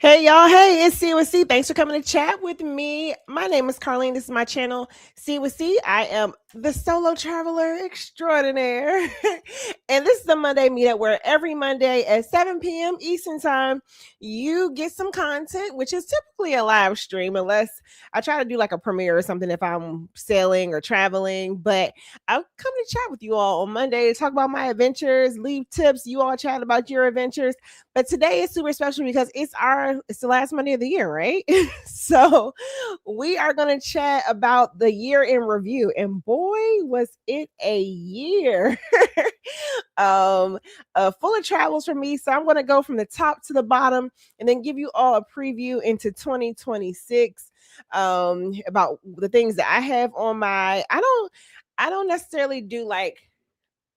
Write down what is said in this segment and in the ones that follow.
Hey y'all, hey, it's C with C. Thanks for coming to chat with me. My name is Carlene. This is my channel, C with C. I am the solo traveler extraordinaire. And this is the Monday meetup where every Monday at 7 p.m. Eastern Time, you get some content, which is typically a live stream, unless I try to do like a premiere or something if I'm sailing or traveling. But I'll come to chat with you all on Monday to talk about my adventures, leave tips. You all chat about your adventures. But today is super special because it's the last Monday of the year, right? So we are going to chat about the year in review, and boy, was it a year. um Full of travels for me. So I'm going to go from the top to the bottom and then give you all a preview into 2026, about the things that I have on my I don't necessarily do like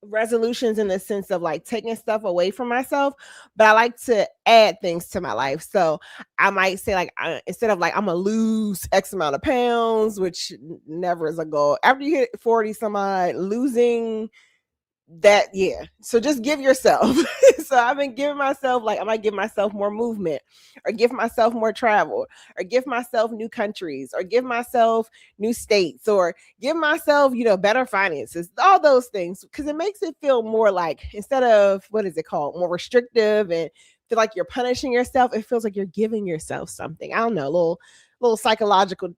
resolutions in the sense of like taking stuff away from myself, but I like to add things to my life. So I might say like instead of like I'm gonna lose X amount of pounds, which never is a goal. After you hit 40 some odd, losing that, yeah, so just give yourself. So I've been giving myself like I might give myself more movement, or give myself more travel, or give myself new countries, or give myself new states, or give myself better finances, all those things, because it makes it feel more like, instead of what is it called, more restrictive and feel like you're punishing yourself, it feels like you're giving yourself something. I don't know, a little psychological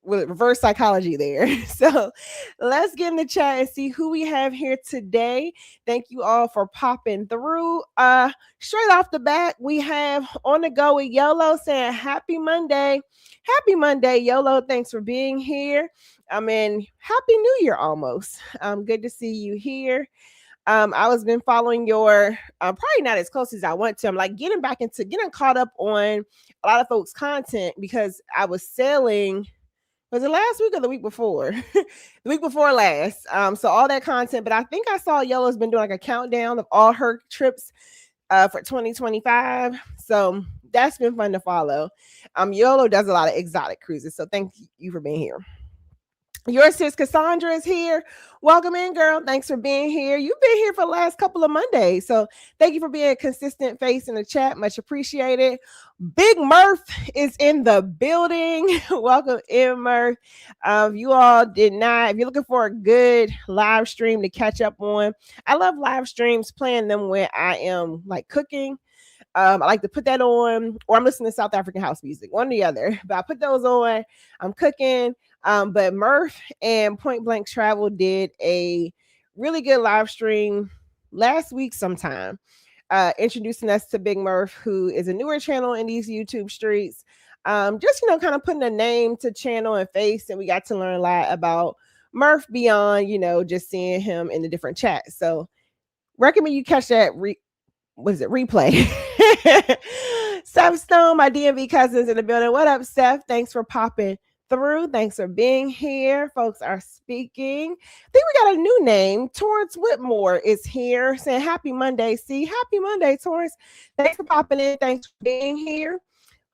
with reverse psychology there. So let's get in the chat and see who we have here today. Thank you all for popping through. Straight off the bat, we have On the Go with YOLO saying happy Monday. Happy Monday, YOLO. Thanks for being here. I mean, happy New Year almost. Good to see you here. I was been following your probably not as close as I want to. I'm like getting caught up on a lot of folks' content because I was sailing, was it last week or the week before? The week before last. So all that content, but I think I saw Yellow's been doing like a countdown of all her trips for 2025. So that's been fun to follow. Yolo does a lot of exotic cruises. So thank you for being here. Your sis Cassandra is here. Welcome in, girl. Thanks for being here. You've been here for the last couple of Mondays. So thank you for being a consistent face in the chat. Much appreciated. Big Murph is in the building. Welcome in, Murph. You all did not, if you're looking for a good live stream to catch up on, I love live streams, playing them when I am like cooking. I like to put that on, or I'm listening to South African house music, one or the other. But I put those on. I'm cooking. But Murph and Point Blank Travel did a really good live stream last week sometime, introducing us to Big Murph, who is a newer channel in these YouTube streets. Just kind of putting a name to channel and face, and we got to learn a lot about Murph beyond just seeing him in the different chats. So recommend you catch that replay. Steph Stone, my DMV cousins in the building. What up, Steph? Thanks for popping through. Thanks for being here. Folks are speaking. I think we got a new name. Torrance Whitmore is here saying happy Monday. See, happy Monday, Torrance. Thanks for popping in. Thanks for being here.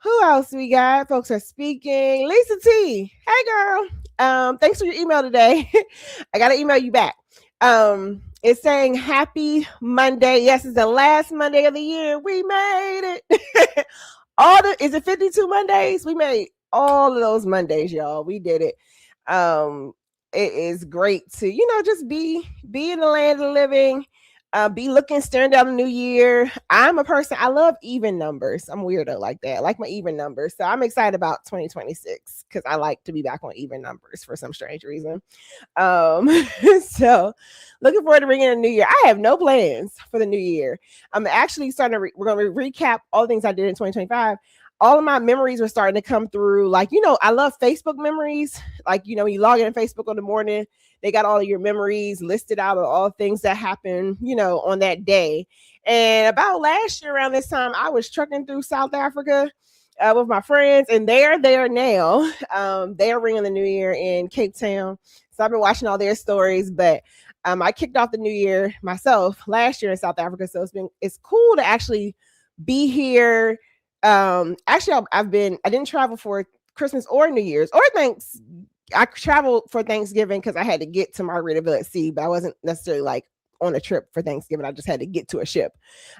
Who else we got? Folks are speaking. Lisa T. Hey, girl. Thanks for your email today. I got to email you back. It's saying happy Monday. Yes, it's the last Monday of the year. We made it. Is it 52 Mondays? We made all of those Mondays, y'all. We did it. It is great to, just be in the land of the living, be staring down the new year. I'm a person, I love even numbers. I'm weirdo like that. I like my even numbers. So I'm excited about 2026 because I like to be back on even numbers for some strange reason. So looking forward to ringing a new year. I have no plans for the new year. I'm actually starting to, we're going to recap all the things I did in 2025. All of my memories were starting to come through. Like, I love Facebook memories. Like, you log in Facebook in the morning, they got all of your memories listed out of all things that happened, on that day. And about last year around this time, I was trucking through South Africa with my friends, and they're there now. They're ringing the new year in Cape Town. So I've been watching all their stories, but I kicked off the new year myself last year in South Africa. So it's cool to actually be here. Actually, I didn't travel for Christmas or New Year's or I traveled for Thanksgiving because I had to get to Margaritaville at sea, but I wasn't necessarily like on a trip for Thanksgiving. I just had to get to a ship.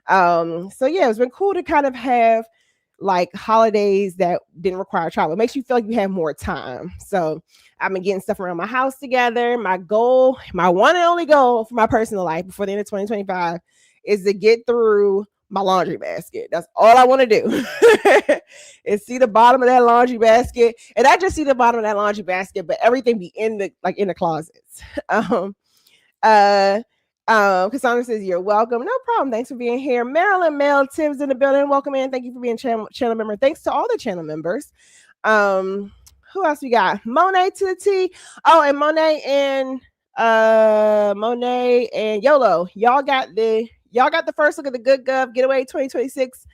So yeah, it's been cool to kind of have like holidays that didn't require travel. It makes you feel like you have more time. So I've been getting stuff around my house together. My goal, my one and only goal for my personal life before the end of 2025 is to get through my laundry basket. That's all I want to do is see the bottom of that laundry basket. And I just see the bottom of that laundry basket, but everything be in the closets. Cassandra says, you're welcome. No problem. Thanks for being here. Marilyn Mel Tibbs in the building. Welcome in. Thank you for being channel member. Thanks to all the channel members. Who else we got? Monet to the T. Oh, and Monet and YOLO. Y'all got the first look at the Good Gov Getaway 2026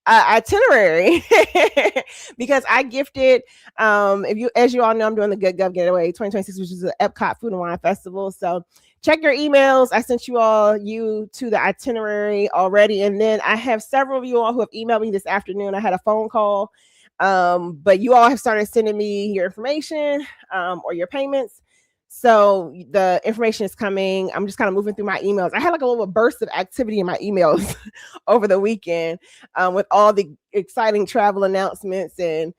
itinerary because I gifted as you all know, I'm doing the Good Gov Getaway 2026, which is the Epcot Food and Wine Festival. So check your emails. I sent you to the itinerary already, and then I have several of you all who have emailed me this afternoon. I had a phone call, but you all have started sending me your information or your payments. So the information is coming. I'm just kind of moving through my emails. I had like a little burst of activity in my emails over the weekend with all the exciting travel announcements and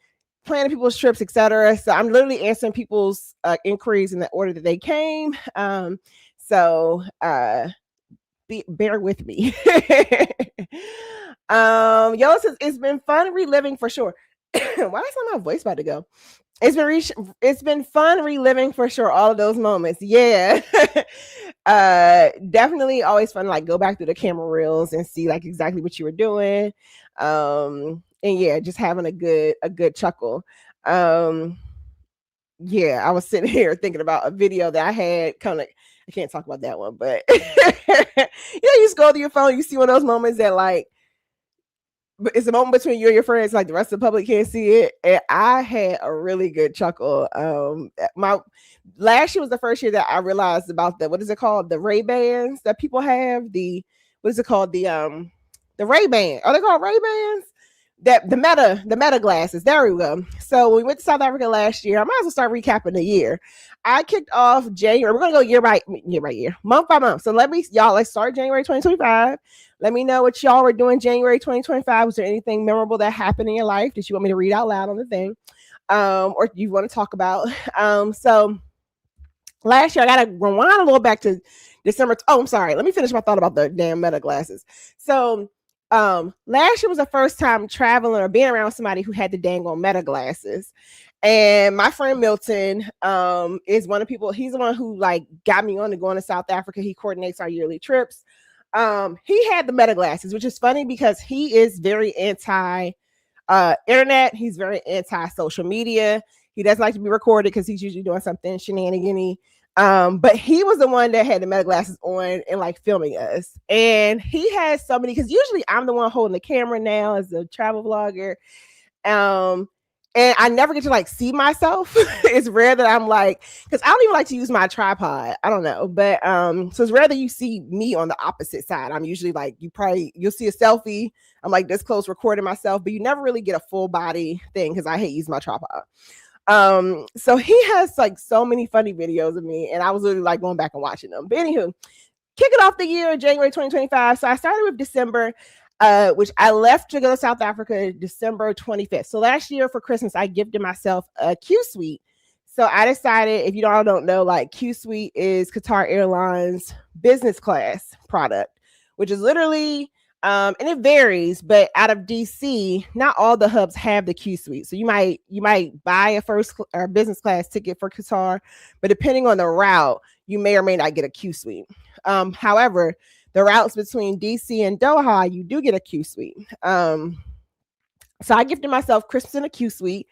planning people's trips, etc. So I'm literally answering people's inquiries in the order that they came. So bear with me. Yo says it's been fun reliving for sure. Why is my voice about to go? It's been fun reliving for sure all of those moments. Yeah. Definitely always fun to like go back through the camera reels and see like exactly what you were doing. And yeah, just having a good chuckle. Yeah, I was sitting here thinking about a video that I had kind of, I can't talk about that one, but you scroll through your phone, you see one of those moments that like, it's a moment between you and your friends, like the rest of the public can't see it. And I had a really good chuckle. My last year was the first year that I realized about what is it called? The Ray-Bans that people have. What is it called? The Ray-Ban. Are they called Ray-Bans? The meta glasses. There we go. So when we went to South Africa last year, I might as well start recapping the year. I kicked off January. We're gonna go year by year, month by month. So let's start January 2025. Let me know what y'all were doing January 2025. Was there anything memorable that happened in your life that you want me to read out loud on the thing? Or you want to talk about? So last year, I got to rewind a little back to December. I'm sorry. Let me finish my thought about the damn meta glasses. So last year was the first time traveling or being around somebody who had the dang on meta glasses. And my friend Milton is one of the people. He's the one who like got me on to going to South Africa. He coordinates our yearly trips. He had the meta glasses, which is funny because he is very anti internet. He's very anti social media. He doesn't like to be recorded because he's usually doing something shenanigan-y. But he was the one that had the meta glasses on and like filming us. And he has so many, because usually I'm the one holding the camera now as a travel vlogger. And I never get to like see myself. It's rare that I'm like, because I don't even like to use my tripod. I don't know. But so it's rare that you see me on the opposite side. I'm usually like, you'll see a selfie. I'm like this close recording myself, but you never really get a full body thing because I hate using my tripod. So he has like so many funny videos of me, and I was literally like going back and watching them. But anywho, kicking off the year, January 2025. So I started with December. Which I left to go to South Africa December 25th. So last year for Christmas, I gifted myself a Q Suite. So I decided, if you all don't know, like Q Suite is Qatar Airlines business class product, which is literally, and it varies, but out of DC, not all the hubs have the Q Suite. So you might buy a first or business class ticket for Qatar, but depending on the route, you may or may not get a Q Suite. However, the routes between DC and Doha, you do get a Q Suite. So I gifted myself Christmas in a Q Suite.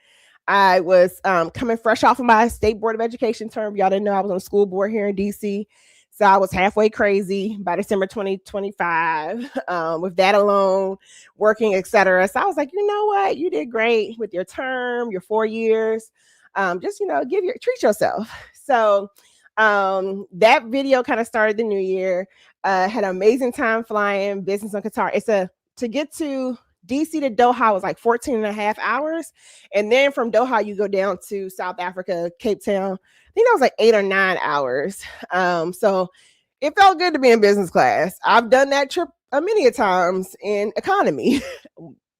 I was coming fresh off of my state board of education term. Y'all didn't know I was on the school board here in DC. So I was halfway crazy by December 2025 with that alone, working, etc. So I was like, you know what? You did great with your term, your 4 years. Just, treat yourself. So that video kind of started the new year. Had an amazing time flying business on Qatar. To get to DC to Doha was like 14 and a half hours. And then from Doha, you go down to South Africa, Cape Town. I think that was like 8 or 9 hours. So it felt good to be in business class. I've done that trip many a times in economy.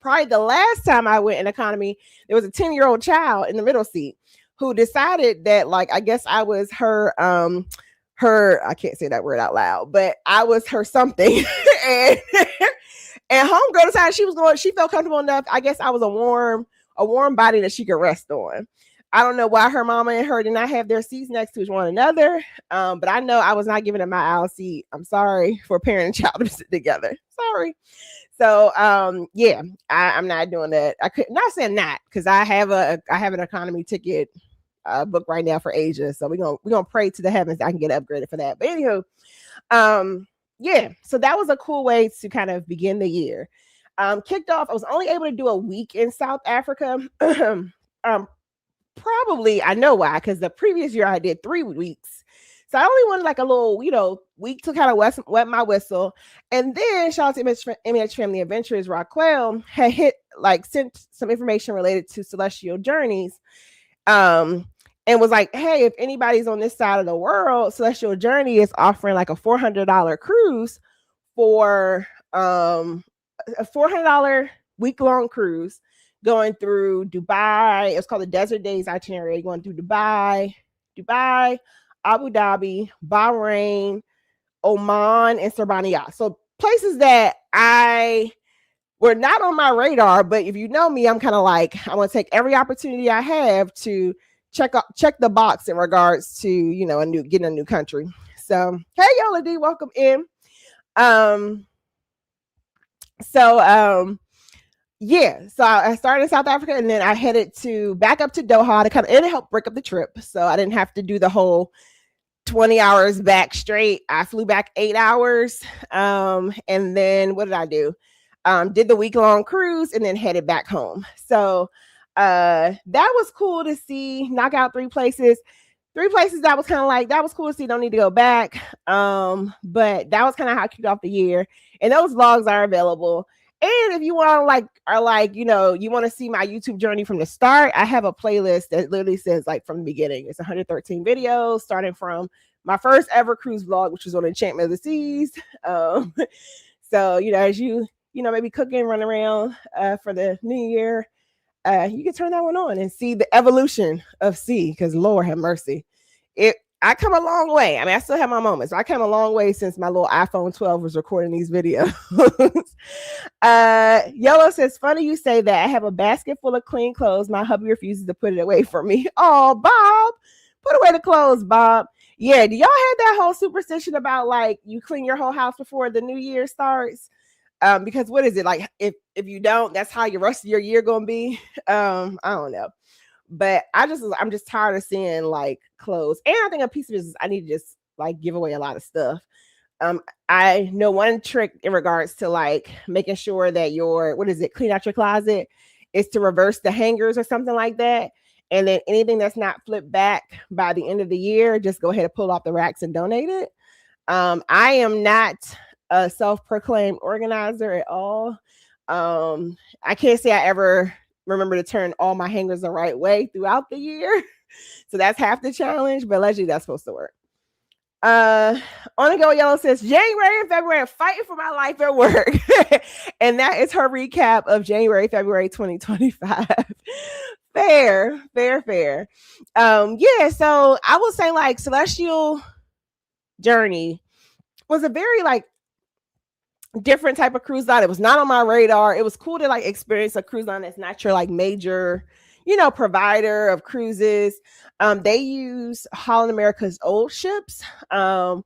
probably the last time I went in economy, there was a 10-year-old child in the middle seat who decided that, like, I guess I was her, I can't say that word out loud, but I was her something. and and homegirl decided she felt comfortable enough. I guess I was a warm body that she could rest on. I don't know why her mama and her did not have their seats next to one another. But I know I was not giving them my aisle seat. I'm sorry for parent and child to sit together. Sorry. So yeah, I'm not doing that. I could not saying that because I have an economy ticket book right now for Asia. So we're gonna pray to the heavens that I can get upgraded for that. But anywho, yeah, so that was a cool way to kind of begin the year. Kicked off, I was only able to do a week in South Africa. Probably I know why, because the previous year I did 3 weeks. So I only wanted like a little, week to kind of wet my whistle. And then shout out to MH Family Adventures, Raquel had sent some information related to Celestial Journeys. And was like, hey, if anybody's on this side of the world, Celestial Journey is offering like a $400 cruise for a $400 week-long cruise going through Dubai. It's called the Desert Days itinerary, going through Dubai, Abu Dhabi, Bahrain, Oman, and Sirbaniyat. So places that were not on my radar, but if you know me, I'm kind of like, I want to take every opportunity I have to check the box in regards to, getting a new country. So, hey, Yola D, welcome in. Yeah, so I started in South Africa, and then I headed back up to Doha to it helped break up the trip. So I didn't have to do the whole 20 hours back straight. I flew back 8 hours. And then what did I do? Did the week-long cruise and then headed back home. So that was cool to see. Knock out 3 places. 3 places that was kind of like, that was cool to see. Don't need to go back. But that was kind of how I kicked off the year. And those vlogs are available. And if you want you want to see my YouTube journey from the start, I have a playlist that literally says like from the beginning. It's 113 videos starting from my first ever cruise vlog, which was on Enchantment of the Seas. So, as you maybe cooking, run around for the new year, you can turn that one on and see the evolution of sea, because Lord have mercy. I come a long way. I mean, I still have my moments. I came a long way since my little iPhone 12 was recording these videos. Yellow says, funny you say that. I have a basket full of clean clothes. My hubby refuses to put it away from me. Oh, Bob, put away the clothes, Bob. Yeah, do y'all have that whole superstition about like you clean your whole house before the new year starts? Because what is it like? If you don't, that's how your rest of your year gonna be. I don't know. But I'm just tired of seeing like clothes. And I think a piece of it is I need to just like give away a lot of stuff. I know one trick in regards to like making sure that clean out your closet is to reverse the hangers or something like that. And then anything that's not flipped back by the end of the year, just go ahead and pull off the racks and donate it. I am not a self-proclaimed organizer at all. I can't say I ever remember to turn all my hangers the right way throughout the year. So that's half the challenge, but allegedly that's supposed to work. On the Go Yellow says January and February, fighting for my life at work. And that is her recap of January, February 2025. Fair. Yeah, so I would say like Celestial Journey was a very like different type of cruise line. It was not on my radar. It was cool to like experience a cruise line that's not your like major, provider of cruises. They use Holland America's old ships. And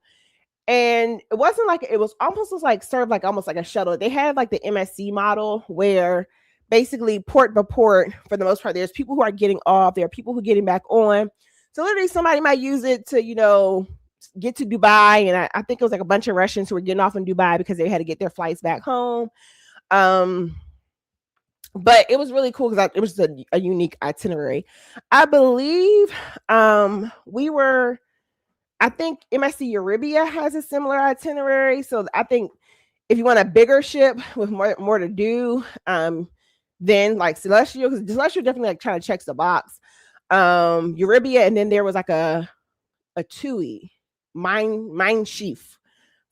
it wasn't like, it was almost like served like almost like a shuttle. They had like the MSC model where basically port by port, for the most part, there's people who are getting off, there are people who are getting back on. So literally somebody might use it to, get to Dubai, and I think it was like a bunch of Russians who were getting off in Dubai because they had to get their flights back home. But it was really cool because it was a unique itinerary. I believe I think MSC Euribia has a similar itinerary. So I think if you want a bigger ship with more to do, then like Celestial, because Celestial definitely like trying to check the box. Euribia, and then there was like a TUI. Mein Schiff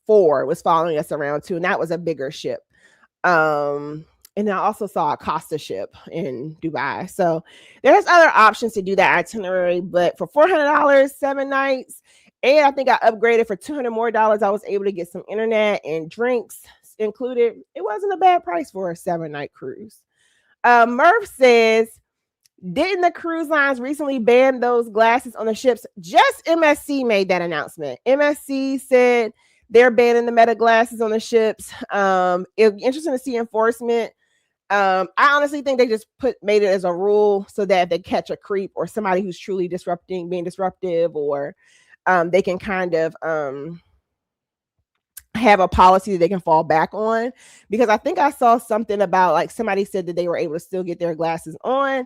4 was following us around too, and that was a bigger ship. And I also saw a Costa ship in Dubai. So there's other options to do that itinerary, but for $400, 7 nights, and I think I upgraded for $200 more. I was able to get some internet and drinks included. It wasn't a bad price for a 7 night cruise. Murph says, didn't the cruise lines recently ban those glasses on the ships? Just MSC made that announcement. MSC said they're banning the Meta glasses on the ships. It'll be interesting to see enforcement. I honestly think they just made it as a rule so that if they catch a creep or somebody who's truly being disruptive, or they can kind of have a policy that they can fall back on. Because I think I saw something about, like, somebody said that they were able to still get their glasses on.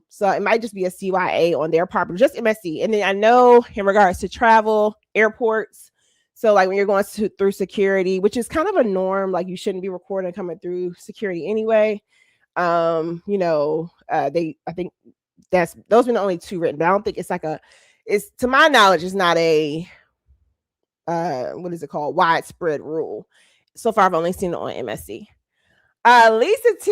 So it might just be a CYA on their part, but just MSC. And then I know in regards to travel, airports, so like when you're going through security, which is kind of a norm, like you shouldn't be recording coming through security anyway. I think those been the only two written, but I don't think it's like it's, to my knowledge, it's not a what is it called, widespread rule. So far I've only seen it on MSC. Lisa T,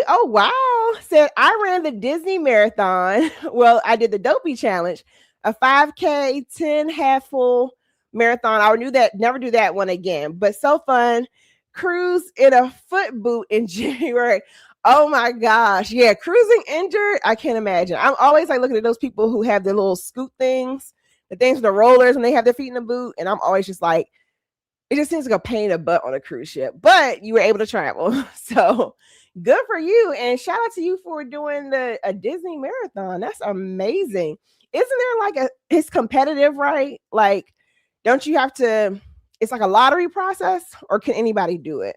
oh wow, said I ran the Disney marathon. Well, I did the Dopey challenge, a 5K 10 half full marathon. I knew that, never do that one again, but so fun. Cruise in a foot boot in January. Oh my gosh, yeah, cruising injured, I can't imagine. I'm always like looking at those people who have the little scoot things, the things with the rollers when they have their feet in the boot, and I'm always just like, it just seems like a pain in the butt on a cruise ship, but you were able to travel. So good for you. And shout out to you for doing a Disney marathon. That's amazing. Isn't there like it's competitive, right? Like, don't you have to, it's like a lottery process, or can anybody do it?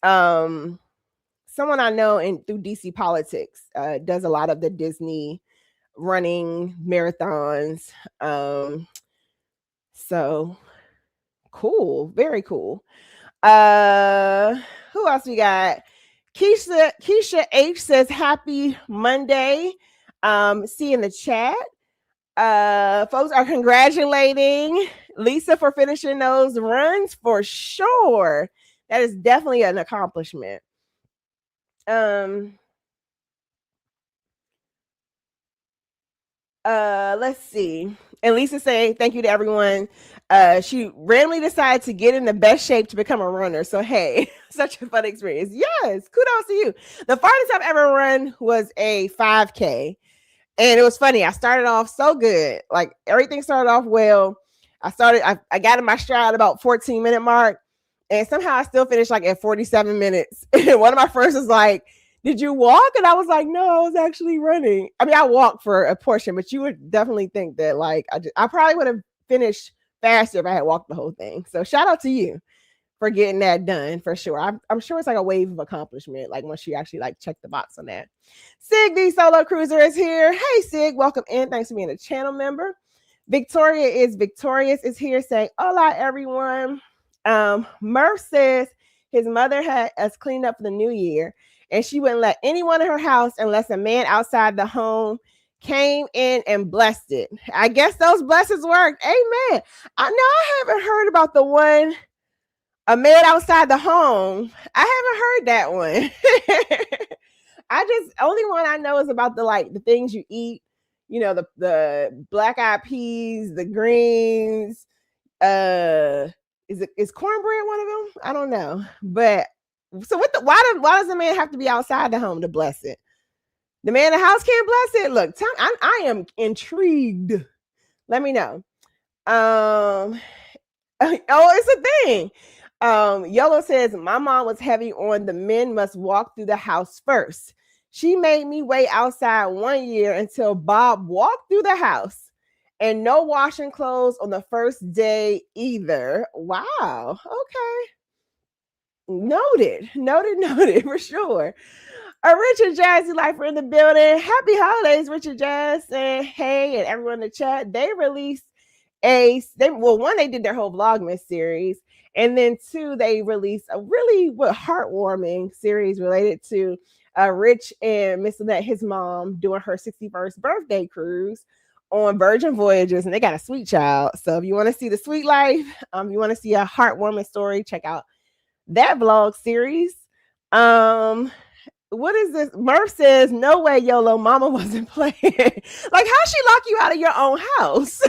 Someone I know through DC Politics does a lot of the Disney running marathons. So cool, very cool. Who else we got? Keisha H says happy Monday. See in the chat. Folks are congratulating Lisa for finishing those runs for sure. That is definitely an accomplishment. Let's see. And Lisa say thank you to everyone. She randomly decided to get in the best shape to become a runner. So hey, such a fun experience. Yes, kudos to you. The farthest I've ever run was a 5K. And it was funny. I started off so good. Like everything started off well. I got in my stride about 14-minute mark. And somehow I still finished like at 47 minutes. And one of my friends was like, did you walk? And I was like, no, I was actually running. I mean, I walked for a portion, but you would definitely think that like I probably would have finished faster if I had walked the whole thing. So shout out to you for getting that done for sure. I'm sure it's like a wave of accomplishment, like once you actually like check the box on that. Sig the Solo Cruiser is here. Hey Sig, welcome in. Thanks for being a channel member. Victoria is Victorious is here saying, hola everyone. Murph says his mother had us cleaned up for the new year, and she wouldn't let anyone in her house unless a man outside the home came in and blessed it. I guess those blessings worked. Amen. I know I haven't heard about the one, a man outside the home. I haven't heard that one. Only one I know is about the things you eat, you know, the black eyed peas, the greens, is cornbread one of them? I don't know. But so why does the man have to be outside the home to bless it? The man in the house can't bless it. Look, I am intrigued. Let me know. Oh, it's a thing. Yellow says my mom was heavy on the men must walk through the house first. She made me wait outside 1 year until Bob walked through the house, and no washing clothes on the first day either. Wow. Okay. Noted for sure. Richard Jazzy Lifer in the building. Happy holidays, Richard Jazz. And hey, and everyone in the chat. They released one, they did their whole Vlogmas series. And then two, they released a really heartwarming series related to Rich and Miss Lynette, his mom, doing her 61st birthday cruise on Virgin Voyages. And they got a sweet child. So if you want to see the sweet life, you want to see a heartwarming story, check out that vlog series. Um, what is this? Murph says, no way, YOLO, mama wasn't playing. Like, how she lock you out of your own house?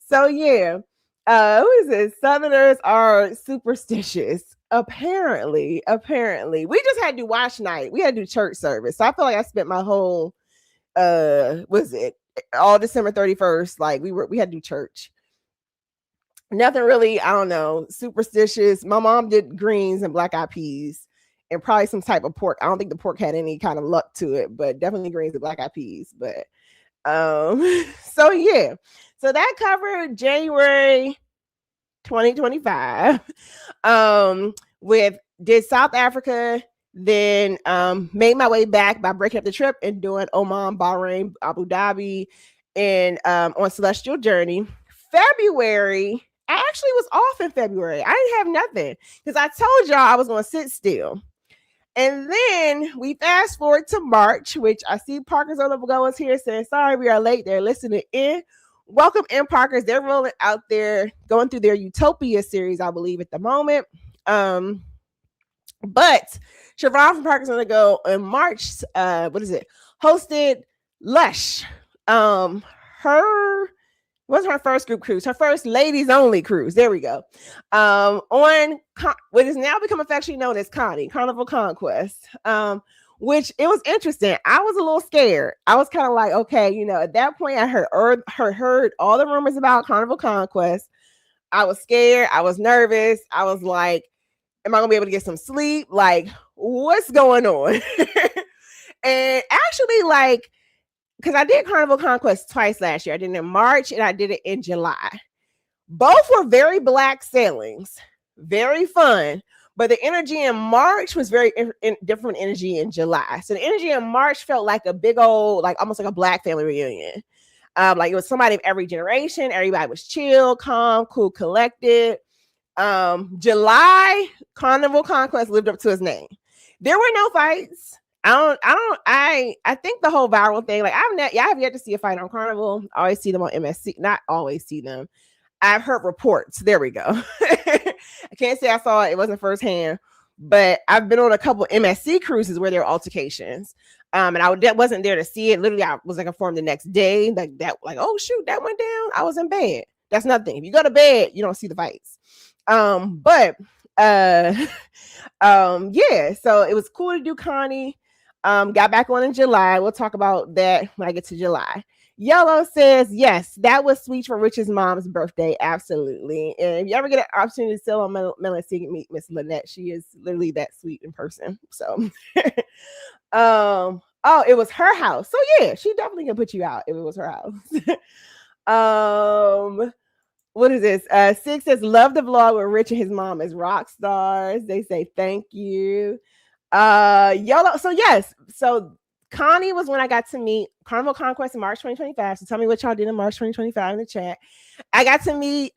So yeah. Who is it? Southerners are superstitious. Apparently. We just had to do watch night. We had to do church service. So I feel like I spent my whole was it all December 31st? Like we had to do church. Nothing really, I don't know, superstitious. My mom did greens and black eyed peas and probably some type of pork. I don't think the pork had any kind of luck to it, but definitely greens and black eyed peas. But so yeah. So that covered January 2025. With did South Africa, then made my way back by breaking up the trip and doing Oman, Bahrain, Abu Dhabi, and on Celestial Journey. February, I actually was off in February. I didn't have nothing because I told y'all I was going to sit still. And then we fast forward to March, which I see Parker's on the goers here saying, sorry, we are late. They're listening in. Welcome in, Parkers. They're rolling out there, going through their Utopia series, I believe, at the moment. But Siobhan from Parkers on the Go in March, hosted Lush. Her wasn't her first group cruise, her first ladies only cruise. There we go. On what is now become affectionately known as Connie, Carnival Conquest. Which it was interesting. I was a little scared. I was kind of like, okay, you know, at that point I heard all the rumors about Carnival Conquest. I was scared. I was nervous. I was like, am I gonna be able to get some sleep? Like, what's going on? And actually, like, because I did Carnival Conquest twice last year. I did it in March and I did it in July. Both were very black sailings, very fun. But the energy in March was very different energy in July. So the energy in March felt like a big old, like almost like a black family reunion. Like it was somebody of every generation. Everybody was chill, calm, cool, collected. July, Carnival Conquest lived up to his name. There were no fights. I think the whole viral thing, like I have yet to see a fight on Carnival. I always see them on MSC, not always see them. I've heard reports. There we go. I can't say I saw it. It wasn't firsthand, but I've been on a couple MSC cruises where there were altercations. And I wasn't there to see it. Literally, I was like informed the next day, like that, like, oh shoot, that went down. I was in bed. That's nothing. If you go to bed, you don't see the fights. Yeah. So it was cool to do Connie. Got back on in July. We'll talk about that when I get to July. Yellow says, yes, that was sweet for Rich's mom's birthday. Absolutely. And if you ever get an opportunity to sell on Melon, meet Miss Lynette. She is literally that sweet in person. So, oh, it was her house. So yeah, she definitely can put you out if it was her house. What is this? Six says, love the vlog where Rich and his mom is rock stars. They say thank you. Yellow. So yes. So Connie was when I got to meet Carnival Conquest in March 2025. So tell me what y'all did in March 2025 in the chat. I got to meet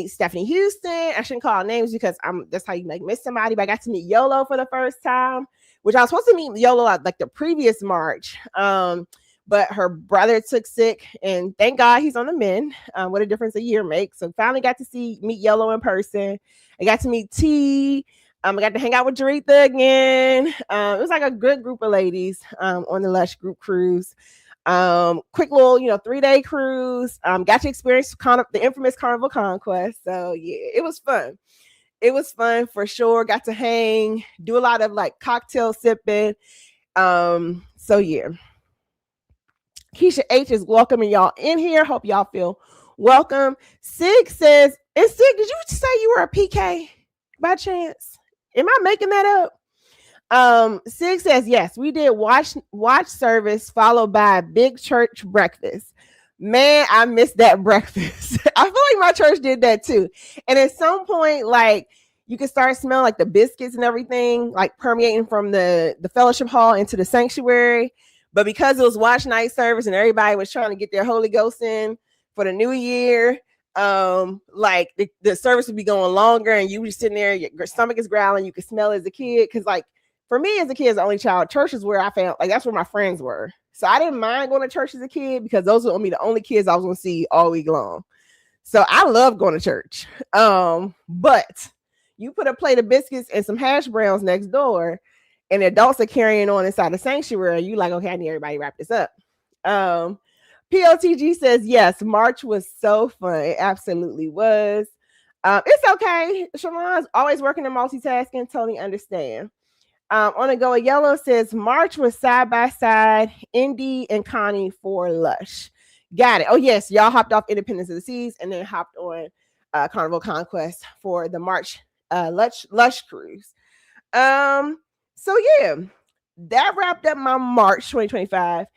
Stephanie Houston. I shouldn't call names because that's how you like miss somebody. But I got to meet YOLO for the first time, which I was supposed to meet YOLO like the previous March. But her brother took sick, and thank God he's on the mend. What a difference a year makes. So finally got to meet YOLO in person. I got to meet T. I got to hang out with Jaretha again. It was like a good group of ladies on the Lush group cruise. Quick little, 3-day cruise. Got to experience the infamous Carnival Conquest. So yeah, it was fun. It was fun for sure. Got to hang, do a lot of like cocktail sipping. So yeah. Keisha H is welcoming y'all in here. Hope y'all feel welcome. Sig says, and Sig, did you say you were a PK by chance? Am I making that up? Sig says, yes, we did watch service followed by a big church breakfast. Man, I missed that breakfast. I feel like my church did that too. And at some point, like, you could start smelling like the biscuits and everything, like permeating from the fellowship hall into the sanctuary. But because it was watch night service and everybody was trying to get their Holy Ghost in for the new year, like the service would be going longer and you were sitting there, your stomach is growling, you could smell it as a kid. Cause like for me as a kid, as the only child, church is where I found, like, that's where my friends were. So I didn't mind going to church as a kid because those were the only kids I was going to see all week long. So I love going to church. But You put a plate of biscuits and some hash browns next door, and the adults are carrying on inside the sanctuary. You like, okay, I need everybody to wrap this up. POTG says, yes, March was so fun. It absolutely was. It's okay. Shalon's always working and multitasking. Totally understand. On the go, Yellow says, March was side by side, Indy and Connie for Lush. Got it. Oh, yes. Y'all hopped off Independence of the Seas and then hopped on Carnival Conquest for the March Lush cruise. So yeah, that wrapped up my March 2025.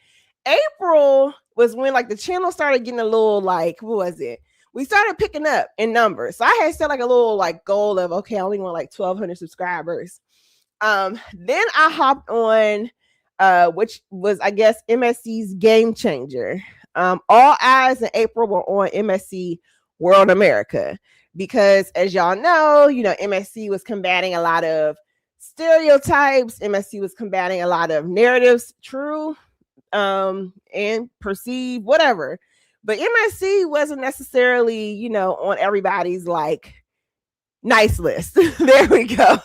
April was when like the channel started getting a little like, what was it? We started picking up in numbers. So I had set like a little like goal of, okay, I only want like 1,200 subscribers. Then I hopped on, which was, I guess, MSC's Game Changer. All eyes in April were on MSC World America because, as y'all know, MSC was combating a lot of stereotypes. MSC was combating a lot of narratives, true and perceived, whatever. But MSC wasn't necessarily, on everybody's like nice list. There we go.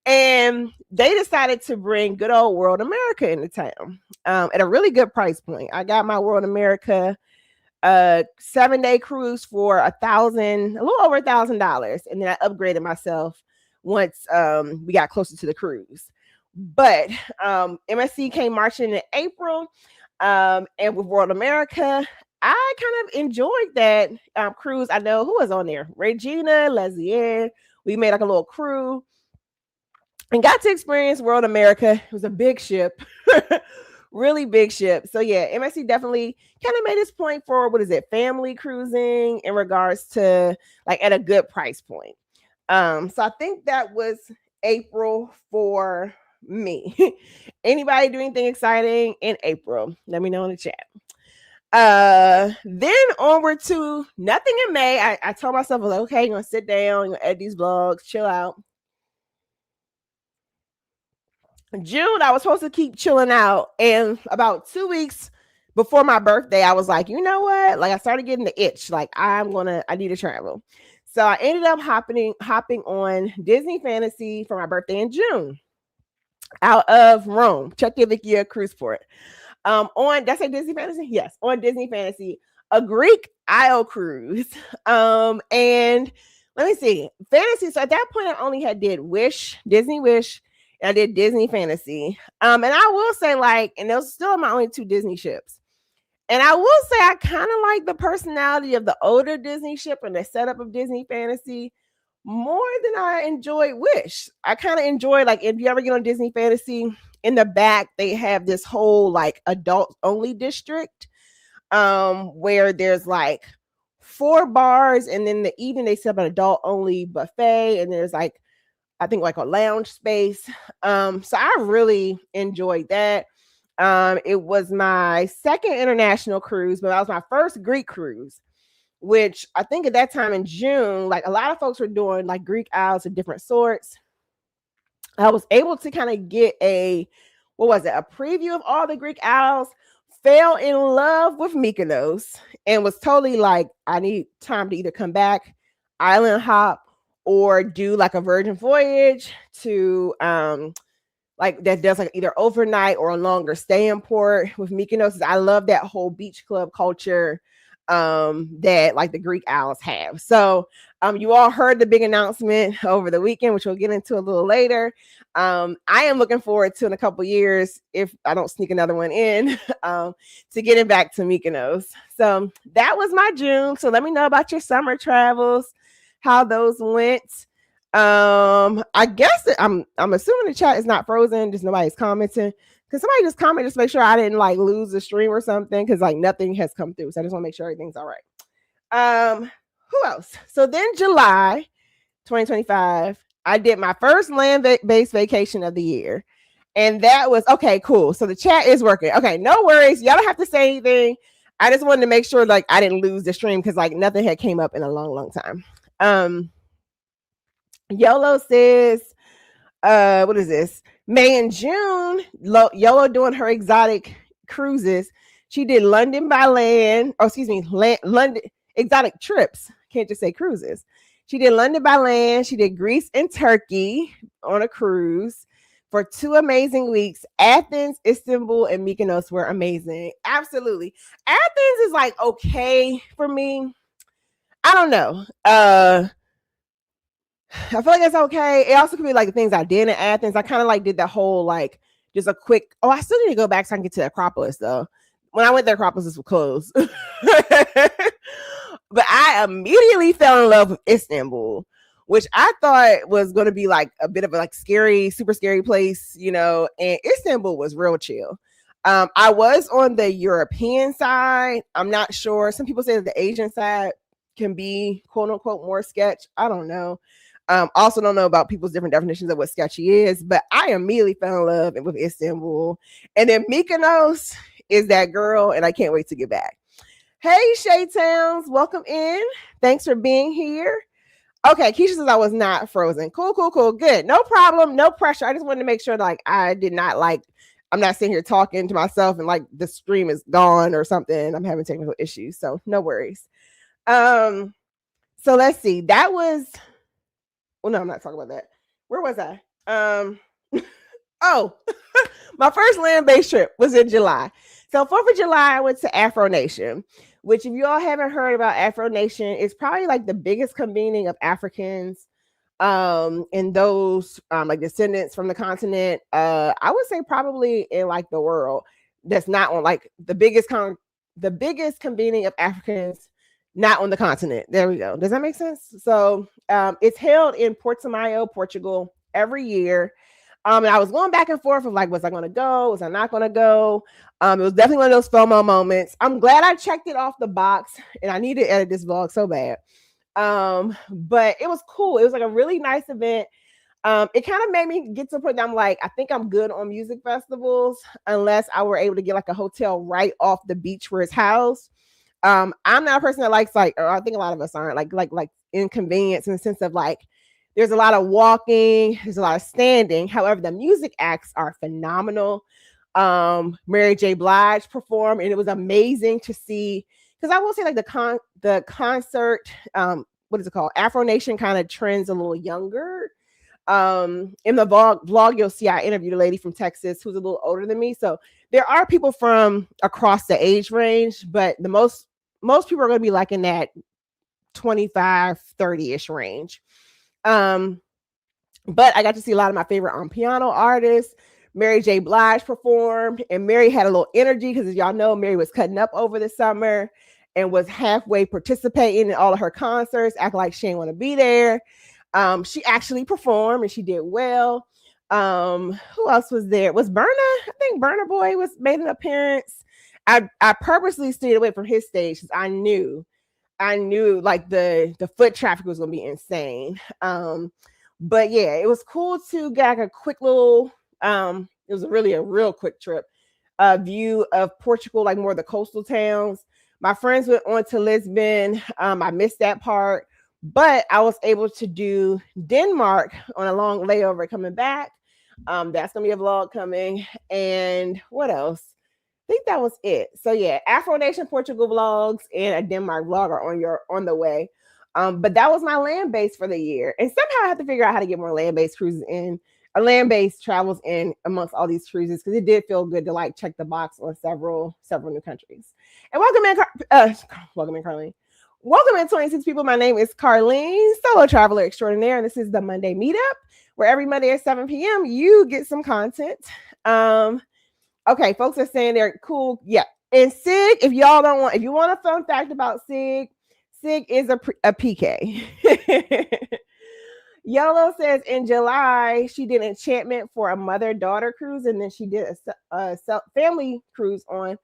And they decided to bring good old World America into town at a really good price point. I got my World America 7-day cruise for a little over $1,000, and then I upgraded myself once we got closer to the cruise. But MSC came marching in April, and with World America, I kind of enjoyed that cruise. I know who was on there: Regina, Leslie. We made like a little crew and got to experience World America. It was a big ship, really big ship. So yeah, MSC definitely kind of made its point for, family cruising in regards to like at a good price point. So I think that was April for me. Anybody do anything exciting in April? Let me know in the chat. Then onward to nothing in May. I told myself, I was like, okay, you're gonna sit down, you're gonna edit these vlogs, chill out. June, I was supposed to keep chilling out, and about 2 weeks before my birthday, I was like, you know what? Like, I started getting the itch. Like, I need to travel. So I ended up hopping on Disney Fantasy for my birthday in June, out of Rome, Czechia cruise port. Did I say Disney Fantasy? Yes, on Disney Fantasy, a Greek Isle cruise. And let me see, Fantasy. So at that point, I only did Disney Wish. I did Disney Fantasy. And I will say, like, and those still my only 2 Disney ships. And I will say I kind of like the personality of the older Disney ship and the setup of Disney Fantasy more than I enjoyed Wish. I kind of enjoy, like, if you ever get on Disney Fantasy, in the back, they have this whole like adult only district where there's like 4 bars. And then the evening they set up an adult only buffet. And there's like, I think like a lounge space. So I really enjoyed that. It was my second international cruise, but that was my first Greek cruise, which I think at that time in June, like a lot of folks were doing like Greek Isles of different sorts. I was able to kind of get a preview of all the Greek Isles, fell in love with Mykonos, and was totally like, I need time to either come back, island hop, or do like a Virgin voyage to like that does like either overnight or a longer stay in port with Mykonos. I love that whole beach club culture that like the Greek Isles have. So you all heard the big announcement over the weekend, which we'll get into a little later. I am looking forward to in a couple years, if I don't sneak another one in, to getting back to Mykonos. So that was my June. So let me know about your summer travels, how those went. I guess I'm assuming the chat is not frozen, just nobody's commenting. Because somebody just comment, just make sure I didn't like lose the stream or something, because like nothing has come through. So I just want to make sure everything's all right. Who else? So then July 2025, I did my first land-based vacation of the year. And that was okay, cool. So the chat is working. Okay, no worries. Y'all don't have to say anything. I just wanted to make sure like I didn't lose the stream because like nothing had came up in a long, long time. YOLO says, what is this? May and June, YOLO doing her exotic cruises. She did London by land, London exotic trips. Can't just say cruises. She did London by land. She did Greece and Turkey on a cruise for 2 amazing weeks. Athens, Istanbul, and Mykonos were amazing. Absolutely. Athens is like okay for me. I don't know. I feel like it's okay. It also could be like the things I did in Athens. I kind of like did the whole like just a quick. Oh, I still need to go back so I can get to Acropolis though. When I went there, Acropolis was closed. But I immediately fell in love with Istanbul, which I thought was going to be like a bit of a like scary, super scary place, you know. And Istanbul was real chill. I was on the European side. I'm not sure. Some people say that the Asian side can be quote unquote more sketch. I don't know. Also don't know about people's different definitions of what sketchy is, but I immediately fell in love with Istanbul. And then Mykonos is that girl, and I can't wait to get back. Hey, Shay Towns, welcome in. Thanks for being here. Okay, Keisha says I was not frozen. Cool, cool, cool. Good. No problem. No pressure. I just wanted to make sure like I did not like, I'm not sitting here talking to myself and like the stream is gone or something. I'm having technical issues. So no worries. So let's see. That was, well, no, I'm not talking about that. Where was I? Oh, my first land-based trip was in July. So 4th of July, I went to Afro Nation, which if you all haven't heard about Afro Nation, it's probably like the biggest convening of Africans and those like descendants from the continent. I would say probably in like the world that's not on like the biggest convening of Africans not on the continent. There we go. Does that make sense? So it's held in Portimao, Portugal every year. And I was going back and forth of like, was I going to go? Was I not going to go? It was definitely one of those FOMO moments. I'm glad I checked it off the box, and I need to edit this vlog so bad. But it was cool. It was like a really nice event. It kind of made me get to a point that I'm like, I think I'm good on music festivals unless I were able to get like a hotel right off the beach where it's housed. I'm not a person that likes like, or I think a lot of us aren't like inconvenience in the sense of like, there's a lot of walking, there's a lot of standing. However, the music acts are phenomenal. Mary J. Blige performed, and it was amazing to see. Because I will say, like the concert, what is it called? Afro Nation kind of trends a little younger. In the vlog, you'll see I interviewed a lady from Texas who's a little older than me. So there are people from across the age range, but the most people are going to be like in that 25, 30-ish range. But I got to see a lot of my favorite piano artists. Mary J. Blige performed, and Mary had a little energy because, as y'all know, Mary was cutting up over the summer and was halfway participating in all of her concerts, acting like she didn't want to be there. She actually performed and she did well. Who else was there? Was Burna? I think Burna Boy made an appearance. I purposely stayed away from his stage because I knew like the foot traffic was gonna be insane. But yeah, it was cool to get like a quick little it was really a real quick trip view of Portugal, like more of the coastal towns. My friends went on to Lisbon. I missed that part, but I was able to do Denmark on a long layover coming back. That's gonna be a vlog coming. And what else? I think that was it. So yeah, Afro Nation Portugal vlogs and a Denmark vlog are on the way. But that was my land base for the year. And somehow I have to figure out how to get more land-based cruises in, land-based travels in amongst all these cruises, because it did feel good to like check the box on several new countries. And welcome in, Carlene. Welcome in, 26 people. My name is Carlene, solo traveler extraordinaire, and this is the Monday Meetup, where every Monday at 7 p.m. you get some content. Okay, folks are saying they're cool. Yeah. And Sig, if you want a fun fact about Sig is a PK. Yellow says in July, she did Enchantment for a mother-daughter cruise, and then she did a family cruise on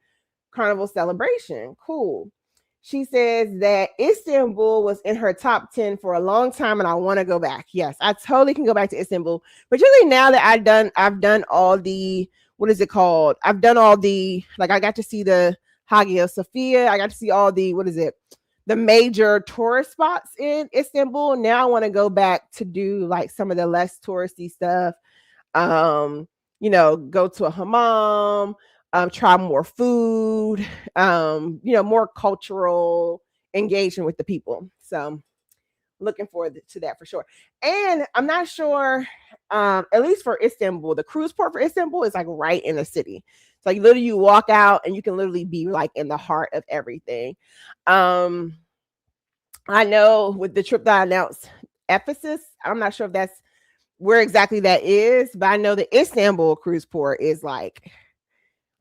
Carnival Celebration. Cool. She says that Istanbul was in her top 10 for a long time, and I want to go back. Yes, I totally can go back to Istanbul, particularly now that I've done all the, what is it called? I've done all the, like I got to see the Hagia Sophia. I got to see all the, the major tourist spots in Istanbul. Now I want to go back to do like some of the less touristy stuff. Go to a hammam, try more food, more cultural engagement with the people. So looking forward to that for sure. And I'm not sure, at least for Istanbul, the cruise port for Istanbul is like right in the city. So like literally you walk out and you can literally be like in the heart of everything. Um, I know with the trip that I announced, Ephesus, I'm not sure if that's where exactly that is, but I know the Istanbul cruise port is like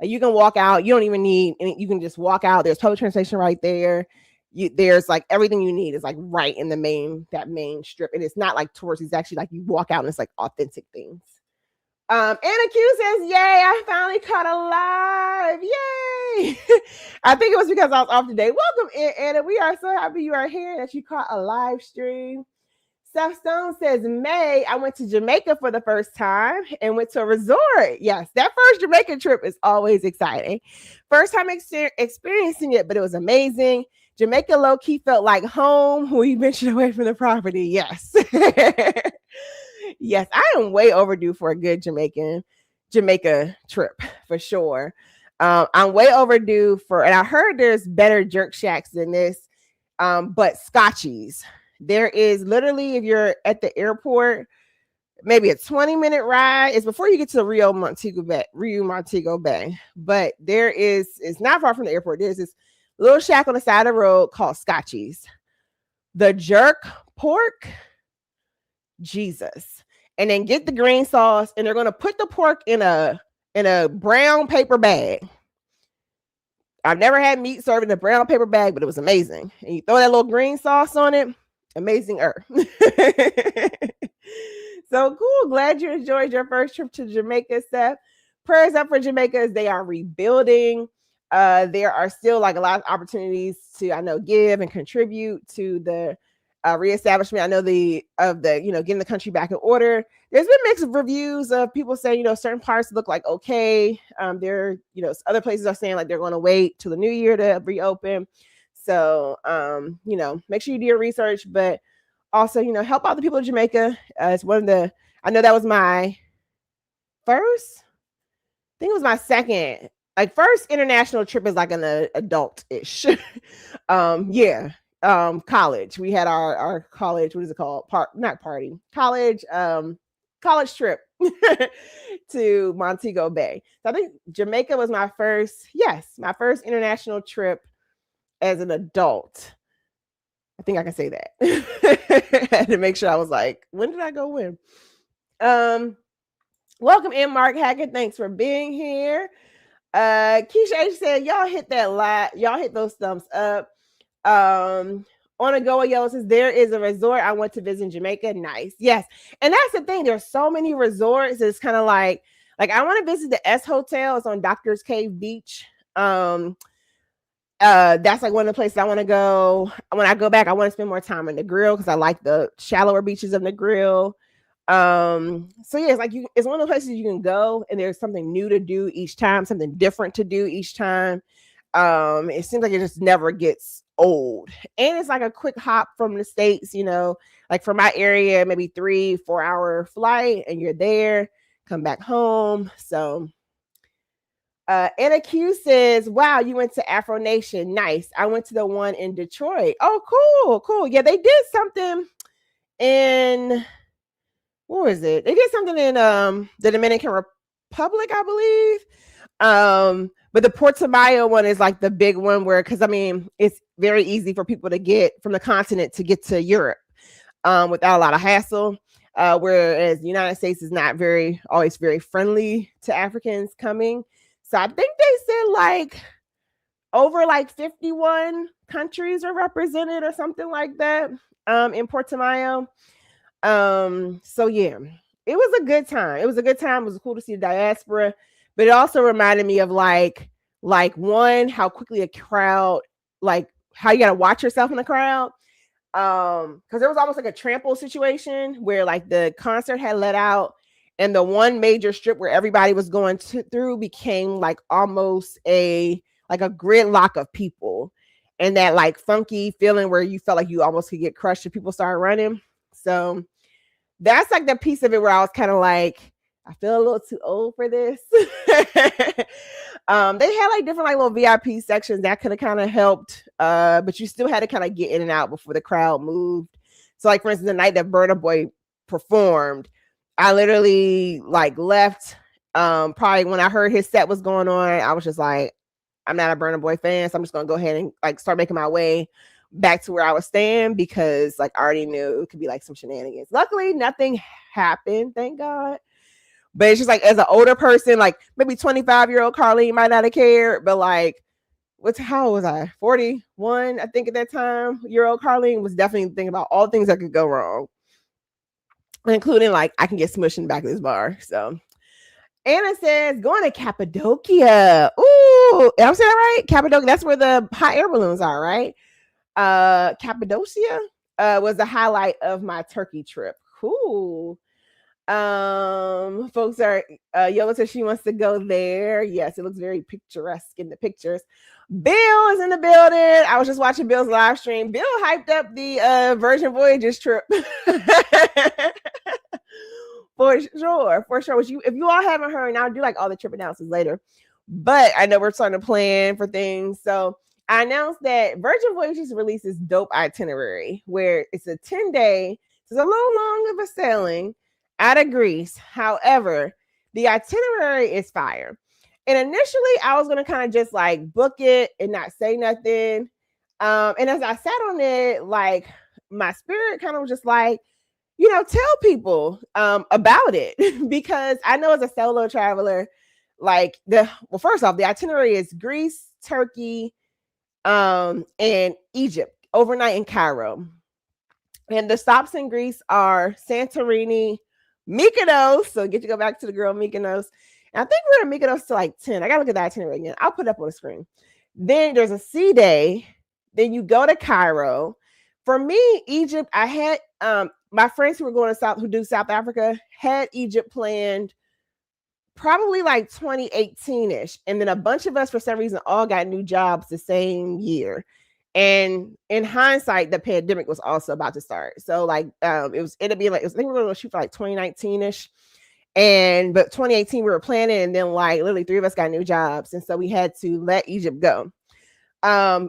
you can walk out. You don't even need, you can just walk out. There's public transportation right there. There's like everything you need is like right in that main strip. And it's not like tourists. It's actually like you walk out and it's like authentic things. Anna Q says, yay, I finally caught a live. Yay. I think it was because I was off today. Welcome in, Anna. We are so happy you are here, that you caught a live stream. Steph Stone says, May, I went to Jamaica for the first time and went to a resort. Yes, that first Jamaica trip is always exciting. First time experiencing it, but it was amazing. Jamaica low-key felt like home when we ventured away from the property. Yes. Yes, I am way overdue for a good Jamaica trip for sure. I'm way overdue for, and I heard there's better jerk shacks than this, but Scotchies. There is literally, if you're at the airport, maybe a 20-minute ride. It's before you get to Rio Montego Bay. But it's not far from the airport. There's this little shack on the side of the road called Scotchies. The jerk pork, Jesus. And then get the green sauce, and they're gonna put the pork in a brown paper bag. I've never had meat served in a brown paper bag, but it was amazing. And you throw that little green sauce on it. Amazing. So cool. Glad you enjoyed your first trip to Jamaica, Steph. Prayers up for Jamaica as they are rebuilding. There are still like a lot of opportunities to, I know, give and contribute to the reestablishment. I know getting the country back in order. There's been mixed reviews of people saying, certain parts look like okay. Other places are saying like they're going to wait till the new year to reopen. So, make sure you do your research, but also, help out the people of Jamaica. It's I know that was my first, I think it was my second, like first international trip is like an adult-ish. College. We had our college, what is it called? College trip to Montego Bay. So I think Jamaica was my first international trip as an adult. I think I can say that. I had to make sure. I was like, when did I go when? Welcome in, Mark Hackett. Thanks for being here. Keisha H said, y'all hit those thumbs up. On a Goa Yellow says, there is a resort I went to visit in Jamaica. Nice. Yes. And that's the thing. There's so many resorts. It's kind of like I want to visit the S Hotel. It's on Doctor's Cave Beach. That's like one of the places I want to go. When I go back, I want to spend more time on the Grill because I like the shallower beaches of the Grill. So yeah, it's one of the places you can go and there's something new to do each time, something different to do each time. It seems like it just never gets old, and it's like a quick hop from the States, like from my area, maybe 3-4 hour flight, and you're there, come back home. So Anna Q says, wow, you went to Afro Nation. Nice. I went to the one in Detroit. Oh, cool. Yeah, they did something in, what was it? They did something in the Dominican Republic, I believe. But the Portimao one is like the big one because it's very easy for people to get from the continent to get to Europe without a lot of hassle. Whereas the United States is not always very friendly to Africans coming. So I think they said over 51 countries are represented or something like that in Portimao. So yeah, it was a good time. It was cool to see the diaspora, but it also reminded me of one, how quickly a crowd, how you got to watch yourself in the crowd. Because there was almost like a trample situation where the concert had let out, and the one major strip where everybody was going through became almost a gridlock of people, and that funky feeling where you felt like you almost could get crushed if people started running. So that's the piece of it where I was kind of I feel a little too old for this. They had different little VIP sections that could have kind of helped, but you still had to kind of get in and out before the crowd moved. So like, for instance, the night that Burna Boy performed, I literally like left. Probably when I heard his set was going on, I was just like, I'm not a Burna Boy fan, so I'm just gonna go ahead and like start making my way back to where I was staying, because like I already knew it could be like some shenanigans. Luckily, nothing happened, thank God. But it's just like, as an older person, like maybe 25-year-old Carlene might not have cared, but like, how old was I? 41, I think, at that time. Year old Carlene was definitely thinking about all things that could go wrong, including like, I can get smushed in the back of this bar. So Anna says, going to Cappadocia. Ooh, I'm saying that right? Cappadocia. That's where the hot air balloons are, right? Cappadocia was the highlight of my Turkey trip. Cool. Folks are Yola says she wants to go there. Yes, it looks very picturesque in the pictures. Bill is in the building. I was just watching Bill's live stream. Bill hyped up the Virgin Voyages trip. For sure. Which if you all haven't heard, and I'll do like all the trip announcements later, but I know we're starting to plan for things. So I announced that Virgin Voyages releases dope itinerary where it's a 10-day, it's a little long of a sailing out of Greece. However, the itinerary is fire. And initially I was going to kind of just like book it and not say nothing. And as I sat on it, like my spirit kind of was just like, tell people about it, because I know as a solo traveler, like first off, the itinerary is Greece, Turkey, and Egypt, overnight in Cairo. And the stops in Greece are Santorini, Mykonos. So get to go back to the girl Mykonos. And I think we're in Mykonos till like 10. I gotta look at the itinerary again. I'll put it up on the screen. Then there's a sea day. Then you go to Cairo. For me, Egypt, I had my friends who were going to who do South Africa had Egypt planned probably like 2018-ish. And then a bunch of us, for some reason, all got new jobs the same year. And in hindsight, the pandemic was also about to start. So like it ended up being like, I think we were going to shoot for like 2019-ish. But 2018 we were planning, and then like literally 3 of us got new jobs. And so we had to let Egypt go.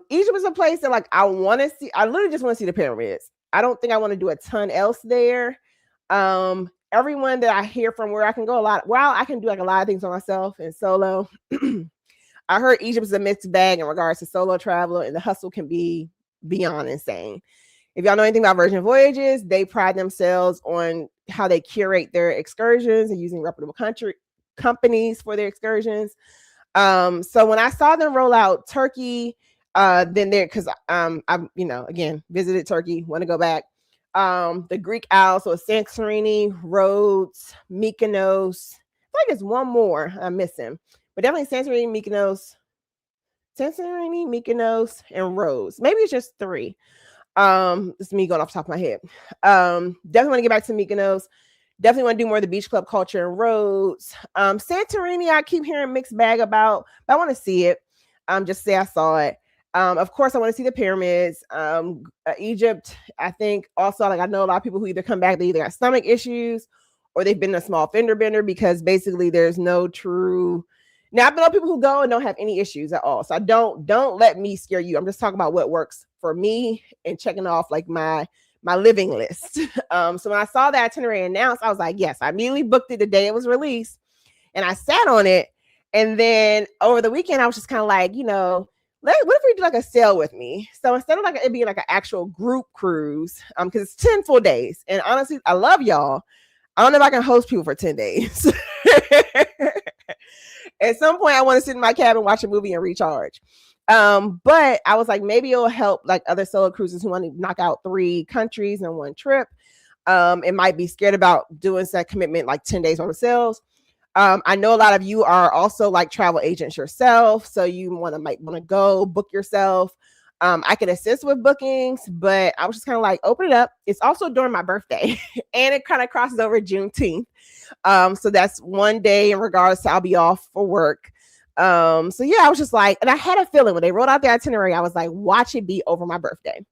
Egypt is a place that like I want to see. I literally just want to see the pyramids. I don't think I want to do a ton else there. Everyone that I hear from where I can go I can do like a lot of things on myself and solo. I heard Egypt is a mixed bag in regards to solo travel, and the hustle can be beyond insane. If y'all know anything about Virgin Voyages, they pride themselves on how they curate their excursions and using reputable companies for their excursions. So when I saw them roll out Turkey, then there, because I've again visited Turkey, want to go back. The Greek Isles, so Santorini, Rhodes, Mykonos. I feel like it's one more I'm missing, but definitely Santorini, Mykonos, and Rhodes. Maybe it's just 3. It's me going off the top of my head. Definitely want to get back to Mykonos. Definitely want to do more of the beach club culture in Rhodes. Santorini, I keep hearing mixed bag about, but I want to see it. Just say I saw it. Of course, I want to see the pyramids. Egypt, I think also, like I know a lot of people who either come back, they either got stomach issues or they've been a small fender bender, because basically there's no true. Now I've been people who go and don't have any issues at all. So don't let me scare you. I'm just talking about what works for me and checking off like my living list. So when I saw the itinerary announced, I was like, yes, I immediately booked it the day it was released, and I sat on it. And then over the weekend, I was just kind of like, what if we do like a sail with me? So instead of like it being like an actual group cruise, because it's 10 full days. And honestly, I love y'all. I don't know if I can host people for 10 days. At some point, I want to sit in my cabin, watch a movie, and recharge. But I was like, maybe it'll help like other solo cruisers who want to knock out 3 countries in one trip. It might be scared about doing that commitment like 10 days on themselves. I know a lot of you are also like travel agents yourself, so you might want to go book yourself. I can assist with bookings, but I was just kind of like, open it up. It's also during my birthday, and it kind of crosses over Juneteenth. So that's one day in regards to I'll be off for work. So yeah, I was just like, and I had a feeling when they wrote out the itinerary, I was like, watch it be over my birthday.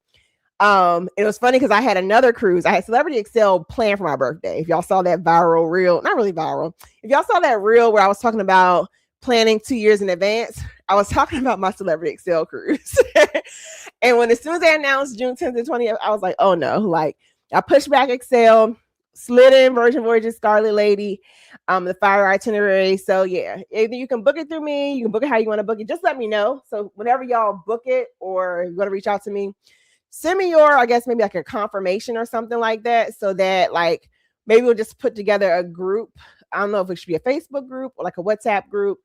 It was funny because I had another cruise. I had Celebrity Excel planned for my birthday. If y'all saw that viral reel, not really viral. If y'all saw that reel where I was talking about planning 2 years in advance, I was talking about my Celebrity Excel cruise. And as soon as they announced June 10th and 20th, I was like, oh no, like I pushed back Excel, slid in Virgin Voyages Scarlet Lady, the fire itinerary. So yeah, either you can book it through me, you can book it how you want to book it. Just let me know. So whenever y'all book it or you want to reach out to me, send me your, I guess maybe like a confirmation or something like that, so that like maybe we'll just put together a group. I don't know if it should be a Facebook group or like a WhatsApp group,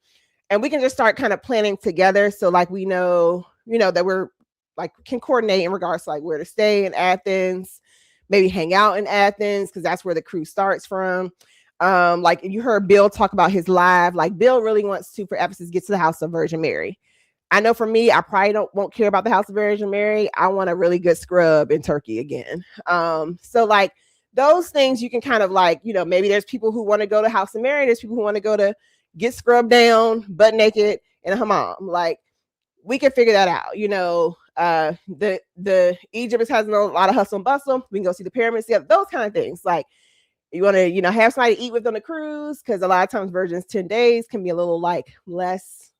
and we can just start kind of planning together. So like we know, that we're like can coordinate in regards to like where to stay in Athens, maybe hang out in Athens because that's where the cruise starts from. Like you heard Bill talk about his live, like Bill really wants to for Ephesus get to the House of Virgin Mary. I know for me, I probably won't care about the House of Virgin Mary. I want a really good scrub in Turkey again. So like those things you can kind of like, maybe there's people who want to go to House of Mary. There's people who want to go to get scrubbed down, butt naked in a hammam. Like we can figure that out. The Egypt has a lot of hustle and bustle. We can go see the pyramids, those kind of things. Like you want to, have somebody to eat with on the cruise, because a lot of times Virgin's 10 days can be a little like less,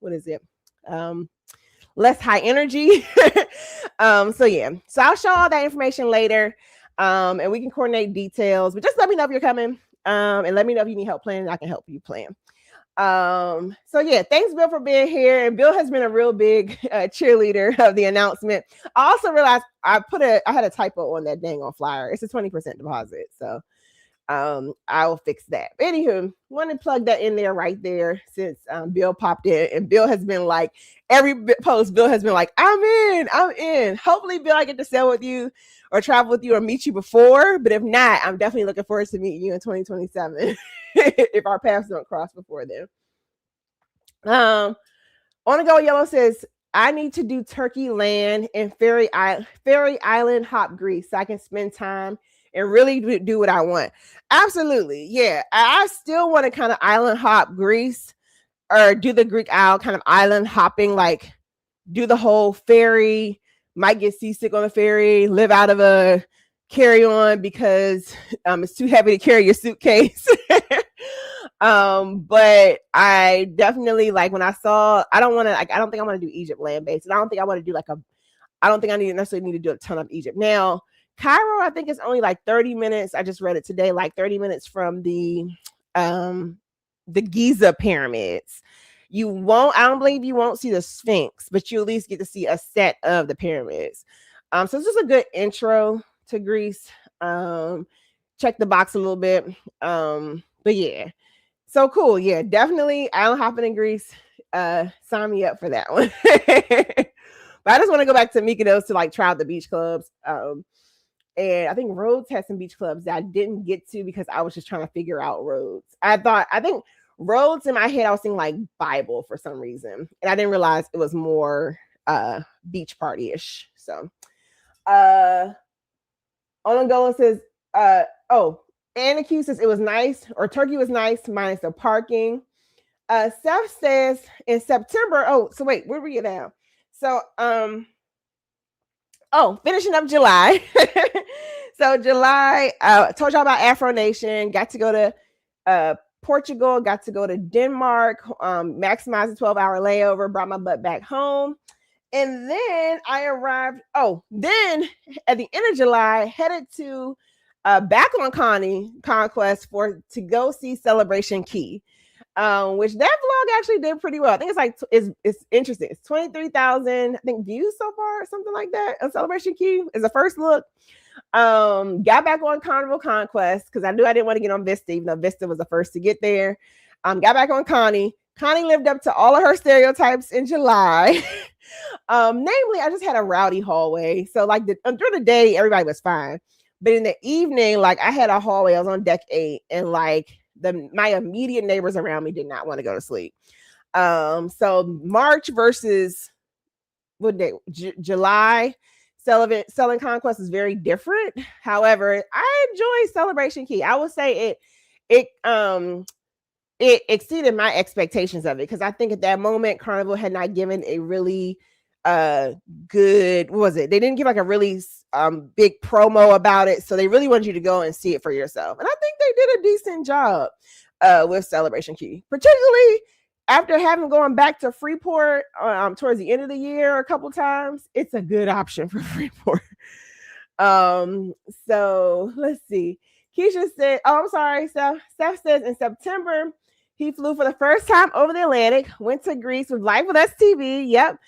less high energy. So yeah, so I'll show all that information later, and we can coordinate details, but just let me know if you're coming, and let me know if you need help planning. I can help you plan. So yeah, thanks Bill for being here. And Bill has been a real big cheerleader of the announcement. I also realized I had a typo on that dang on flyer. It's a 20% deposit, so I will fix that. But anywho, want to plug that in there right there since Bill popped in, and Bill has been like every post. Bill has been like, I'm in. Hopefully, Bill, I get to sail with you or travel with you or meet you before. But if not, I'm definitely looking forward to meeting you in 2027 if our paths don't cross before then. On the Go Yellow says, I need to do Turkey land and Fairy Island hop Greece so I can spend time and really do what I want. Absolutely. Yeah. I still want to kind of island hop Greece or do the Greek Isle kind of island hopping, like do the whole ferry, might get seasick on the ferry, live out of a carry-on because it's too heavy to carry your suitcase. But I definitely like when I saw, I don't think I want to do Egypt land based. And I don't think I want to do I don't think I necessarily need to do a ton of Egypt. Now, Cairo, I think it's only like 30 minutes. I just read it today, like 30 minutes from the Giza pyramids. I don't believe you won't see the Sphinx, but you at least get to see a set of the pyramids. So it's just a good intro to Greece. Check the box a little bit. But yeah, so cool. Yeah, definitely island hopping in Greece. Sign me up for that one. But I just want to go back to Mykonos to like try out the beach clubs. And I think Rhodes had some beach clubs that I didn't get to because I was just trying to figure out Rhodes. I think Rhodes in my head, I was thinking like Bible for some reason. And I didn't realize it was more beach party-ish. So Onangola says, Anna Q says it was nice, or Turkey was nice, minus the parking. Seth says in September, so wait, where were you now? So finishing up July. So July, told y'all about Afro Nation, got to go to Portugal, got to go to Denmark, maximized the 12-hour layover, brought my butt back home. And then I arrived, then at the end of July, headed to back on Conquest to go see Celebration Key. Which that vlog actually did pretty well. I think it's interesting. It's 23,000, I think, views so far, or something like that. On Celebration Key is the first look. Got back on Carnival Conquest because I knew I didn't want to get on Vista, even though Vista was the first to get there. Got back on Connie. Connie lived up to all of her stereotypes in July. Namely, I just had a rowdy hallway. So like during the day, everybody was fine. But in the evening, like I had a hallway. I was on deck 8, and like my immediate neighbors around me did not want to go to sleep. So March versus what day? July, Selling Conquest is very different. However, I enjoy Celebration Key. I would say it exceeded my expectations of it, because I think at that moment Carnival had not given a really good, what was it? They didn't give like a really big promo about it, so they really wanted you to go and see it for yourself. And I think they did a decent job with Celebration Key, particularly after having gone back to Freeport towards the end of the year a couple times. It's a good option for Freeport. Um, so let's see. Keisha said, oh, I'm sorry. Steph says in September, he flew for the first time over the Atlantic, went to Greece with Life with Us TV. Yep.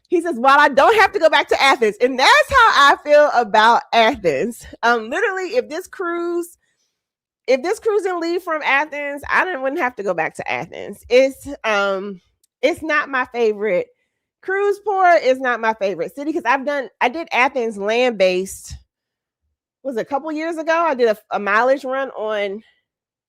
He says, while I don't have to go back to Athens, and that's how I feel about Athens. Literally, if this cruise didn't leave from Athens, wouldn't have to go back to Athens. It's not my favorite cruise port. Is not my favorite city because I did Athens land based. Was it a couple years ago? I did a mileage run on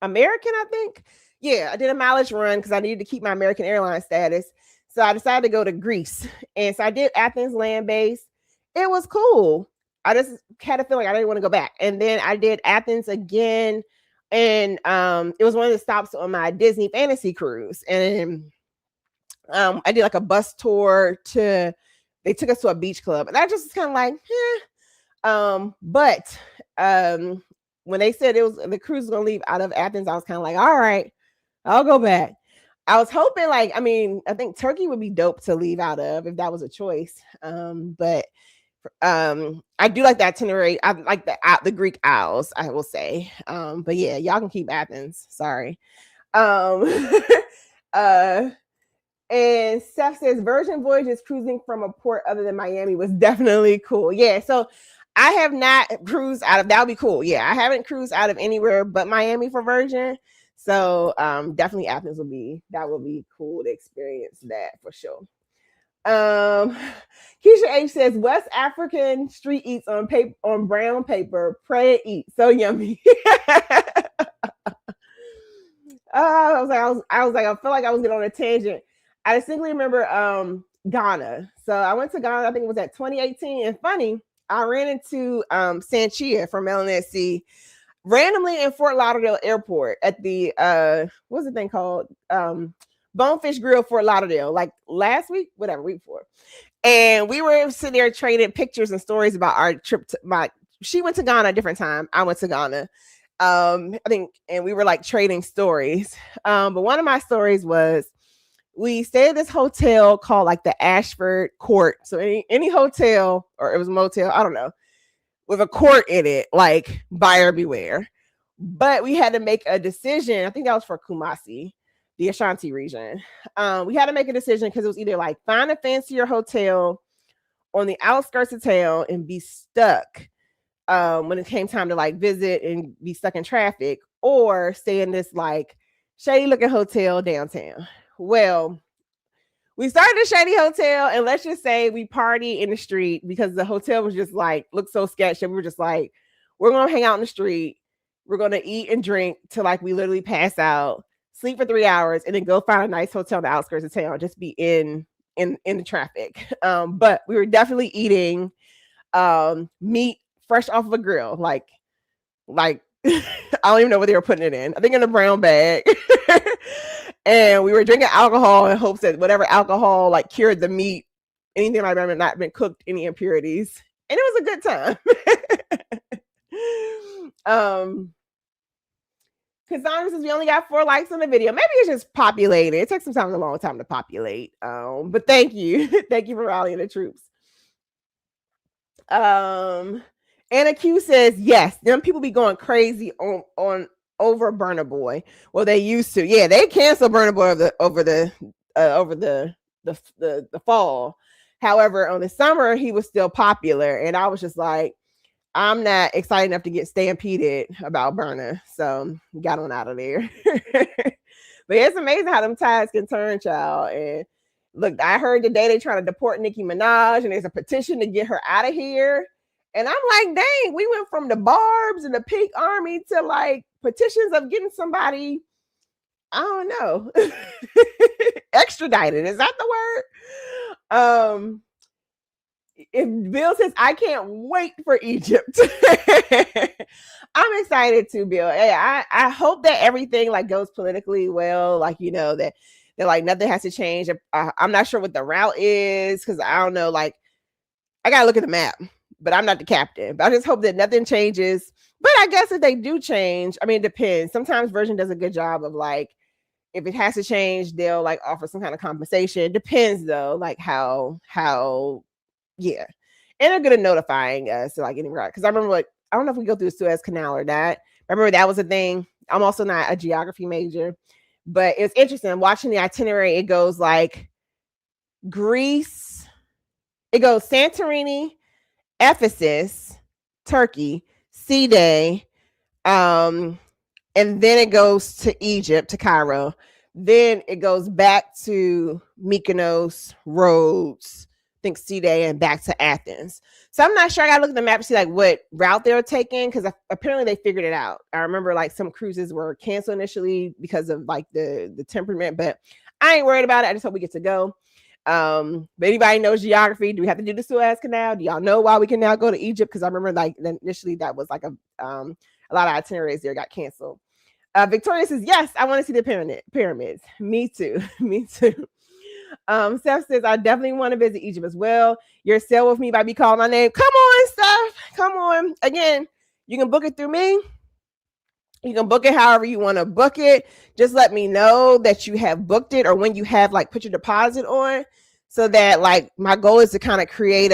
American, I think. Yeah, I did a mileage run because I needed to keep my American Airlines status. So I decided to go to Greece, and so I did Athens land based. It was cool. I just had a feeling I didn't want to go back, and then I did Athens again. And it was one of the stops on my Disney Fantasy cruise. And I did like a bus tour they took us to a beach club. And I just kind of like, but when they said the cruise was gonna leave out of Athens, I was kind of like, all right, I'll go back. I was hoping I think Turkey would be dope to leave out of if that was a choice. But I do like the itinerary. I like the Greek Isles, I will say. But yeah, y'all can keep Athens. Sorry. And Seth says Virgin Voyages cruising from a port other than Miami was definitely cool. Yeah, so I have not cruised out of that would be cool. Yeah, I haven't cruised out of anywhere but Miami for Virgin. So definitely Athens would be cool to experience that for sure. Keisha H says West African street eats on brown paper. Pray and eat. So yummy. I feel like I was getting on a tangent. I distinctly remember Ghana. So I went to Ghana, I think it was at 2018. And funny, I ran into Sanchia from LNSC randomly in Fort Lauderdale Airport at the what's the thing called? Bonefish Grill, Fort Lauderdale, like last week, whatever, week before. And we were sitting there trading pictures and stories about our trip she went to Ghana a different time. I went to Ghana. I think, and we were like trading stories. But one of my stories was we stayed at this hotel called like the Ashford Court. So any hotel, or it was a motel, I don't know, with a court in it, like buyer beware. But we had to make a decision. I think that was for Kumasi, the Ashanti region. We had to make a decision because it was either like find a fancier hotel on the outskirts of town and be stuck when it came time to like visit and be stuck in traffic, or stay in this like shady looking hotel downtown. Well, we started a shady hotel, and let's just say we party in the street because the hotel was just like looked so sketchy. We were just like, we're gonna hang out in the street, we're gonna eat and drink till like we literally pass out, sleep for 3 hours, and then go find a nice hotel on the outskirts of town, just be in the traffic. But we were definitely eating meat fresh off of a grill, like I don't even know what they were putting it in. I think in a brown bag. And we were drinking alcohol in hopes that whatever alcohol like cured the meat, anything like that had not been cooked, any impurities. And it was a good time. Cassandra says we only got 4 likes on the video. Maybe it's just populated. It takes a long time to populate. But thank you. Thank you for rallying the troops. Anna Q says yes, them people be going crazy on over Burna Boy. Well, they used to. Yeah, they canceled Burna Boy over the fall. However, on the summer he was still popular, and I was just like, I'm not excited enough to get stampeded about Burna, so got on out of there. But it's amazing how them tides can turn, child. And look, I heard today they trying to deport Nicki Minaj, and there's a petition to get her out of here. And I'm like, dang, we went from the Barbs and the Pink Army to like petitions of getting somebody, I don't know, extradited. Is that the word? If Bill says, I can't wait for Egypt. I'm excited too, Bill. Hey, I hope that everything like goes politically well, like, you know, that like nothing has to change. I'm not sure what the route is because I don't know, like I gotta look at the map, but I'm not the captain. But I just hope that nothing changes. But I guess if they do change, I mean, it depends. Sometimes Virgin does a good job of like, if it has to change, they'll like offer some kind of compensation. It depends though, like how, yeah. And they're good at notifying us to like getting right. Because I remember like, I don't know if we go through the Suez Canal or not. I remember that was a thing. I'm also not a geography major, but it's interesting watching the itinerary. It goes like Greece, it goes Santorini, Ephesus, Turkey, C-Day, and then it goes to Egypt, to Cairo. Then it goes back to Mykonos, Rhodes, I think C-Day, and back to Athens. So I'm not sure. I gotta look at the map to see like what route they were taking, because apparently they figured it out. I remember like some cruises were canceled initially because of like the temperament, but I ain't worried about it. I just hope we get to go. But anybody knows geography? Do we have to do the Suez Canal? Do y'all know why we can now go to Egypt? Because I remember like initially that was like a lot of itineraries there got canceled. Victoria says, yes, I want to see the pyramids. Me too. Me too. Steph says, I definitely want to visit Egypt as well. You're still with me by me calling my name. Come on, Steph. Come on. Again, you can book it through me. You can book it however you want to book it. Just let me know that you have booked it or when you have like put your deposit on, so that like my goal is to kind of create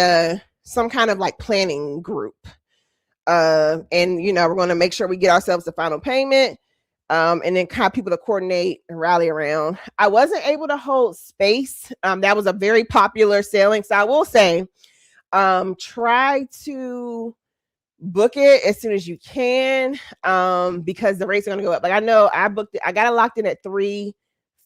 some kind of like planning group. And you know, we're going to make sure we get ourselves the final payment. And then kind of people to coordinate and rally around. I wasn't able to hold space. That was a very popular sailing. So I will say, try to book it as soon as you can, because the rates are going to go up. Like I know I booked it. I got it locked in at $350,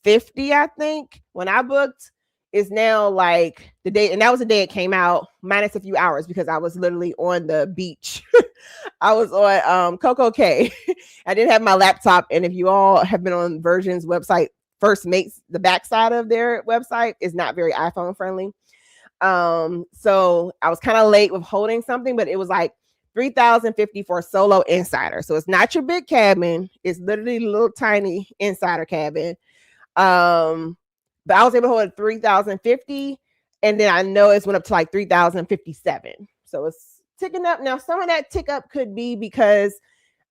I think, when I booked. Is now like the day, and that was the day it came out, minus a few hours, because I was literally on the beach. I was on Coco Cay. I didn't have my laptop, and if you all have been on Virgin's website, First Mates, the backside of their website is not very iPhone friendly. So I was kind of late with holding something, but it was like $3,050 for a solo insider. So it's not your big cabin; it's literally a little tiny insider cabin. But I was able to hold it $3,050, and then I know it's went up to like $3,057. So it's ticking up. Now, some of that tick up could be because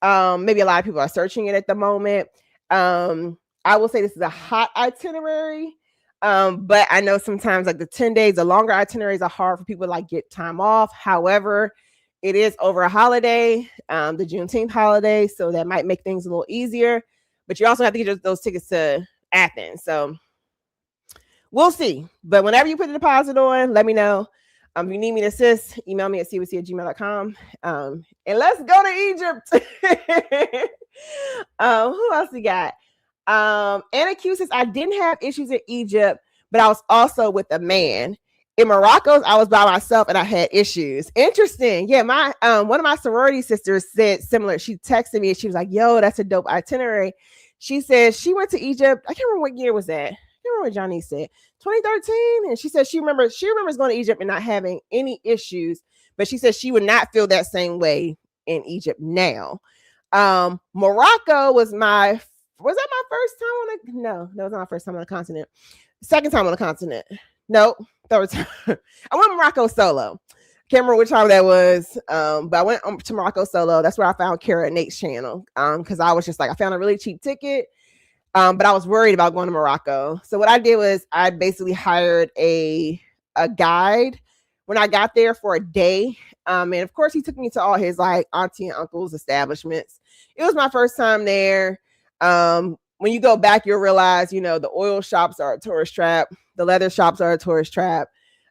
maybe a lot of people are searching it at the moment. I will say this is a hot itinerary, but I know sometimes like the 10 days, the longer itineraries are hard for people to like get time off. However, it is over a holiday, the Juneteenth holiday, so that might make things a little easier. But you also have to get those tickets to Athens. So we'll see. But whenever you put a deposit on, let me know. If you need me to assist, email me at cwc@gmail.com. And let's go to Egypt. Who else we got? Anna Q says, I didn't have issues in Egypt, but I was also with a man. In Morocco, I was by myself and I had issues. Interesting. Yeah, my one of my sorority sisters said similar. She texted me and she was like, yo, that's a dope itinerary. She said she went to Egypt. I can't remember what year was that. I can't remember what Johnny said. 2013. And she said she remembers going to Egypt and not having any issues, but she said she would not feel that same way in Egypt now. Morocco was that my first time on the, no, that was not my first time on the continent. Second time on the continent. No, third time. I went to Morocco solo. Can't remember which time that was. But I went to Morocco solo. That's where I found Kara and Nate's channel. Because I was just like, I found a really cheap ticket. But I was worried about going to Morocco. So what I did was I basically hired a guide when I got there for a day. And of course he took me to all his like auntie and uncle's establishments. It was my first time there. When you go back, you'll realize, you know, the oil shops are a tourist trap. The leather shops are a tourist trap.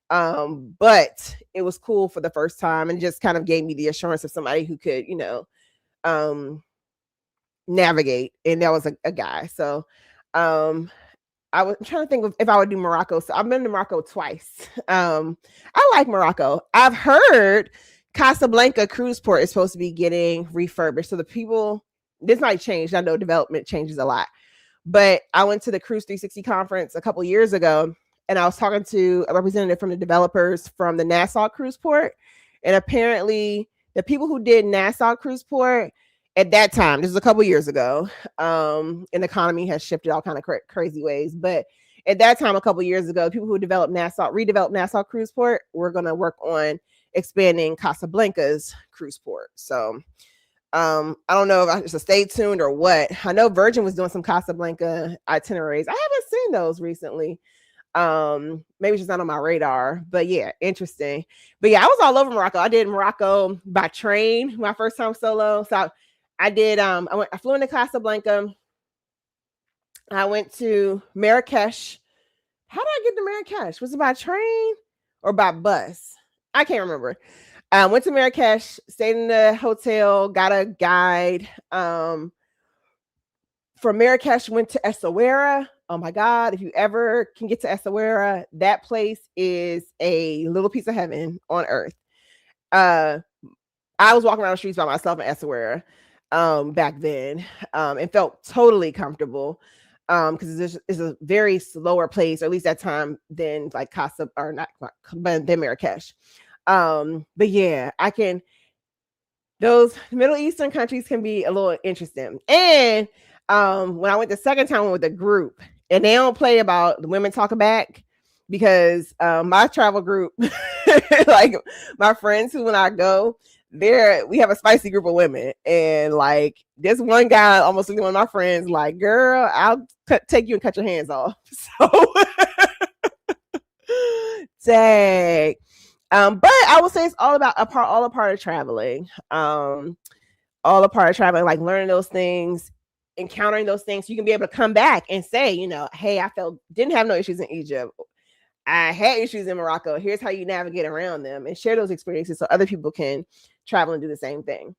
But it was cool for the first time and just kind of gave me the assurance of somebody who could, you know, navigate. And that was a guy. So I was trying to think of if I would do Morocco. So I've been to Morocco twice. I like Morocco. I've heard Casablanca cruise port is supposed to be getting refurbished. So the people, this might change. I know development changes a lot. But I went to the Cruise 360 conference a couple years ago, and I was talking to a representative from the developers from the Nassau cruise port. And apparently the people who did Nassau cruise port at that time, this was a couple years ago, and the economy has shifted all kind of crazy ways. But at that time, a couple years ago, people who redeveloped Nassau cruise port were going to work on expanding Casablanca's cruise port. So I don't know if I should stay tuned or what. I know Virgin was doing some Casablanca itineraries. I haven't seen those recently. Maybe it's just not on my radar, but yeah, interesting. But yeah, I was all over Morocco. I did Morocco by train my first time solo. So I did I flew into Casablanca. I went to Marrakesh. How did I get to Marrakesh? Was it by train or by bus? I can't remember. Went to Marrakesh, stayed in the hotel, got a guide. From Marrakesh, went to Essaouira. Oh my God, if you ever can get to Essaouira, that place is a little piece of heaven on earth. I was walking around the streets by myself in Essaouira back then and felt totally comfortable because it's a very slower place, or at least that time, than like Casa, or not, but than Marrakesh. But yeah, those Middle Eastern countries can be a little interesting. And when I went the second time with a group, and they don't play about the women talking back, because my travel group, like my friends who when I go, we have a spicy group of women, and like this one guy almost looked at one of my friends like, "Girl, I'll take you and cut your hands off." So, dang. But I would say it's all about all a part of traveling. All a part of traveling, like learning those things, encountering those things, so you can be able to come back and say, hey, I didn't have no issues in Egypt. I had issues in Morocco. Here's how you navigate around them, and share those experiences so other people can travel and do the same thing.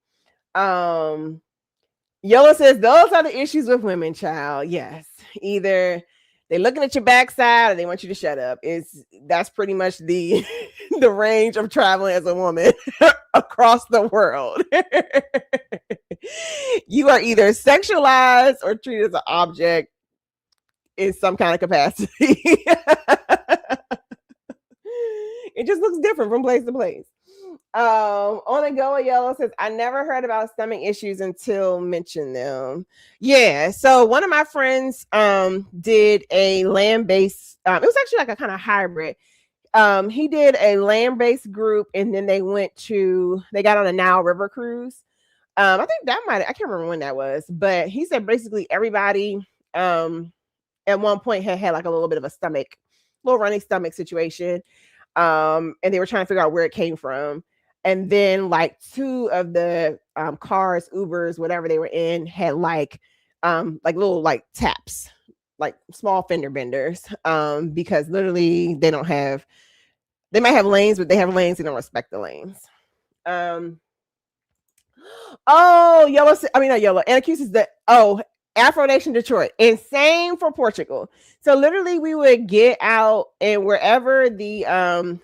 Yellow says those are the issues with women, child. Yes, either they're looking at your backside or they want you to shut up. That's pretty much the the range of traveling as a woman across the world. You are either sexualized or treated as an object in some kind of capacity. It just looks different from place to place. On a go, Yellow says, I never heard about stomach issues until mention them. Yeah, so one of my friends did a land-based, it was actually like a kind of hybrid. He did a land-based group, and then they got on a Nile River cruise. I think I can't remember when that was, but he said basically everybody at one point had like a little bit of a little running stomach situation. And they were trying to figure out where it came from. And then like two of the cars, Ubers, whatever they were in, had like little like taps, like small fender benders, because literally they might have lanes, but they have lanes, they don't respect the lanes. Anna Q says Afro Nation Detroit, and same for Portugal. So literally we would get out, and wherever we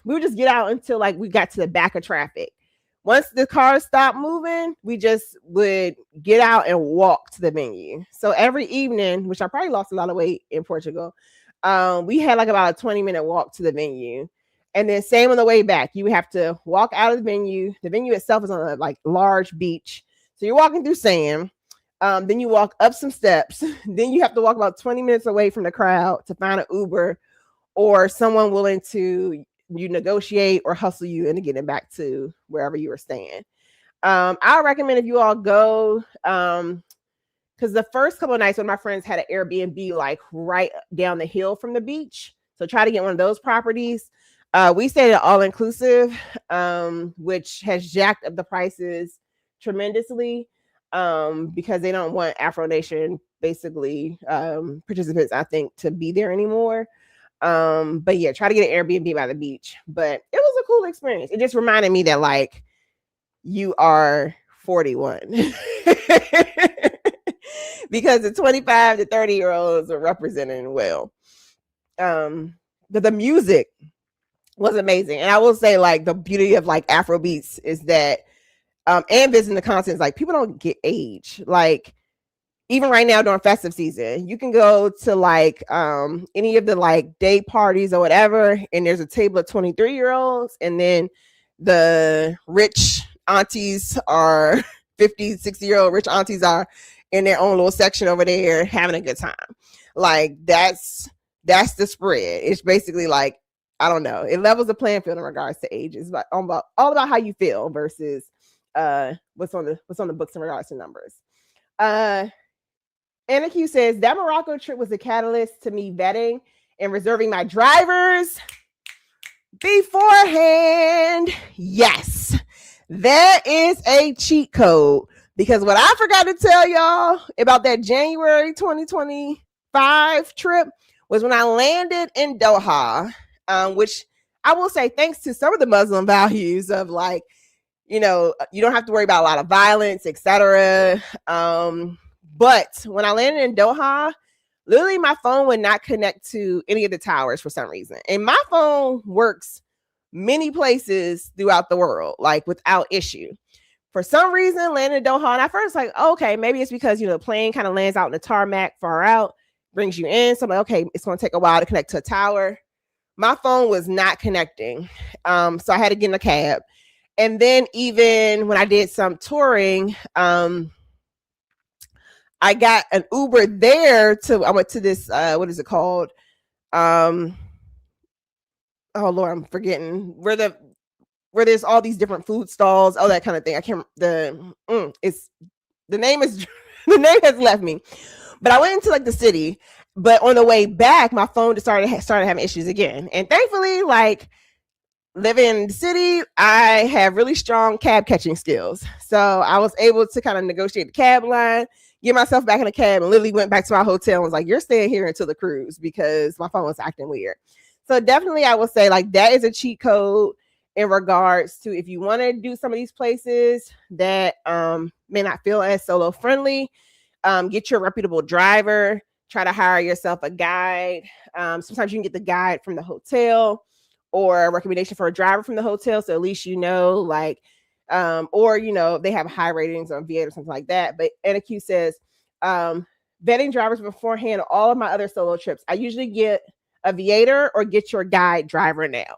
would just get out until like we got to the back of traffic. Once the cars stopped moving, we just would get out and walk to the venue. So every evening, which I probably lost a lot of weight in Portugal, we had like about a 20-minute walk to the venue. And then same on the way back, you have to walk out of the venue. The venue itself is on a like large beach. So you're walking through sand. Then you walk up some steps. Then you have to walk about 20 minutes away from the crowd to find an Uber or someone willing to negotiate or hustle you into getting back to wherever you were staying. I recommend if you all go, because the first couple of nights when my friends had an Airbnb like right down the hill from the beach. So try to get one of those properties. We stayed at all inclusive, which has jacked up the prices tremendously. Because they don't want Afro Nation basically participants, I think, to be there anymore. But yeah, try to get an Airbnb by the beach. But it was a cool experience. It just reminded me that like you are 41 because the 25 to 30-year-olds are representing well. But the music was amazing, and I will say like the beauty of like Afro beats is that. And visiting the continents, like people don't get age. Like even right now during festive season, you can go to like any of the like day parties or whatever, and there's a table of 23-year-olds, and then the rich aunties are 50, 60-year-old rich aunties are in their own little section over there having a good time. Like that's the spread. It's basically like, I don't know, it levels the playing field in regards to ages, but all about how you feel versus what's on the books in regards to numbers. Anna Q says that Morocco trip was a catalyst to me vetting and reserving my drivers beforehand. Yes, there is a cheat code, because what I forgot to tell y'all about that January 2025 trip was when I landed in Doha, which I will say, thanks to some of the Muslim values of like, you don't have to worry about a lot of violence, etc. But when I landed in Doha, literally my phone would not connect to any of the towers for some reason. And my phone works many places throughout the world, like without issue. For some reason, landed in Doha, and I first like, okay, maybe it's because, the plane kind of lands out in the tarmac far out, brings you in. So I'm like, okay, it's going to take a while to connect to a tower. My phone was not connecting. So I had to get in a cab. And then even when I did some touring, I got an Uber there I went to this, what is it called? Oh Lord, I'm forgetting where there's all these different food stalls, all that kind of thing. I can't, the name has left me, but I went into like the city, but on the way back, my phone just started having issues again. And thankfully, like, living in the city, I have really strong cab catching skills. So I was able to kind of negotiate the cab line, get myself back in the cab, and literally went back to my hotel and was like, you're staying here until the cruise, because my phone was acting weird. So definitely I will say, like, that is a cheat code in regards to if you want to do some of these places that may not feel as solo friendly. Get your reputable driver, try to hire yourself a guide. Sometimes you can get the guide from the hotel, or a recommendation for a driver from the hotel. So at least, like, or, they have high ratings on V8 or something like that. But NQ says, vetting drivers beforehand, all of my other solo trips, I usually get a Viator or get your guide driver now.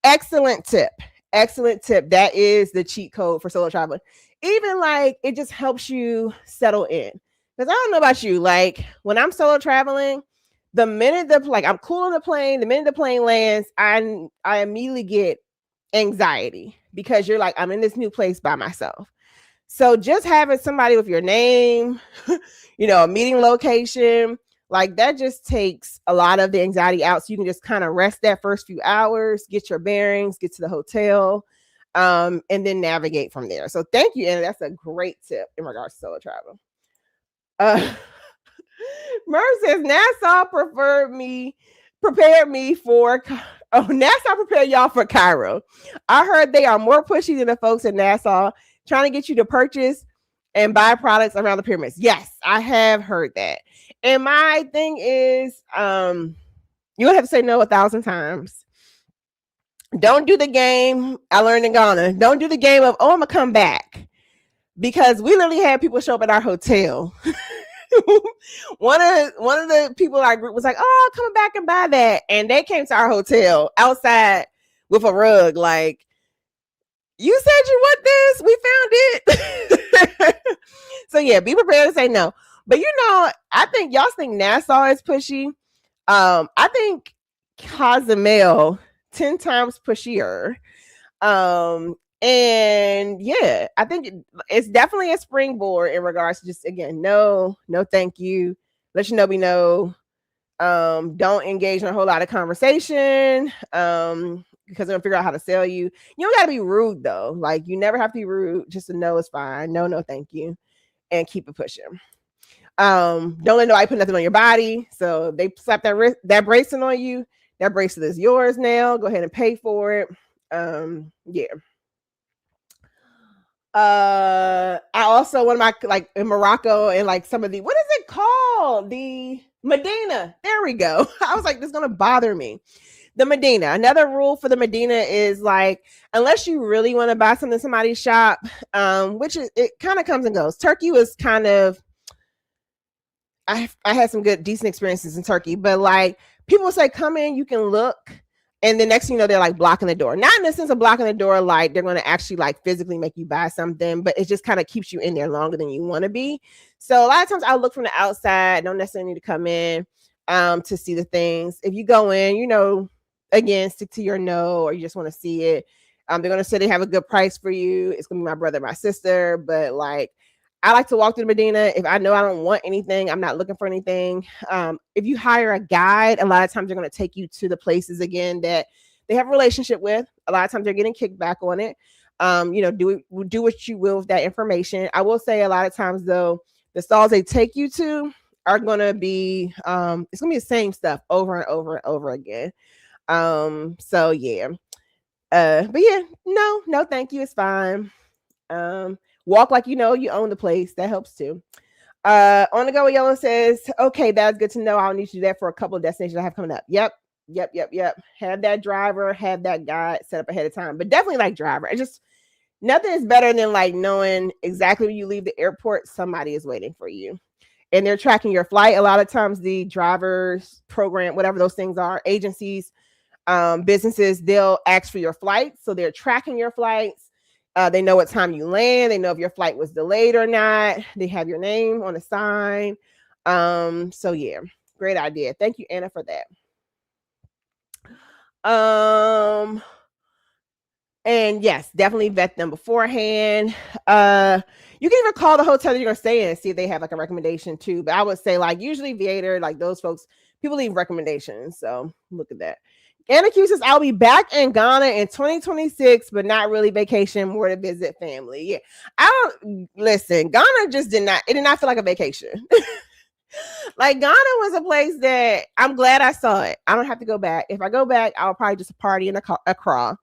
Excellent tip. That is the cheat code for solo traveling. Even like, it just helps you settle in. Because I don't know about you, like when I'm solo traveling, the minute I'm cool on the plane, the minute the plane lands, I immediately get anxiety, because you're like, I'm in this new place by myself. So just having somebody with your name, a meeting location, like that just takes a lot of the anxiety out. So you can just kind of rest that first few hours, get your bearings, get to the hotel, and then navigate from there. So thank you. And that's a great tip in regards to solo travel. Merv says Nassau prepared me for Nassau prepared y'all for Cairo. I heard they are more pushy than the folks in Nassau, trying to get you to purchase and buy products around the pyramids. Yes, I have heard that. And my thing is, you would have to say no 1,000 times. Don't do the game I learned in Ghana. Don't do the game of, I'm gonna come back, because we literally had people show up at our hotel. one of the people in our group was like, "Oh, coming back and buy that," and they came to our hotel outside with a rug. Like, you said you want this, we found it. So yeah, be prepared to say no. But I think y'all think Nassau is pushy. I think Cozumel 10 times pushier. And yeah, I think it's definitely a springboard in regards to just, again, no thank you. Let you know we know. Don't engage in a whole lot of conversation. Because they're gonna figure out how to sell you. You don't gotta be rude though. Like, you never have to be rude. Just a no is fine. No, thank you. And keep it pushing. Don't let nobody put nothing on your body. So they slap that bracelet on you. That bracelet is yours now. Go ahead and pay for it. Yeah. I also, one of my, like in Morocco and like some of the, what is it called? The Medina. There we go. I was like, this is going to bother me. The Medina. Another rule for the Medina is like, unless you really want to buy something in somebody's shop, which it kind of comes and goes. Turkey was kind of, I had some decent experiences in Turkey, but like people say, come in, you can look. And the next thing you know, they're like blocking the door. Not in the sense of blocking the door, like they're going to actually like physically make you buy something, but it just kind of keeps you in there longer than you want to be. So a lot of times I'll look from the outside. Don't necessarily need to come in to see the things. If you go in, again, stick to your no, or you just want to see it. They're going to say they have a good price for you. It's going to be my brother, my sister. But like, I like to walk through Medina. If I know I don't want anything, I'm not looking for anything. If you hire a guide, a lot of times they're going to take you to the places again that they have a relationship with. A lot of times they're getting kickback on it. Do what you will with that information. I will say a lot of times though, the stalls they take you to are going to be, it's going to be the same stuff over and over and over again. So yeah. But yeah, no, thank you. It's fine. Walk like you know you own the place. That helps too. On the go with Yellow says, okay, that's good to know. I'll need to do that for a couple of destinations I have coming up. Yep. Have that driver, have that guide set up ahead of time. But definitely like driver. It just nothing is better than like knowing exactly when you leave the airport, somebody is waiting for you. And they're tracking your flight. A lot of times the drivers program, whatever those things are, agencies, businesses, they'll ask for your flights. So they're tracking your flights. They know what time you land. They know if your flight was delayed or not. They have your name on a sign. So yeah, great idea. Thank you, Anna, for that. And yes, definitely vet them beforehand. You can even call the hotel that you're gonna stay in and see if they have like a recommendation too. But I would say like usually Viator, like those folks, people leave recommendations. So look at that. Anna Q says, I'll be back in Ghana in 2026, but not really vacation, more to visit family. Yeah. I don't listen, Ghana just did not feel like a vacation. Like Ghana was a place that I'm glad I saw it. I don't have to go back. If I go back, I'll probably just party in Accra.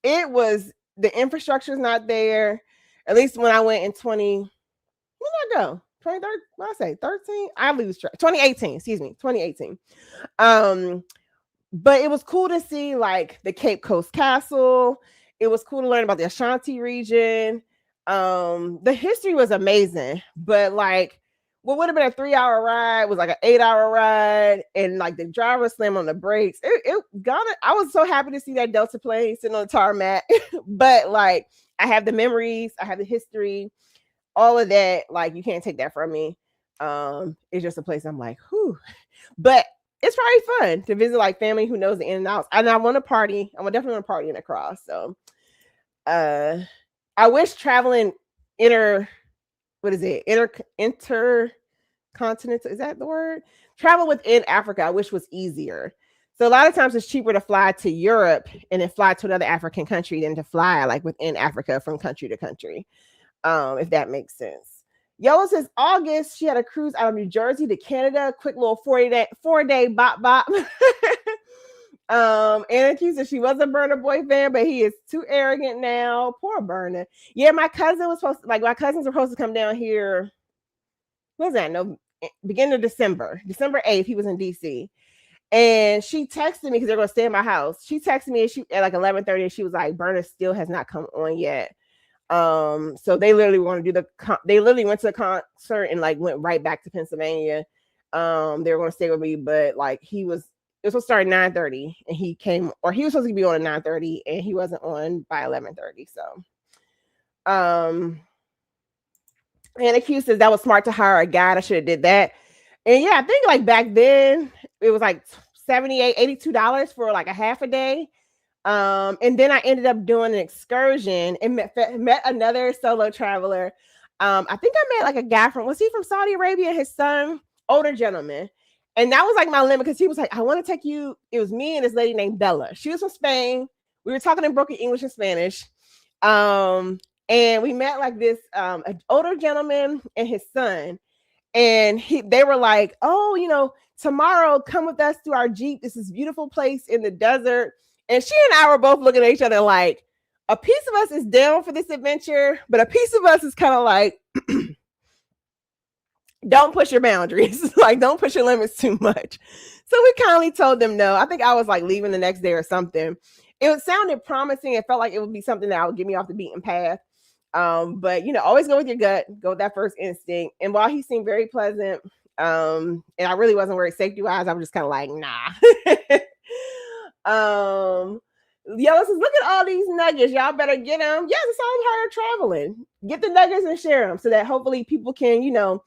It was the infrastructure is not there. At least when I went in 20, when did I go? 23rd, what I say 13? I lose track. 2018, excuse me, 2018. But it was cool to see like the Cape Coast Castle. It was cool to learn about the Ashanti region. The history was amazing, but like what would have been a 3-hour ride was like an 8-hour ride, and like the driver slammed on the brakes. It got it. I was so happy to see that Delta plane sitting on the tarmac, but like I have the memories, I have the history, all of that. Like you can't take that from me. It's just a place I'm like, whew. But it's probably fun to visit like family who knows the in and outs. And I want to party. I definitely want to party in Accra. So, I wish traveling intercontinental, is that the word? Travel within Africa, I wish was easier. So a lot of times it's cheaper to fly to Europe and then fly to another African country than to fly like within Africa from country to country. If that makes sense. Yellow says August, she had a cruise out of New Jersey to Canada, quick little 4-day bop. Anna Q said she was a Burna Boy fan, but he is too arrogant now. Poor Burna. Yeah, my cousins were supposed to come down here. What was that? No, beginning of December 8th, he was in DC. And she texted me because they're gonna stay in my house. She texted me at like 11:30, and she was like, Burna still has not come on yet. So they literally want to do they literally went to the concert and like went right back to Pennsylvania. They were going to stay with me, but like it was supposed to start at 9:30 and he was supposed to be on at 9:30 and he wasn't on by 11:30. So, and accused says that was smart to hire a guide. I should have did that. And yeah, I think like back then it was like $78, $82 for like a half a day. And then I ended up doing an excursion and met another solo traveler. I think I met like a guy was he from Saudi Arabia? His son, older gentleman. And that was like my limit because he was like, I want to take you. It was me and this lady named Bella. She was from Spain. We were talking in broken English and Spanish. And we met like this an older gentleman and his son. And they were like, oh, tomorrow come with us to our Jeep. This is beautiful place in the desert. And she and I were both looking at each other like, a piece of us is down for this adventure, but a piece of us is kind of like, don't push your boundaries. Like, don't push your limits too much. So we kindly told them no. I think I was like leaving the next day or something. It sounded promising. It felt like it would be something that would get me off the beaten path. But always go with your gut, go with that first instinct. And while he seemed very pleasant, and I really wasn't worried safety wise, I was just kind of like, nah. Yellow says, look at all these nuggets. Y'all better get them. Yes, it's all hard traveling. Get the nuggets and share them so that hopefully people can,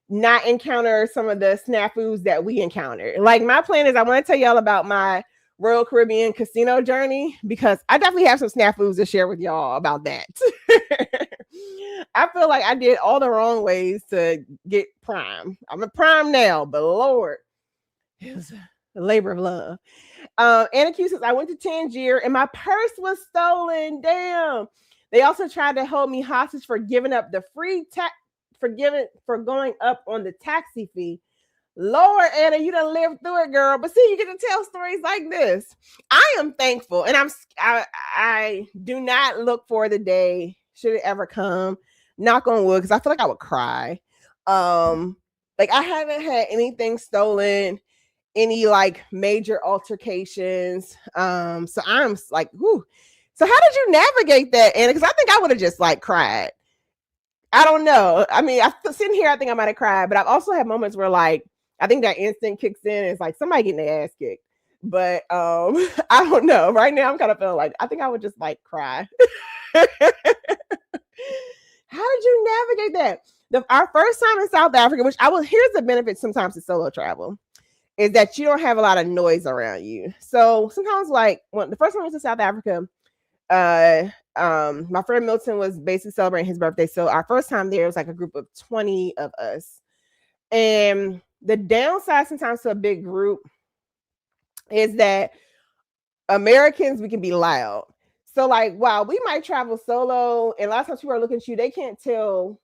not encounter some of the snafus that we encounter. Like my plan is I want to tell y'all about my Royal Caribbean casino journey because I definitely have some snafus to share with y'all about that. I feel like I did all the wrong ways to get prime. I'm a prime now, but Lord, it was a labor of love. Anna Q says, I went to Tangier and my purse was stolen. Damn. They also tried to hold me hostage for giving up the free for going up on the taxi fee. Lord, Anna, you done lived through it, girl. But see, you get to tell stories like this. I am thankful, and I do not look for the day should it ever come. Knock on wood, because I feel like I would cry. Like I haven't had anything stolen, any like major altercations. So I'm like, whoo. So how did you navigate that, Anna? Because I think I would have just like cried. I don't know. I mean, sitting here, I think I might have cried, but I've also had moments where like I think that instinct kicks in. And it's like somebody getting their ass kicked. But I don't know. Right now, I'm kind of feeling like I think I would just like cry. How did you navigate that? Our first time in South Africa, which here's the benefit sometimes to solo travel, is that you don't have a lot of noise around you. So sometimes, like when the first time I went to South Africa, my friend Milton was basically celebrating his birthday. So our first time there was like a group of 20 of us. And the downside sometimes to a big group is that Americans, we can be loud. So like, while we might travel solo and a lot of times people are looking at you, they can't tell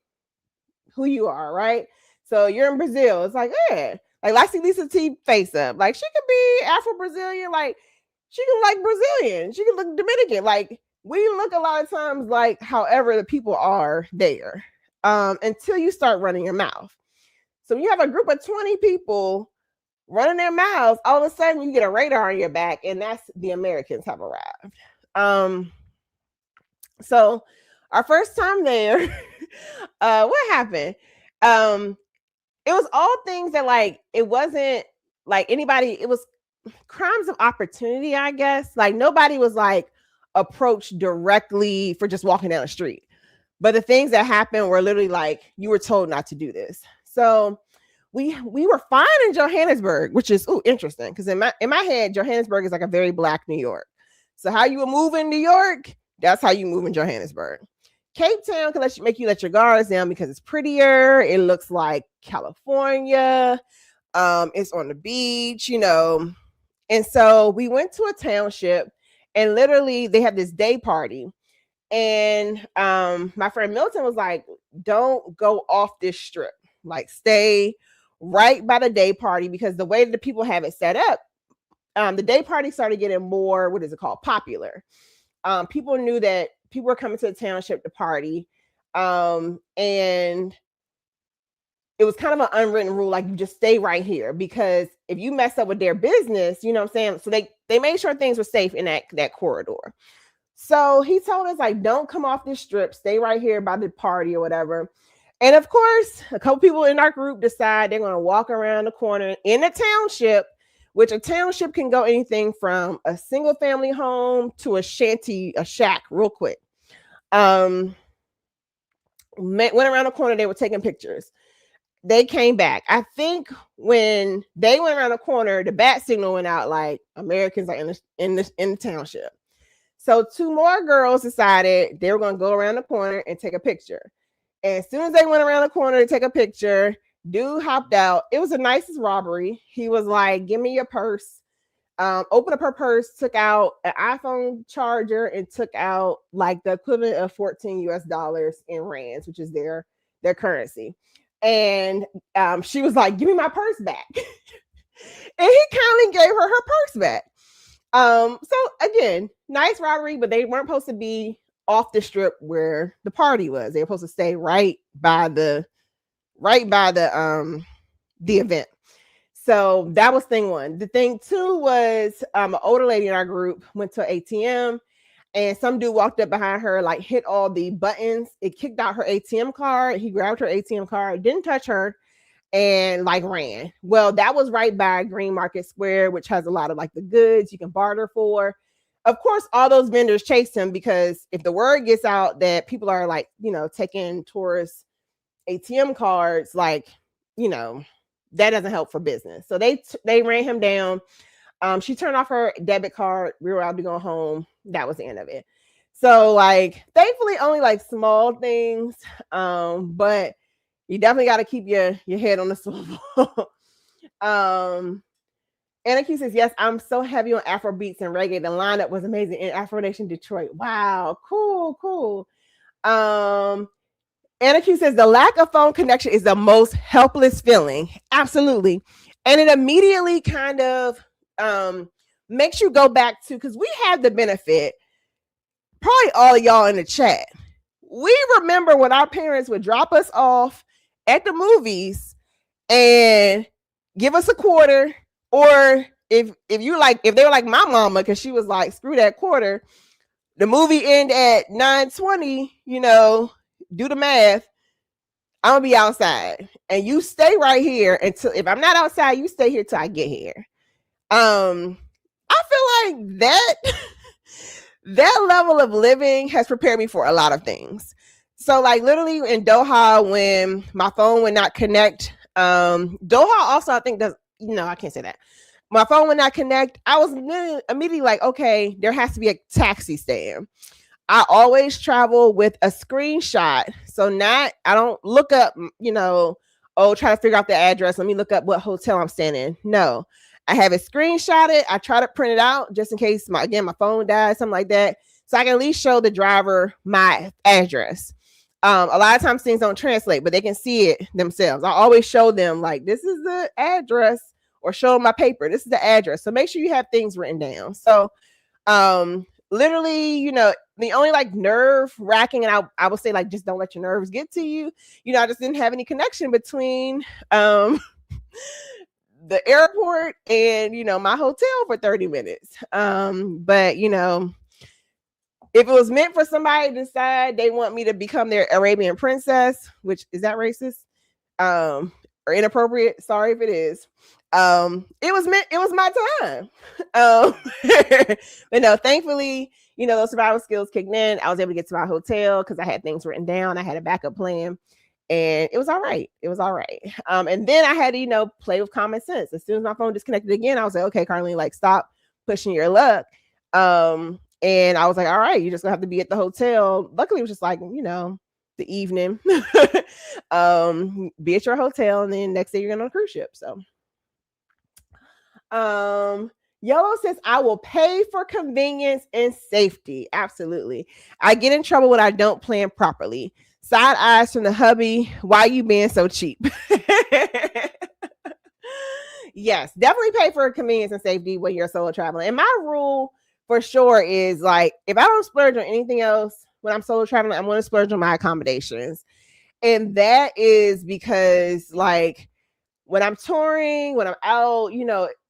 who you are, right? So you're in Brazil. It's like, yeah. Like, I see Lisa T face up. Like, she could be Afro-Brazilian. Like, she can like Brazilian. She can look Dominican. Like, we look a lot of times like however the people are there until you start running your mouth. So you have a group of 20 people running their mouths, all of a sudden you get a radar on your back, and that's the Americans have arrived. So our first time there, what happened? It was all things that like, it wasn't like anybody, it was crimes of opportunity, I guess. Like nobody was like approached directly for just walking down the street. But the things that happened were literally like, you were told not to do this. So we were fine in Johannesburg, which is interesting because in my head, Johannesburg is like a very Black New York. So how you would move in New York, that's how you move in Johannesburg. Cape Town can make you let your guards down because it's prettier. It looks like California. It's on the beach, you know. And so we went to a township, and literally they had this day party. And my friend Milton was like, don't go off this strip. Like, stay right by the day party, because the way that the people have it set up, the day party started getting more, what is it called, popular. People knew that people were coming to the township to party. And it was kind of an unwritten rule, like you just stay right here, because if you mess up with their business, you know what I'm saying? So they made sure things were safe in that corridor. So he told us, like, don't come off this strip, stay right here by the party or whatever. And of course, a couple people in our group decide they're going to walk around the corner in a township, which a township can go anything from a single family home to a shack real quick. Went around the corner, they were taking pictures. They came back. I think when they went around the corner, the bat signal went out, like, Americans are in the township. So 2 more girls decided they were going to go around the corner and take a picture. And as soon as they went around the corner to take a picture, dude hopped out. It was the nicest robbery. He was like, give me your purse. Opened up her purse, took out an iPhone charger, and took out like the equivalent of $14 US in rands, which is their currency. And she was like, give me my purse back. And he kindly gave her purse back. So again, nice robbery, but they weren't supposed to be off the strip where the party was. They were supposed to stay right by the event. So that was thing one. The thing two was an older lady in our group went to an ATM, and some dude walked up behind her, like hit all the buttons. It kicked out her ATM card. He grabbed her ATM card, didn't touch her, and like ran. Well, that was right by Green Market Square, which has a lot of like the goods you can barter for. Of course, all those vendors chased him, because if the word gets out that people are like, you know, taking tourist ATM cards, like, you know, that doesn't help for business. So they ran him down. She turned off her debit card. We were out to go home. That was the end of it. So like thankfully only like small things. But you definitely got to keep your head on the swivel. Anna Q says, yes, I'm so heavy on Afro beats and reggae. The lineup was amazing in Afro Nation Detroit. Wow, cool. Anna Q says, the lack of phone connection is the most helpless feeling. Absolutely. And it immediately kind of makes you go back to, because we have the benefit, probably all of y'all in the chat. We remember when our parents would drop us off at the movies and give us a quarter, or if you like, if they were like my mama, because she was like, screw that quarter, the movie end at 9:20, do the math, I'm gonna be outside and you stay right here until, if I'm not outside, you stay here till I get here. I feel like that that level of living has prepared me for a lot of things. So like literally in Doha, when my phone would not connect, Doha also I think does, I can't say that. My phone would not connect. I was immediately like, okay, there has to be a taxi stand. I always travel with a screenshot. So I don't look up, try to figure out the address. Let me look up what hotel I'm staying in. No, I have it screenshotted. I try to print it out just in case my phone dies, something like that. So I can at least show the driver my address. A lot of times things don't translate, but they can see it themselves. I always show them like, this is the address, or show them my paper. This is the address. So make sure you have things written down. So, literally, the only like nerve wracking, and I would say like, just don't let your nerves get to you. I just didn't have any connection between, the airport and, my hotel for 30 minutes. But if it was meant for somebody to decide they want me to become their Arabian princess, which is that racist? Or inappropriate? Sorry if it is. It was my time. But no, thankfully, those survival skills kicked in. I was able to get to my hotel because I had things written down. I had a backup plan, and it was all right. And then I had to, play with common sense. As soon as my phone disconnected again, I was like, okay, Carlene, like stop pushing your luck. And I was like, all right, you're just gonna have to be at the hotel. Luckily, it was just like, the evening. Be at your hotel, and then next day you're going on a cruise ship. So Yellow says, I will pay for convenience and safety. Absolutely. I get in trouble when I don't plan properly. Side eyes from the hubby. Why you being so cheap? Yes, definitely pay for convenience and safety when you're solo traveling. And my rule for sure is like, if I don't splurge on anything else when I'm solo traveling, I'm going to splurge on my accommodations. And that is because like when I'm touring, when I'm out,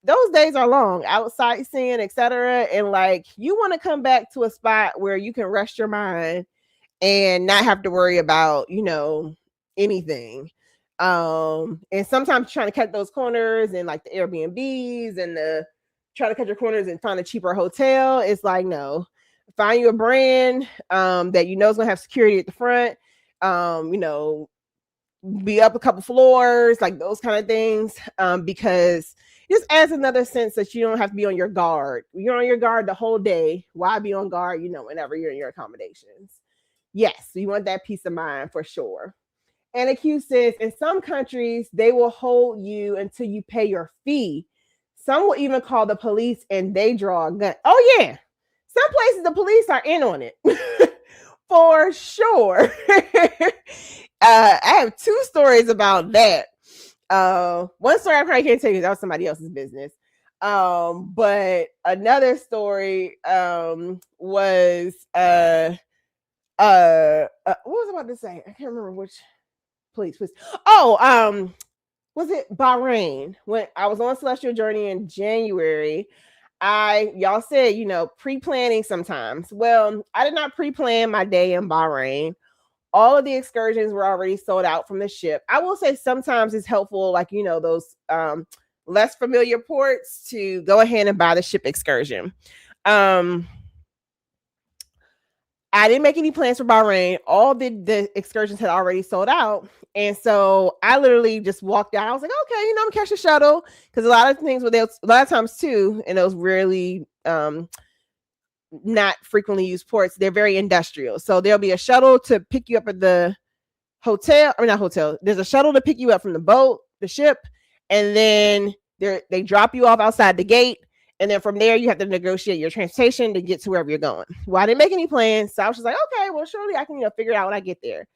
those days are long, out sightseeing, etc. And like you want to come back to a spot where you can rest your mind and not have to worry about, anything. And sometimes trying to cut those corners and like the Airbnbs and try to cut your corners and find a cheaper hotel. It's like, no, find you a brand that is gonna have security at the front. Be up a couple floors, like those kind of things, because it just adds another sense that you don't have to be on your guard. You're on your guard the whole day. Why be on guard, whenever you're in your accommodations? Yes, you want that peace of mind for sure. And Q says, in some countries, they will hold you until you pay your fee. Some will even call the police and they draw a gun. Oh, yeah. Some places the police are in on it. For sure. I have two stories about that. One story I probably can't tell you, that was somebody else's business. But another story was what was I about to say? I can't remember which. Please. Oh, was it Bahrain? When I was on Celestial Journey in January, y'all said, pre-planning sometimes. Well, I did not pre-plan my day in Bahrain. All of the excursions were already sold out from the ship. I will say sometimes it's helpful, like, those less familiar ports, to go ahead and buy the ship excursion. I didn't make any plans for Bahrain. All the excursions had already sold out. And so I literally just walked out. I was like, okay, I'm gonna catch a shuttle. Because a lot of things a lot of times too, and those really not frequently used ports. They're very industrial. So there'll be a shuttle to pick you up at the hotel, or not hotel. There's a shuttle to pick you up from the boat, the ship, and then they drop you off outside the gate. And then from there, you have to negotiate your transportation to get to wherever you're going. Well, I didn't make any plans. So I was just like, okay, well, surely I can, figure it out when I get there.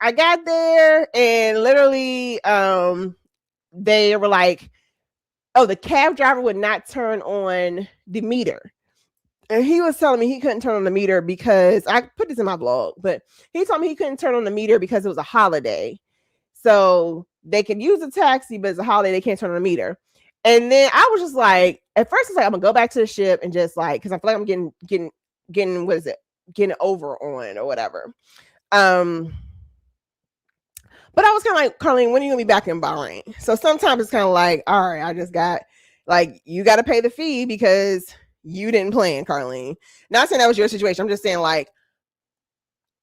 I got there and literally they were like, oh, the cab driver would not turn on the meter. And he was telling me he couldn't turn on the meter because I put this in my blog, but he told me he couldn't turn on the meter because it was a holiday. So they could use a taxi, but it's a holiday, they can't turn on the meter. And then I was just like, at first it's like, I'm gonna go back to the ship and just like, because I feel like I'm getting what is it? Getting over on or whatever. But I was kind of like, Carlene, when are you gonna be back in Bahrain? So sometimes it's kind of like, all right, I just got like, you got to pay the fee because you didn't plan, Carlene. Not saying that was your situation. I'm just saying like,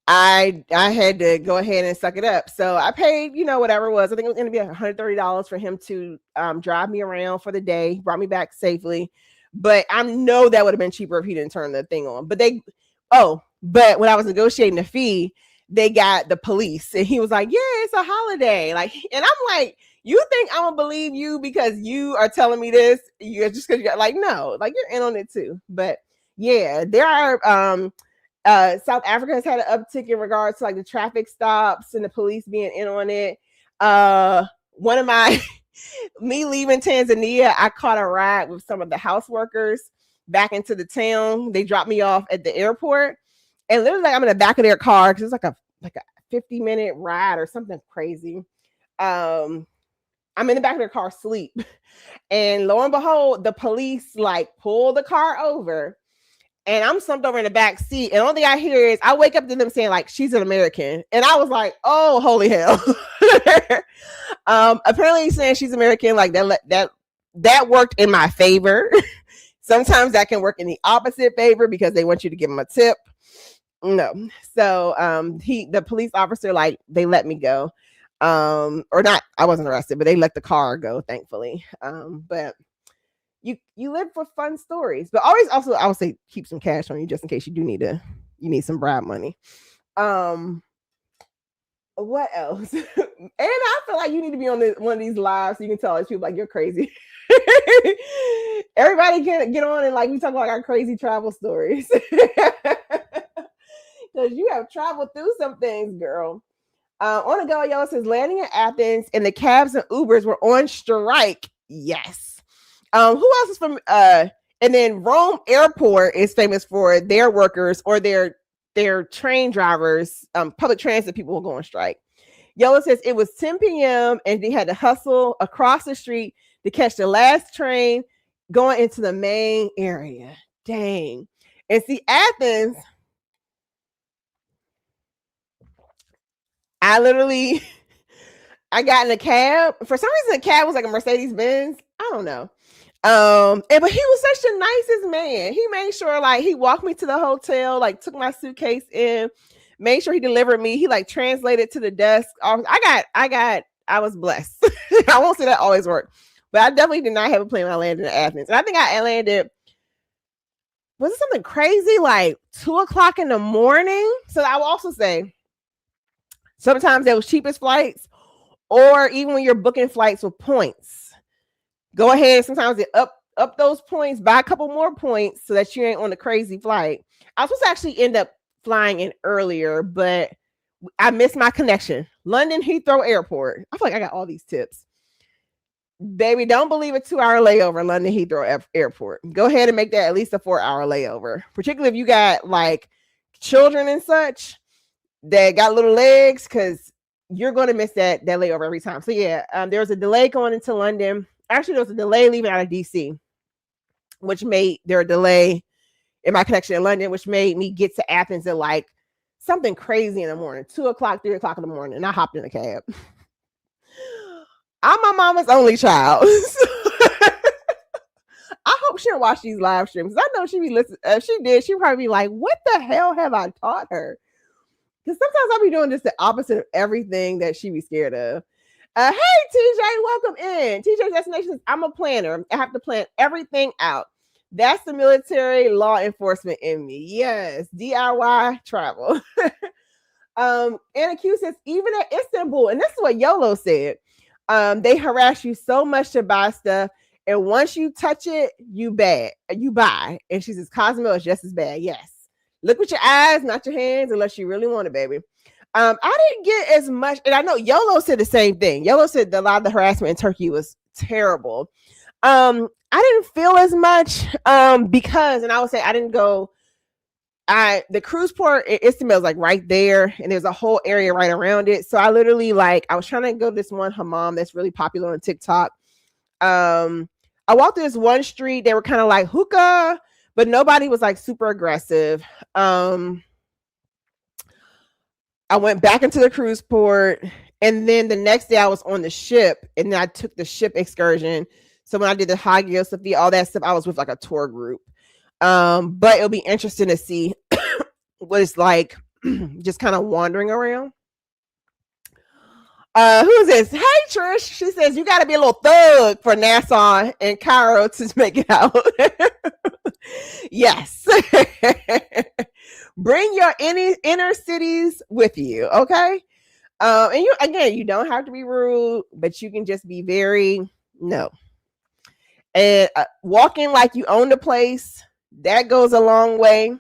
I had to go ahead and suck it up. So I paid, whatever it was. I think it was going to be $130 for him to drive me around for the day, brought me back safely. But I know that would have been cheaper if he didn't turn the thing on. But but when I was negotiating the fee, they got the police and he was like, yeah, it's a holiday. Like, and I'm like, you think I'm gonna believe you because you are telling me this? You just because you got like, no, like you're in on it too. But yeah, there are South Africa has had an uptick in regards to like the traffic stops and the police being in on it. One of my me leaving Tanzania, I caught a ride with some of the house workers back into the town. They dropped me off at the airport, and literally like, I'm in the back of their car because it's like a 50-minute ride or something crazy. I'm in the back of their car asleep, and lo and behold, the police like pull the car over. And I'm slumped over in the back seat. And the only thing I hear is I wake up to them saying, like, she's an American. And I was like, oh, holy hell. Apparently he's saying she's American. Like that worked in my favor. Sometimes that can work in the opposite favor because they want you to give them a tip. No. So the police officer, like, they let me go. Or not, I wasn't arrested, but they let the car go, thankfully. But you live for fun stories, but always also I would say keep some cash on you just in case you need some bribe money. What else? And I feel like you need to be on one of these lives so you can tell these people like you're crazy. Everybody can get on and like we talk about our crazy travel stories because you have traveled through some things, girl. On the go, y'all says landing in Athens and the cabs and Ubers were on strike. Yes. Who else is from and then Rome Airport is famous for their workers or their train drivers, public transit people will go on strike. Yellow says it was 10 p.m. and they had to hustle across the street to catch the last train going into the main area. Dang. And see, Athens, I got in a cab. For some reason, the cab was like a Mercedes-Benz. I don't know. But he was such the nicest man. He made sure like he walked me to the hotel, like took my suitcase in, made sure he delivered me. He like translated to the desk. I was blessed. I won't say that always worked, but I definitely did not have a plane when I landed in Athens. And I think I landed, was it something crazy like 2:00 in the morning? So I will also say sometimes there was cheapest flights, or even when you're booking flights with points. Go ahead. Sometimes they up those points, buy a couple more points so that you ain't on a crazy flight. I was supposed to actually end up flying in earlier, but I missed my connection. London Heathrow Airport. I feel like I got all these tips. Baby, don't believe a 2-hour layover London Heathrow Airport. Go ahead and make that at least a 4-hour layover, particularly if you got like children and such that got little legs, because you're going to miss that layover every time. So yeah, there was a delay going into London. Actually, there was a delay leaving out of DC, which made there a delay in my connection in London, which made me get to Athens at like something crazy in the morning, 2:00, 3:00 in the morning, and I hopped in a cab. I'm my mama's only child. I hope she don't watch these live streams. I know she'd be listening. If she did, she'd probably be like, what the hell have I taught her? Because sometimes I'll be doing just the opposite of everything that she be scared of. Hey, TJ, welcome in. TJ Destinations, I'm a planner. I have to plan everything out. That's the military law enforcement in me. Yes, DIY travel. Anna Q says, even at Istanbul, and this is what YOLO said, they harass you so much to buy stuff. And once you touch it, you buy. And she says, Cosmo is just as bad. Yes. Look with your eyes, not your hands, unless you really want it, baby. I didn't get as much, and I know YOLO said the same thing. YOLO said that a lot of the harassment in Turkey was terrible. I didn't feel as much because, and I would say I didn't go. The cruise port in Istanbul is like right there, and there's a whole area right around it. So I literally I was trying to go to this one hammam that's really popular on TikTok. I walked through this one street. They were kind of like hookah, but nobody was like super aggressive. I went back into the cruise port, and then the next day I was on the ship, and then I took the ship excursion. So when I did the Hagia Sophia, all that stuff, I was with like a tour group. But it'll be interesting to see what it's like just kind of wandering around. Who is this? Hey Trish. She says you gotta be a little thug for Nassau and Cairo to make it out. Yes. Bring your inner cities with you, okay? And you don't have to be rude, but you can just be very and walking like you own the place, that goes a long way.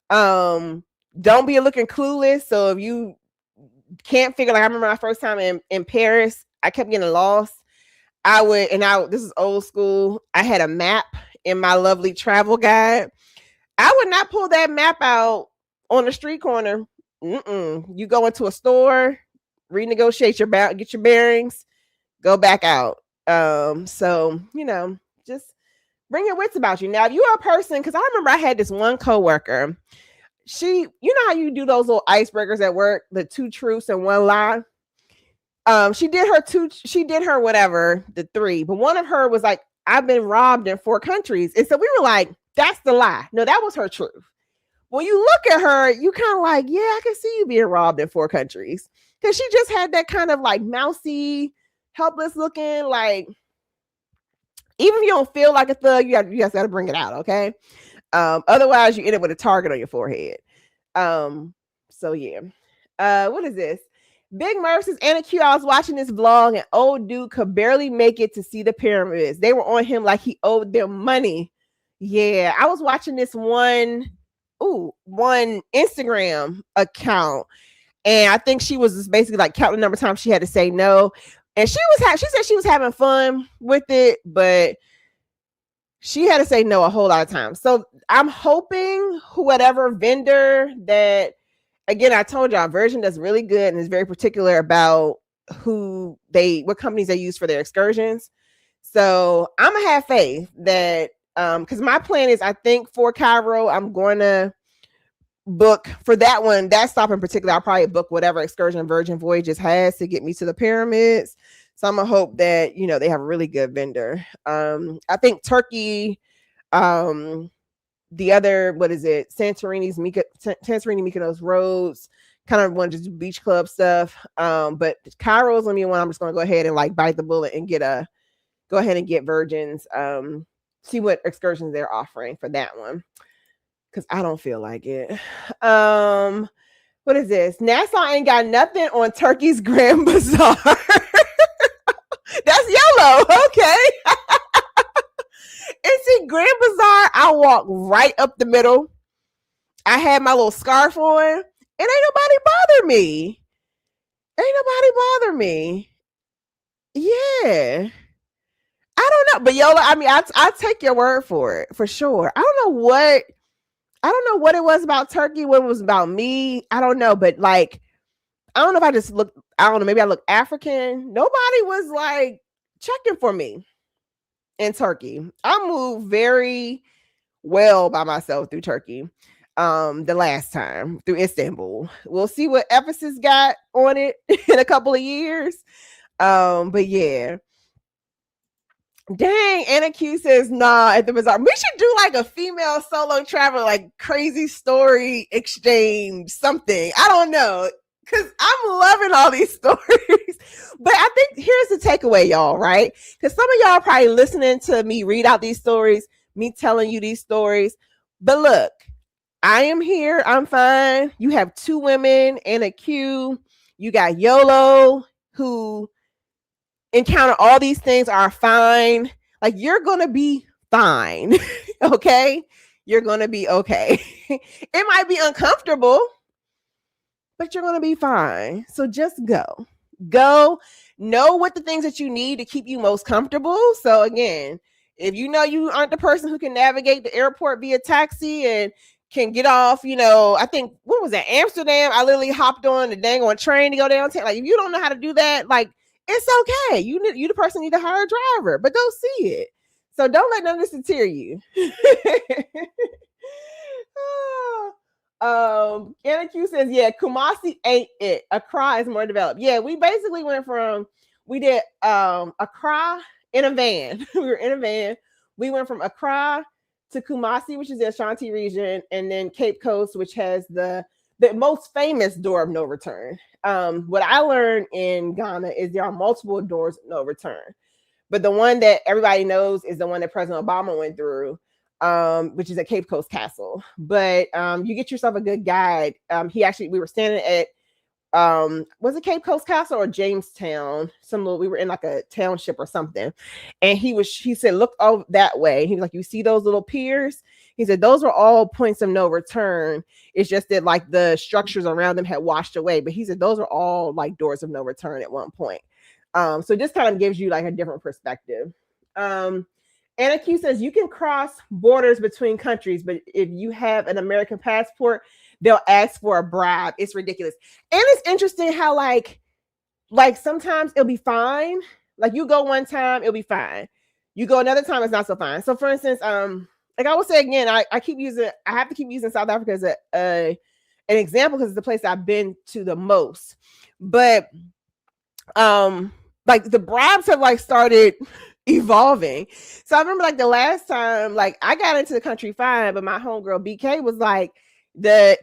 Don't be looking clueless. So if you can't figure, like I remember my first time in Paris, I kept getting lost. This is old school. I had a map in my lovely travel guide. I would not pull that map out on the street corner. You go into a store, renegotiate get your bearings, go back out. So just bring your wits about you. Now, if you're a person, because I remember I had this one coworker. She, you know how you do those little icebreakers at work, the 2 truths and 1 lie. She did her whatever, the 3, but one of her was like, I've been robbed in 4 countries. And so we were like, that's the lie. No, that was her truth. When you look at her, you kind of like, yeah, I can see you being robbed in 4 countries. Because she just had that kind of like mousy, helpless looking, like, even if you don't feel like a thug, you guys got to bring it out, okay? Otherwise, you end up with a target on your forehead. So yeah. What is this? Big Murph says, Anna Q, I was watching this vlog and old dude could barely make it to see the pyramids. They were on him like he owed them money. Yeah, I was watching this one Instagram account, and I think she was just basically like counting the number of times she had to say no. And she said she was having fun with it, but she had to say no a whole lot of times. So I'm hoping whatever vendor that, again, I told y'all, Virgin does really good and is very particular about what companies they use for their excursions. So I'm gonna have faith that, because my plan is, I think for Cairo, I'm going to book for that one, that stop in particular. I'll probably book whatever excursion Virgin Voyages has to get me to the pyramids. So I'm gonna hope that they have a really good vendor. I think Turkey, the other, what is it, Santorini Mykonos Rhodes, kind of want to do beach club stuff. But Cairo's gonna be one I'm just gonna go ahead and like bite the bullet and go ahead and get Virgin's, see what excursions they're offering for that one, because I don't feel like it. What is this? Nassau ain't got nothing on Turkey's Grand Bazaar. That's YOLO. Okay. And see, Grand Bazaar, I walk right up the middle. I had my little scarf on, and ain't nobody bother me. Yeah. I don't know, but YOLO, I mean, I take your word for it, for sure. I don't know what it was about Turkey, what it was about me. I don't know, but like, I don't know if I just look, I don't know, maybe I look African. Nobody was like checking for me in Turkey. I moved very well by myself through Turkey. The last time through Istanbul. We'll see what Ephesus got on it in a couple of years. But yeah. Dang, Anna Q says, nah, at the bazaar. We should do like a female solo travel, like crazy story exchange, something. I don't know, because I'm loving all these stories. But I think here's the takeaway, y'all, right? Because some of y'all are probably listening to me read out these stories, me telling you these stories. But look, I am here. I'm fine. You have 2 women and a Q. You got YOLO, who encounter all these things, are fine. Like, you're going to be fine. Okay? You're going to be okay. It might be uncomfortable, but you're going to be fine. So just go. Go. Know what the things that you need to keep you most comfortable. So again, if you know you aren't the person who can navigate the airport via taxi and can get off, I think, what was that, Amsterdam? I literally hopped on the dang on train to go downtown. Like, if you don't know how to do that, like, it's okay. You the person need to hire a driver, but don't see it. So don't let none of this deter you. Anna Q says, yeah, Kumasi ain't it. Accra is more developed. Yeah, we basically we did Accra in a van. We were in a van. We went from Accra to Kumasi, which is the Ashanti region, and then Cape Coast, which has the most famous door of no return. What I learned in Ghana is there are multiple doors of no return, but the one that everybody knows is the one that President Obama went through, which is at Cape Coast Castle. But you get yourself a good guide. We were standing at was it Cape Coast Castle or Jamestown? We were in like a township or something, and he said, look over that way. He was like, you see those little piers? He said those are all points of no return. It's just that like the structures around them had washed away, but he said those are all like doors of no return at one point. So this kind of gives you like a different perspective. Anna Q says you can cross borders between countries, but if you have an American passport, they'll ask for a bribe. It's ridiculous. And it's interesting how like sometimes it'll be fine. Like, you go one time, it'll be fine. You go another time, it's not so fine. So for instance, like I will say again, I have to keep using South Africa as an example because it's the place I've been to the most. But like the bribes have like started evolving. So I remember like the last time, like I got into the country fine, but my homegirl BK was like, the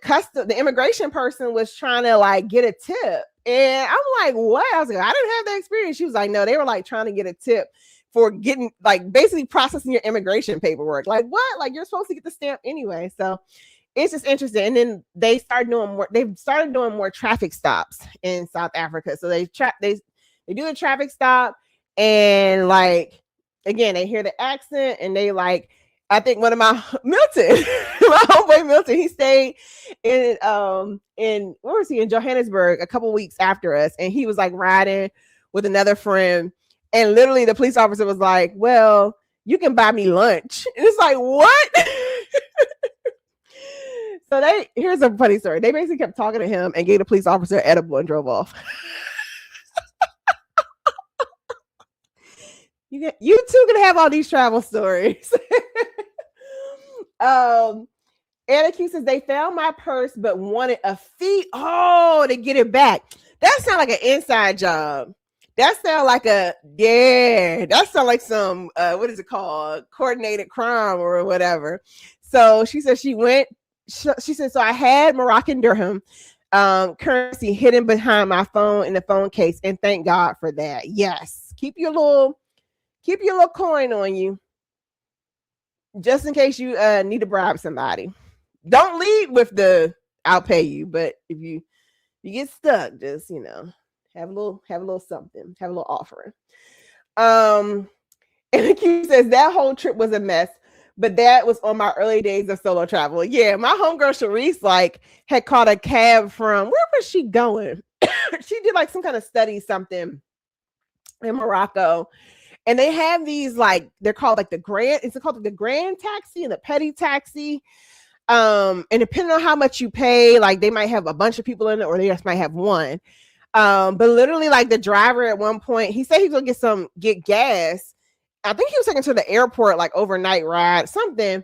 immigration person was trying to like get a tip. And I'm like, what? I was like, I didn't have that experience. She was like, no, they were like trying to get a tip for getting like basically processing your immigration paperwork. Like, what? Like, you're supposed to get the stamp anyway. So it's just interesting. And then they started doing more traffic stops in South Africa. So they do the traffic stop, and like again, they hear the accent, and they like, I think one of my Milton, my homeboy Milton, he stayed in where was he, in Johannesburg a couple weeks after us, and he was like riding with another friend, and literally the police officer was like, well, you can buy me lunch. And it's like, what? So here's a funny story. They basically kept talking to him and gave the police officer an edible and drove off. You too can have all these travel stories. Anna Q says they found my purse but wanted a fee to get it back. That sounds like an inside job. That sounds like some what is it called, coordinated crime or whatever. So she said she said, so I had Moroccan dirham currency hidden behind my phone in the phone case, and thank God for that. Yes, keep your little coin on you, just in case you need to bribe somebody. Don't lead with the I'll pay you, but if you get stuck, just have a little something, have a little offering. And the Q says that whole trip was a mess, but that was on my early days of solo travel. Yeah, my homegirl Sharice like had caught a cab from, where was she going? She did like some kind of study something in Morocco. And they have these like, they're called like the grand taxi and the petty taxi. And depending on how much you pay, like they might have a bunch of people in it, or they just might have one. But literally like the driver at one point, he said he was gonna get gas. I think he was taking to the airport, like overnight ride, something.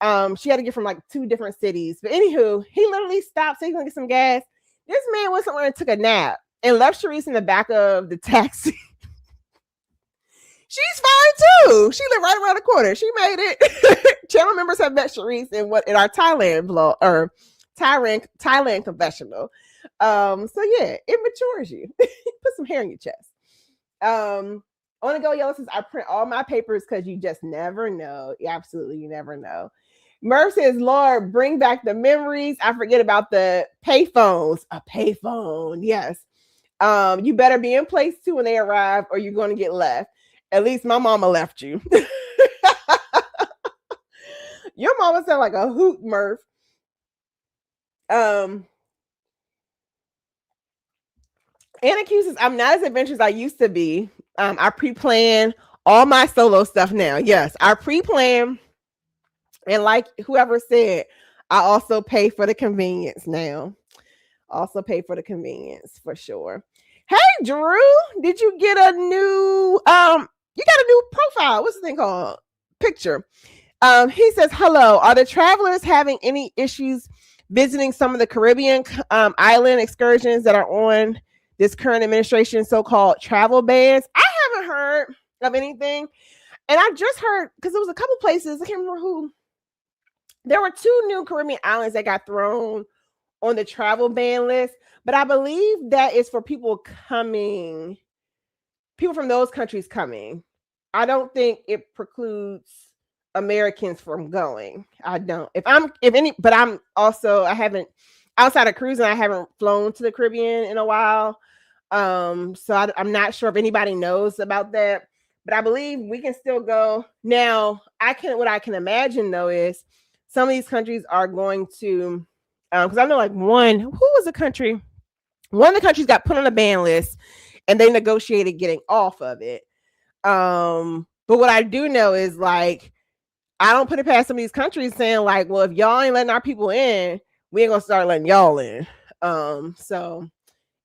She had to get from like 2 different cities. But anywho, he literally stopped, said he was gonna get some gas. This man went somewhere and took a nap and left Sharice in the back of the taxi. She's fine too. She lived right around the corner. She made it. Channel members have met Sharice in our Thailand vlog or Thailand confessional. So yeah, it matures you. Put some hair in your chest. On the Go Yellow says, I print all my papers because you just never know. Absolutely, you never know. Murph says, Lord, bring back the memories. I forget about the payphones. A payphone, yes. You better be in place too when they arrive, or you're going to get left. At least my mama left you. Your mama sound like a hoot, Murph. Anna accuses, I'm not as adventurous as I used to be. I pre-plan all my solo stuff now. Yes, I pre-plan. And like whoever said, I also pay for the convenience now. Also pay for the convenience for sure. Hey, Drew, did you get a new, you got a new profile. What's the thing called? Picture. He says, hello, are the travelers having any issues visiting some of the Caribbean island excursions that are on this current administration's so-called travel bans? I haven't heard of anything. And I just heard, because there was a couple places, I can't remember who. There were 2 new Caribbean islands that got thrown on the travel ban list, but I believe that is for people coming, people from those countries coming. I don't think it precludes Americans from going. I don't. But I'm also, I haven't, outside of cruising, I haven't flown to the Caribbean in a while. So I'm not sure if anybody knows about that, but I believe we can still go. Now, what I can imagine though is some of these countries are going to, because I know like one of the countries got put on a ban list and they negotiated getting off of it. But what I do know is like, I don't put it past some of these countries saying like, well, if y'all ain't letting our people in, we ain't gonna start letting y'all in. So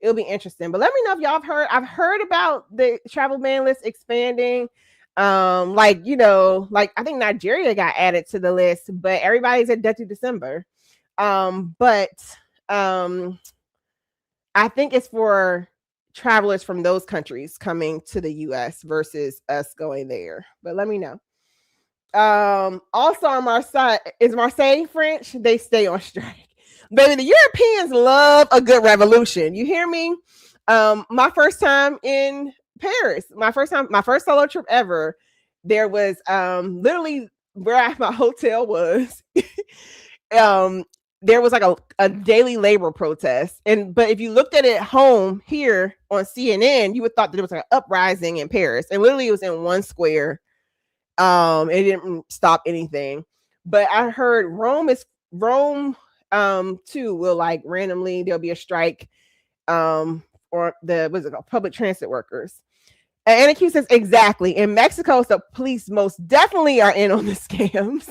it'll be interesting. But let me know if y'all have heard. I've heard about the travel ban list expanding. Like, you know, like I think Nigeria got added to the list, but everybody's at debt through December. But I think it's for travelers from those countries coming to the US versus us going there. But let me know. Also on Marseille, is Marseille French? They stay on strike. Baby, the Europeans love a good revolution. You hear me? My first time in Paris, my first solo trip ever, there was literally where my hotel was. There was like a daily labor protest. But if you looked at it home here on CNN, you would thought that there was like an uprising in Paris. And literally it was in one square. It didn't stop anything. But I heard Rome too will like randomly there'll be a strike or the public transit workers. And Anna Q says exactly. In Mexico, the police most definitely are in on the scams.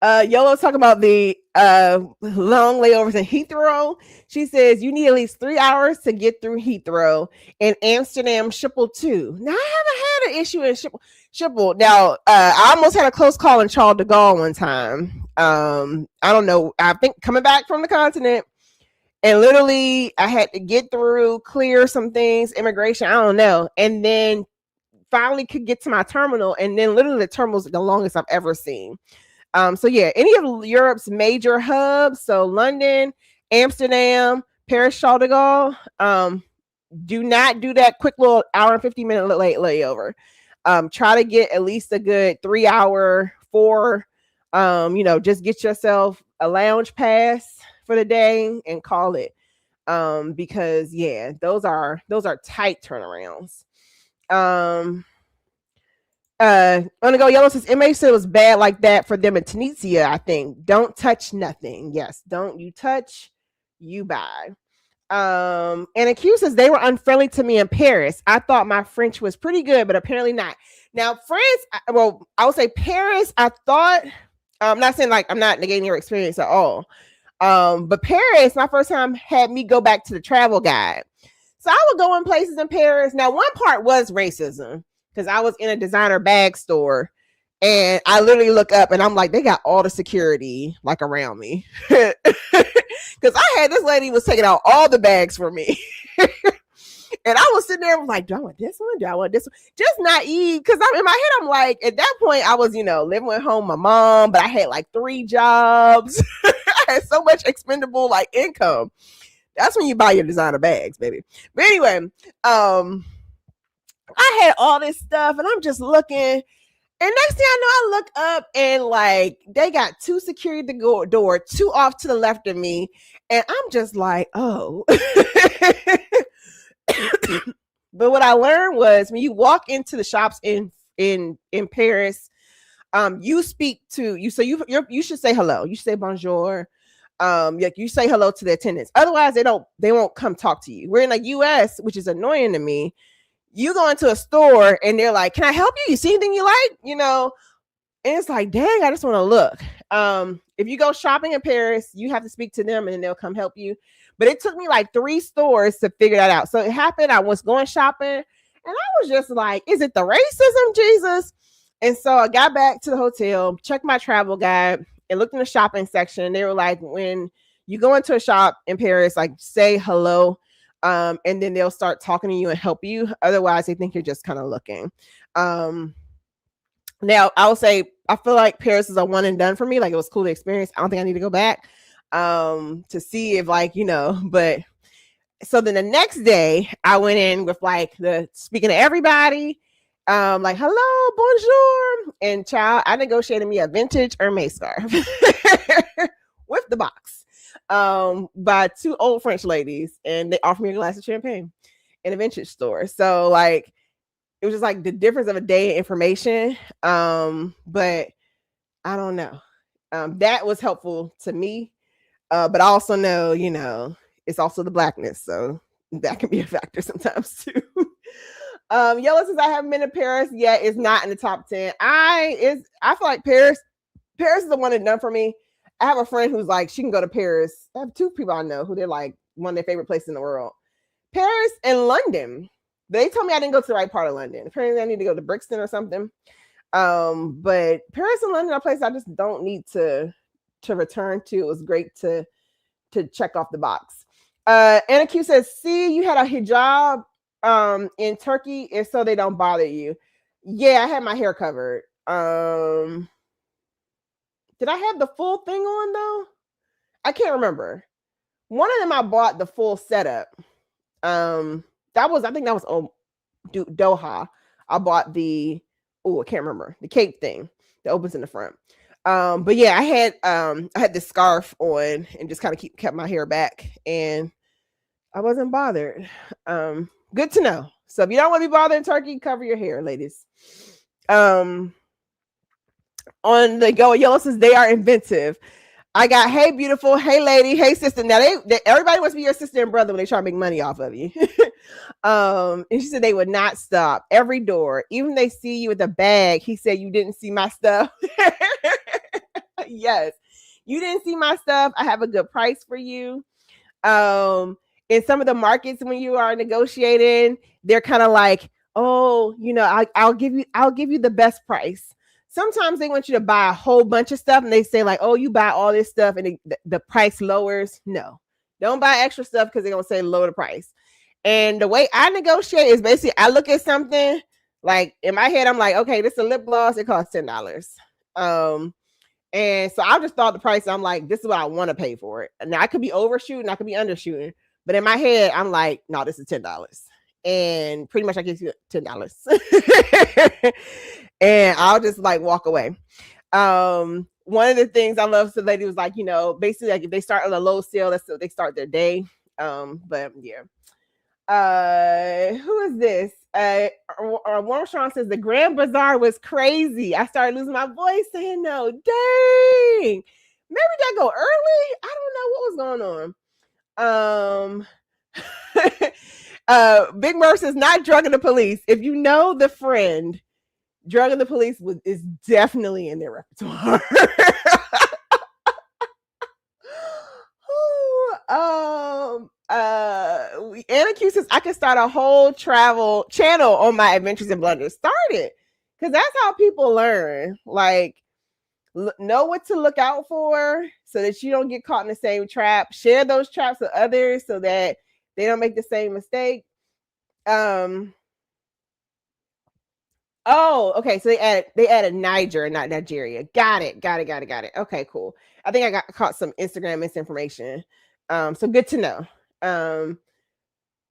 Yellow's talking about the long layovers in Heathrow. She says you need at least 3 hours to get through Heathrow, and Amsterdam Schiphol too. Now I haven't had an issue in Schiphol. Now I almost had a close call in Charles de Gaulle one time. I don't know. I think coming back from the continent, and literally I had to get through, clear some things, immigration. I don't know, and then finally could get to my terminal, and then literally the terminal's the longest I've ever seen. So yeah, any of Europe's major hubs, so London, Amsterdam, Paris, Charles de Gaulle, do not do that quick little hour and 50-minute layover. Try to get at least a good 3 hour, 4, just get yourself a lounge pass for the day and call it. Because yeah, those are tight turnarounds. On the Go Yellow says MA said it was bad like that for them in Tunisia. I think don't touch nothing. Yes, don't you touch, you buy. And accuses they were unfriendly to me in Paris. I thought my French was pretty good, but apparently not. Now France, well, I would say Paris. I thought I'm not saying like I'm not negating your experience at all. But Paris, my first time had me go back to the travel guide. So I would go in places in Paris. Now one part was racism. Because I was in a designer bag store and I literally look up and I'm like, they got all the security like around me. Because I had this lady was taking out all the bags for me. And I was sitting there like, do I want this one? Do I want this one? Just naive. Because I'm in my head, I'm like, at that point, I was, living at home, my mom, but I had like 3 jobs. I had so much expendable like income. That's when you buy your designer bags, baby. But anyway, I had all this stuff and I'm just looking. And next thing I know, I look up and like they got 2 security door, 2 off to the left of me. And I'm just like, oh. But what I learned was when you walk into the shops in Paris, you speak to you. So you should say hello. You should say bonjour. You say hello to the attendants. Otherwise, they won't come talk to you. We're in the US, which is annoying to me. You go into a store and they're like, "Can I help you? You see anything you like?" And it's like, dang, I just want to look. If you go shopping in Paris, you have to speak to them and then they'll come help you. But it took me like 3 stores to figure that out. So it happened. I was going shopping and I was just like, is it the racism, Jesus? And so I got back to the hotel, checked my travel guide and looked in the shopping section. They were like, when you go into a shop in Paris, like say hello. And then they'll start talking to you and help you. Otherwise, they think you're just kind of looking. Now, I will say, I feel like Paris is a one and done for me. Like, it was cool to experience. I don't think I need to go back to see if, but so then the next day, I went in with the speaking to everybody, like, hello, bonjour. And child, I negotiated me a vintage Hermes scarf with the box by 2 old French ladies. And they offered me a glass of champagne in a vintage store. So, it was just the difference of a day of information. But I don't know. That was helpful to me. But I also know, it's also the Blackness. So that can be a factor sometimes too. Yellow says I haven't been to Paris yet. It's not in the top 10. I feel like Paris is the one that's done for me. I have a friend who's she can go to Paris. I have 2 people I know who they're one of their favorite places in the world. Paris and London. They told me I didn't go to the right part of London. Apparently I need to go to Brixton or something. But Paris and London are places I just don't need to return to. It was great to check off the box. Anna Q says, see, you had a hijab in Turkey, and so they don't bother you. Yeah, I had my hair covered. Did I have the full thing on though? I can't remember. One of them I bought the full setup. I think that was Doha. I bought I can't remember, the cape thing that opens in the front. But yeah, I had this scarf on and just kind of kept my hair back, and I wasn't bothered. Good to know. So if you don't want to be bothered in Turkey, cover your hair, ladies. On the Go Yellow says they are inventive. I got, hey, beautiful, hey, lady, hey, sister. Now everybody wants to be your sister and brother when they try to make money off of you. And she said they would not stop every door, even they see you with a bag. He said you didn't see my stuff. Yes, you didn't see my stuff. I have a good price for you. In some of the markets when you are negotiating, they're kind of like, oh, I'll give you the best price. Sometimes they want you to buy a whole bunch of stuff and they say oh, you buy all this stuff and the price lowers. No, don't buy extra stuff because they're going to say lower the price. And the way I negotiate is basically I look at something in my head, I'm like, okay, this is a lip gloss. It costs $10. And so I just thought the price. I'm like, this is what I want to pay for it. Now I could be overshooting. I could be undershooting. But in my head, I'm like, no, this is $10. And pretty much I give you $10. And I'll just walk away. One of the things I love, so the lady was basically if they start on a low sale, that's so they start their day. But yeah. Who is this? Warm Sean says the Grand Bazaar was crazy. I started losing my voice saying no. Dang. Maybe that go early. I don't know what was going on. Big Murph says not drugging the police. If you know the friend, drugging the police is definitely in their repertoire. Anna Q says I could start a whole travel channel on my Adventures and Blunders. Start it, because that's how people learn. Know what to look out for so that you don't get caught in the same trap. Share those traps with others so that they don't make the same mistake. Oh, okay. So they added Niger, not Nigeria. Got it. Okay, cool. I think I caught some Instagram misinformation. So good to know. Because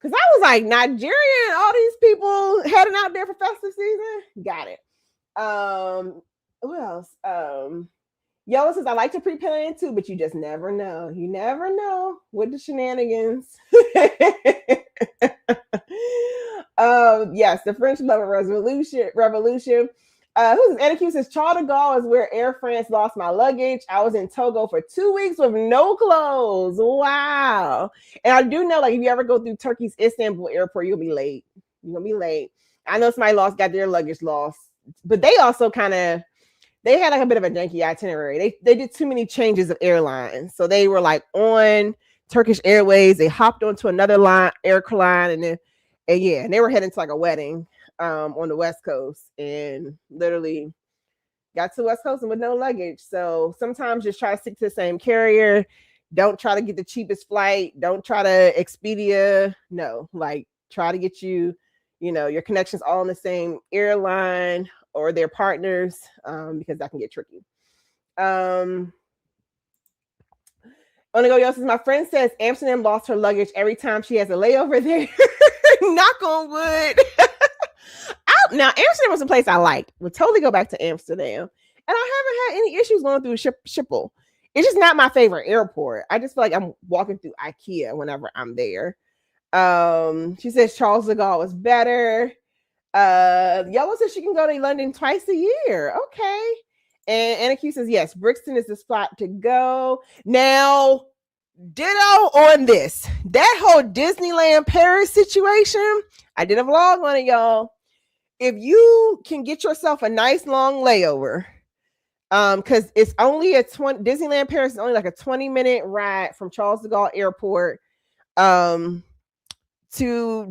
I was like, Nigeria and all these people heading out there for festive season. Got it. What else? Yellow says, I like to pre-plan too, but you just never know. You never know with the shenanigans. Yes, the French love revolution. Who's Anakin says, Charles de Gaulle is where Air France lost my luggage. I was in Togo for 2 weeks with no clothes. Wow. And I do know, like, if you ever go through Turkey's Istanbul airport, you'll be late. You're gonna be late. I know somebody got their luggage lost, but they also they had like a bit of a janky itinerary. They did too many changes of airlines. So they were like on Turkish Airways. They hopped onto another airline, and they were heading to like a wedding on the West Coast, and literally got to the West Coast and with no luggage. So sometimes just try to stick to the same carrier. Don't try to get the cheapest flight. Don't try to Expedia. No, like try to get your connections all on the same airline or their partners, because that can get tricky. On the go, y'all says, my friend says Amsterdam lost her luggage every time she has a layover there. Knock on wood. Now, Amsterdam was a place I liked. Would totally go back to Amsterdam. And I haven't had any issues going through Schiphol. It's just not my favorite airport. I just feel like I'm walking through IKEA whenever I'm there. She says Charles de Gaulle was better. Yellow says she can go to London twice a year. Okay. And Anna Q says, yes, Brixton is the spot to go. Now, ditto on this. That whole Disneyland Paris situation, I did a vlog on it, y'all. If you can get yourself a nice long layover, because it's only Disneyland Paris is only like a 20-minute ride from Charles de Gaulle Airport to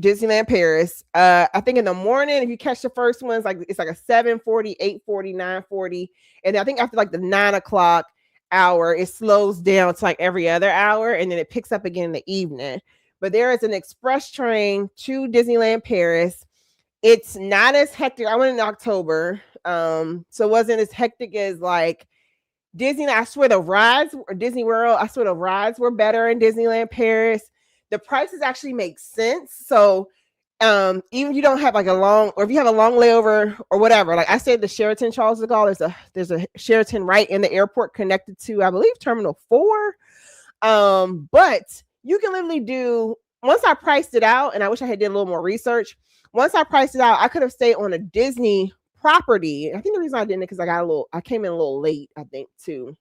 Disneyland Paris. I think in the morning, if you catch the first one, it's like a 7:40, 8:40, 9:40. And I think after like the 9 o'clock hour, it slows down to like every other hour, and then it picks up again in the evening. But there is an express train to Disneyland Paris. It's not as hectic. I went in October, so it wasn't as hectic as like Disney. I swear the rides or Disney World, I swear the rides were better in Disneyland Paris. The prices actually make sense. So even if you don't have like if you have a long layover or whatever, like I said, the Sheraton Charles de Gaulle, there's a Sheraton right in the airport connected to, I believe, Terminal 4. But you can literally do, once I priced it out, and I wish I had did a little more research. Once I priced it out, I could have stayed on a Disney property. I think the reason I didn't, because I came in a little late, I think, too.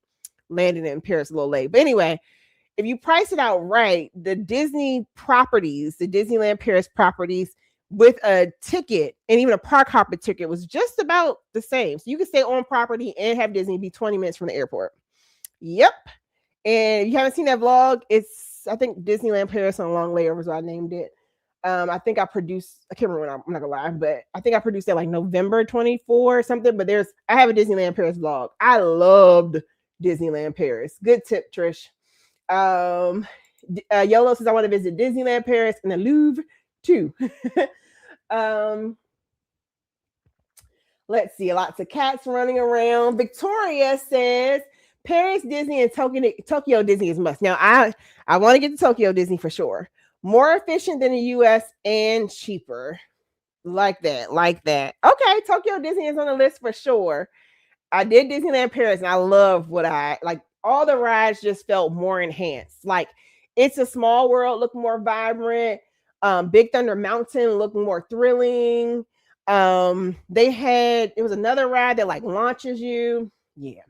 Landed in Paris a little late. But anyway, if you price it out right, the Disney properties, the Disneyland Paris properties with a ticket and even a park hopper ticket was just about the same. So you can stay on property and have Disney be 20 minutes from the airport. Yep. And if you haven't seen that vlog, I think Disneyland Paris on long layovers, so I named it. I think I can't remember when, I'm not gonna lie, but I think I produced it like November 24 or something. But I have a Disneyland Paris vlog. I loved Disneyland Paris. Good tip, Trish. Yolo says I want to visit Disneyland Paris and the Louvre too. Let's see, lots of cats running around. Victoria says Paris Disney and Tokyo Disney is must. Now I want to get to Tokyo Disney for sure. More efficient than the US and cheaper. Like that. Okay, Tokyo Disney is on the list for sure. I did Disneyland Paris and I love all the rides just felt more enhanced. Like It's a Small World looked more vibrant. Big Thunder Mountain looked more thrilling. It was another ride that like launches you. Yeah.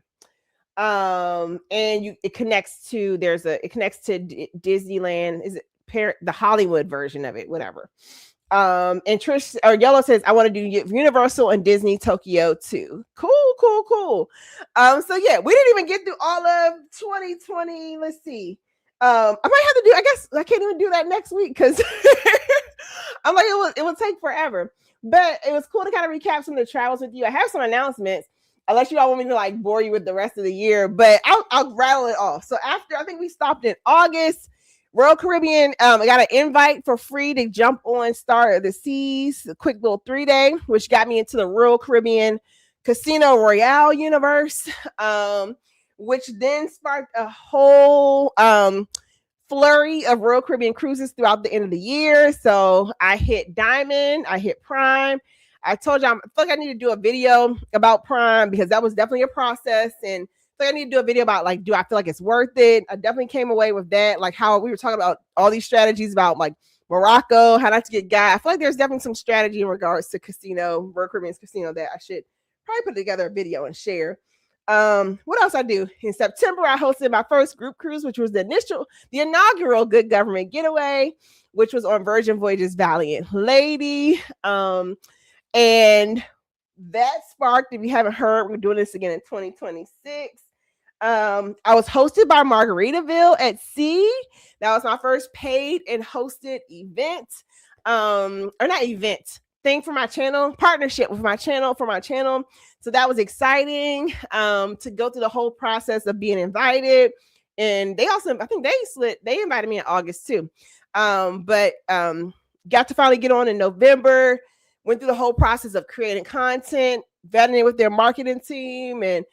And it connects to Disneyland. Is it the Hollywood version of it? Whatever. And Trish or Yellow says, I want to do Universal and Disney Tokyo too. Cool. So yeah, we didn't even get through all of 2020. Let's see. I might have to do, I guess I can't even do that next week because I'm like, it would take forever. But it was cool to kind of recap some of the travels with you. I have some announcements, unless you all want me to like bore you with the rest of the year, but I'll rattle it off. So after, I think we stopped in August, Royal Caribbean, I got an invite for free to jump on Star of the Seas, a quick little 3-day, which got me into the Royal Caribbean Casino Royale universe, which then sparked a whole flurry of Royal Caribbean cruises throughout the end of the year. So I hit Diamond, I hit Prime. I told you I feel like I need to do a video about Prime because that was definitely a process, and I feel like I need to do a video about like, do I feel like it's worth it? I definitely came away with that, like how we were talking about all these strategies about like Morocco, how not to get got. I feel like there's definitely some strategy in regards to casino, Royal Caribbean's casino, that I should probably put together a video and share. What else I do? In September, I hosted my first group cruise, which was the inaugural Good Government Getaway, which was on Virgin Voyages Valiant Lady. And that sparked, if you haven't heard, we're doing this again in 2026. I was hosted by Margaritaville at Sea. That was my first paid and hosted event. Or not event, thing for my channel, partnership with my channel for my channel. So that was exciting to go through the whole process of being invited. And they also, I think they invited me in August too. But got to finally get on in November, went through the whole process of creating content, vetting it with their marketing team, and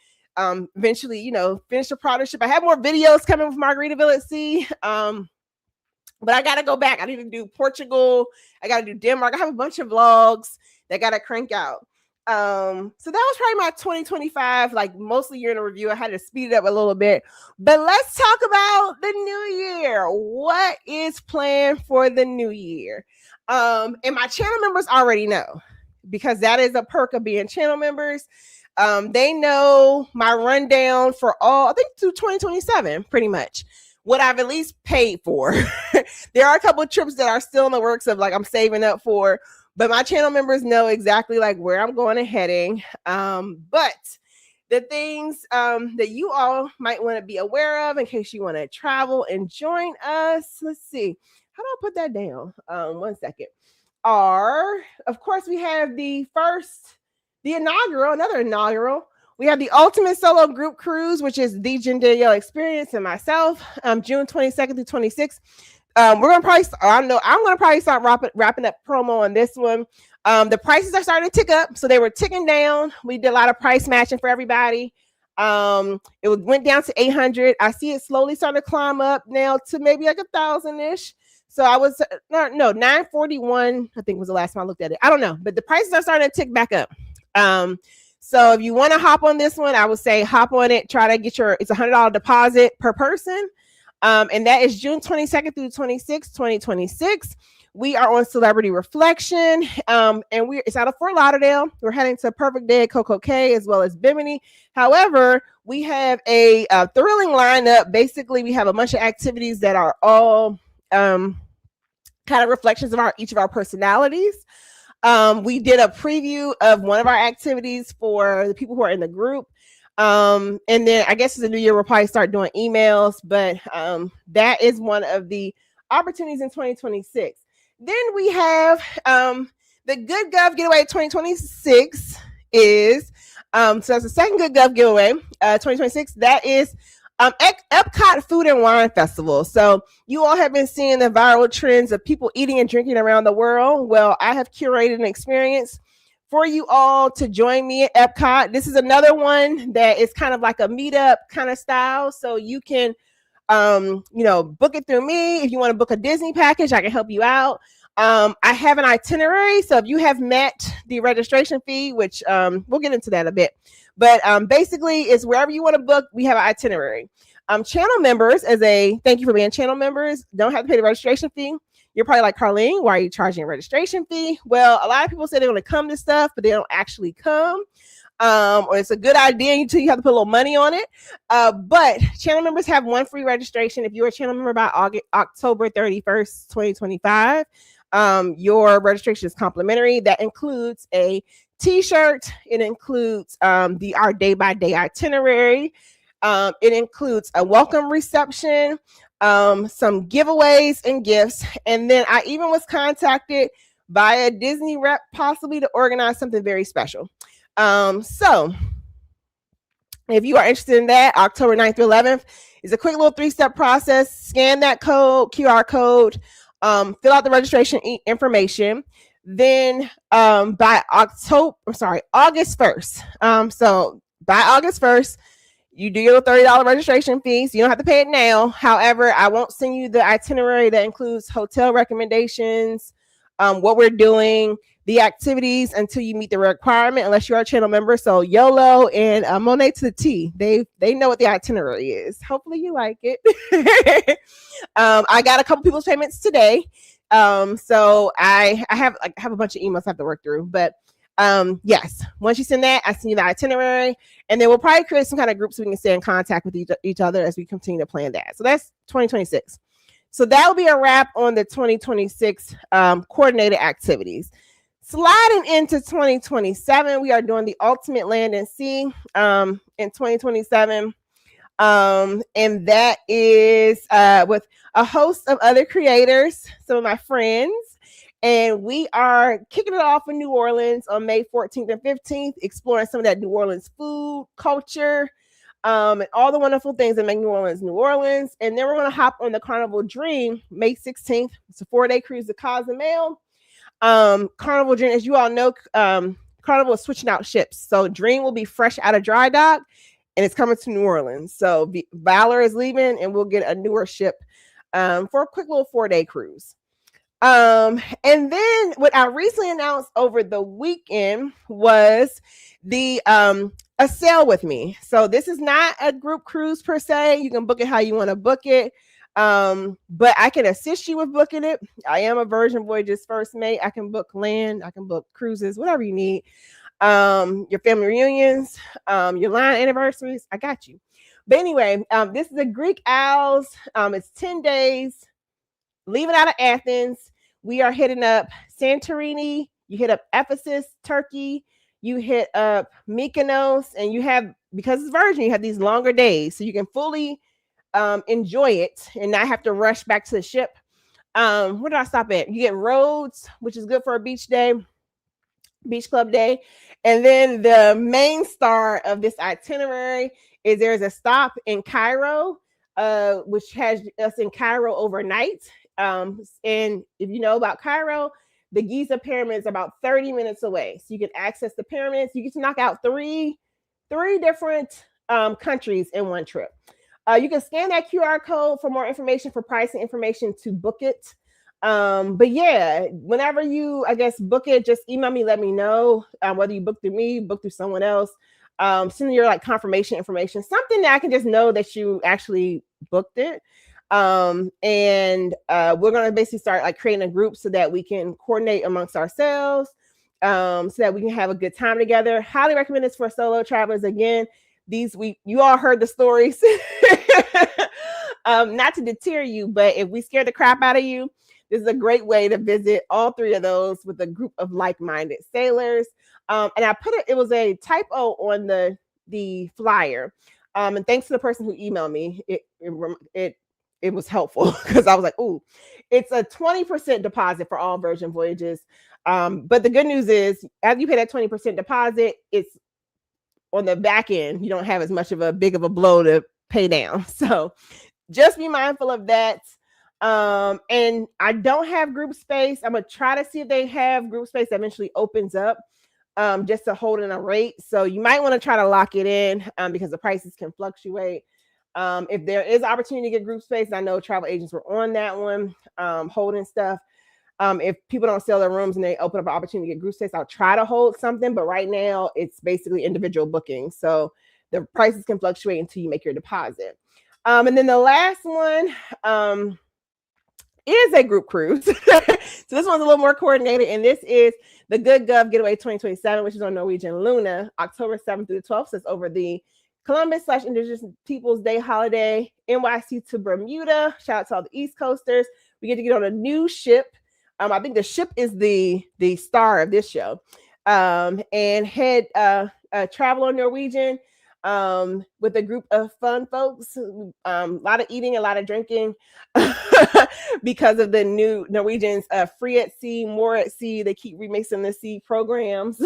eventually, you know, finished the partnership. I have more videos coming with Margaritaville at Sea. But I got to go back. I need to do Portugal. I got to do Denmark. I have a bunch of vlogs that got to crank out. So that was probably my 2025, like mostly year in a review. I had to speed it up a little bit, but let's talk about the new year. What is planned for the new year? And my channel members already know, because that is a perk of being channel members. They know my rundown for all, I think through 2027, pretty much what I've at least paid for. There are a couple of trips that are still in the works of like I'm saving up for, but my channel members know exactly like where I'm going and heading. But the things that you all might want to be aware of in case you want to travel and join us. Let's see. How do I put that down? 1 second. Of course, we have another inaugural. We have the Ultimate Solo Group Cruise, which is the Jen Danielle Experience and myself, June 22nd through 26th. I'm going to probably start wrapping up promo on this one. The prices are starting to tick up, so they were ticking down. We did a lot of price matching for everybody. It went down to $800. I see it slowly starting to climb up now to maybe like $1,000-ish. So I was $941, I think was the last time I looked at it. I don't know, but the prices are starting to tick back up. So if you want to hop on this one, I would say hop on it. Try to get it's $100 deposit per person. And that is June 22nd through 26th, 2026. We are on Celebrity Reflection. And it's out of Fort Lauderdale. We're heading to Perfect Day at Coco Cay as well as Bimini. However, we have a thrilling lineup. Basically, we have a bunch of activities that are all kind of reflections of each of our personalities. We did a preview of one of our activities for the people who are in the group. And then I guess it's a new year, we'll probably start doing emails, but that is one of the opportunities in 2026. Then we have the Good Gov Getaway 2026 is, so that's the second Good Gov Getaway 2026. That is Epcot Food and Wine Festival. So you all have been seeing the viral trends of people eating and drinking around the world. Well, I have curated an experience for you all to join me at Epcot. This is another one that is kind of like a meetup kind of style. So you can, book it through me. If you want to book a Disney package, I can help you out. I have an itinerary. So if you have met the registration fee, which we'll get into that a bit, but basically it's wherever you want to book, we have an itinerary. Channel members, thank you for being channel members, don't have to pay the registration fee. You're probably like, Carlene, why are you charging a registration fee? Well, a lot of people say they're going to come to stuff, but they don't actually come. Or it's a good idea until you have to put a little money on it. But channel members have one free registration. If you're a channel member by October 31st, 2025, your registration is complimentary. That includes a t-shirt. It includes our day-by-day itinerary. It includes a welcome reception, some giveaways and gifts. And then I even was contacted by a Disney rep possibly to organize something very special. So if you are interested in that, October 9th through 11th is a quick little 3-step process. Scan that QR code, fill out the registration information. Then by August 1st. So by August 1st, You do your $30 registration fee, so you don't have to pay it now. However, I won't send you the itinerary that includes hotel recommendations, what we're doing, the activities until you meet the requirement, unless you're a channel member. So YOLO and Monet to the T, they know what the itinerary is. Hopefully you like it. I got a couple people's payments today. So I have a bunch of emails I have to work through, but yes, once you send that, I send you the itinerary, and then we'll probably create some kind of group so we can stay in contact with each other as we continue to plan that. So that's 2026. So that will be a wrap on the 2026 coordinated activities. Sliding into 2027, we are doing the Ultimate Land and Sea in 2027. And that is with a host of other creators, some of my friends. And we are kicking it off in New Orleans on May 14th and 15th, exploring some of that New Orleans food, culture, and all the wonderful things that make New Orleans, New Orleans. And then we're going to hop on the Carnival Dream May 16th. It's a 4-day cruise to Cozumel. Carnival Dream, as you all know, Carnival is switching out ships. So Dream will be fresh out of dry dock, and it's coming to New Orleans. So Valor is leaving, and we'll get a newer ship for a quick little 4-day cruise. And then what I recently announced over the weekend was the a sail with me. So this is not a group cruise per se. You can book it how you want to book it. But I can assist you with booking it. I am a Virgin Voyages first mate. I can book land, I can book cruises, whatever you need. Your family reunions, your line anniversaries, I got you. But anyway, this is the Greek Isles. It's 10 days, leaving out of Athens. We are hitting up Santorini. You hit up Ephesus, Turkey. You hit up Mykonos, and you have, because it's Virgin, you have these longer days, so you can fully enjoy it and not have to rush back to the ship. Where did I stop at? You get Rhodes, which is good for a beach day, beach club day. And then the main star of this itinerary is there's a stop in Cairo, which has us in Cairo overnight. And if you know about Cairo, the Giza pyramid is about 30 minutes away. So you can access the pyramids. You get to knock out three different countries in one trip. You can scan that QR code for more information, for pricing information to book it. But yeah, whenever you, I guess, book it, just email me, let me know whether you book through me, book through someone else. Send your like confirmation information, something that I can just know that you actually booked it. And we're going to basically start like creating a group so that we can coordinate amongst ourselves, so that we can have a good time together. Highly recommend this for solo travelers. Again, you all heard the stories. Not to deter you, but if we scare the crap out of you, this is a great way to visit all three of those with a group of like-minded sailors. And I it was a typo on the flyer. And thanks to the person who emailed me, it was helpful because I was like, ooh, it's a 20% deposit for all Virgin Voyages. But the good news is, after you pay that 20% deposit, it's on the back end, you don't have as much of a big of a blow to pay down. So just be mindful of that. And I don't have group space. I'm going to try to see if they have group space that eventually opens up, just to hold in a rate. So you might want to try to lock it in, because the prices can fluctuate. If there is opportunity to get group space, I know travel agents were on that one, holding stuff. If people don't sell their rooms and they open up an opportunity to get group space, I'll try to hold something. But right now, it's basically individual booking. So the prices can fluctuate until you make your deposit. And then the last one is a group cruise. So this one's a little more coordinated. And this is the Good Gov Getaway 2027, which is on Norwegian Luna, October 7th through the 12th. So it's over the Columbus/Indigenous Peoples Day holiday, NYC to Bermuda. Shout out to all the East Coasters. We get to get on a new ship. I think the ship is the star of this show. And head travel on Norwegian with a group of fun folks. A lot of eating, a lot of drinking because of the new Norwegians Free at Sea, More at Sea. They keep remixing the sea programs.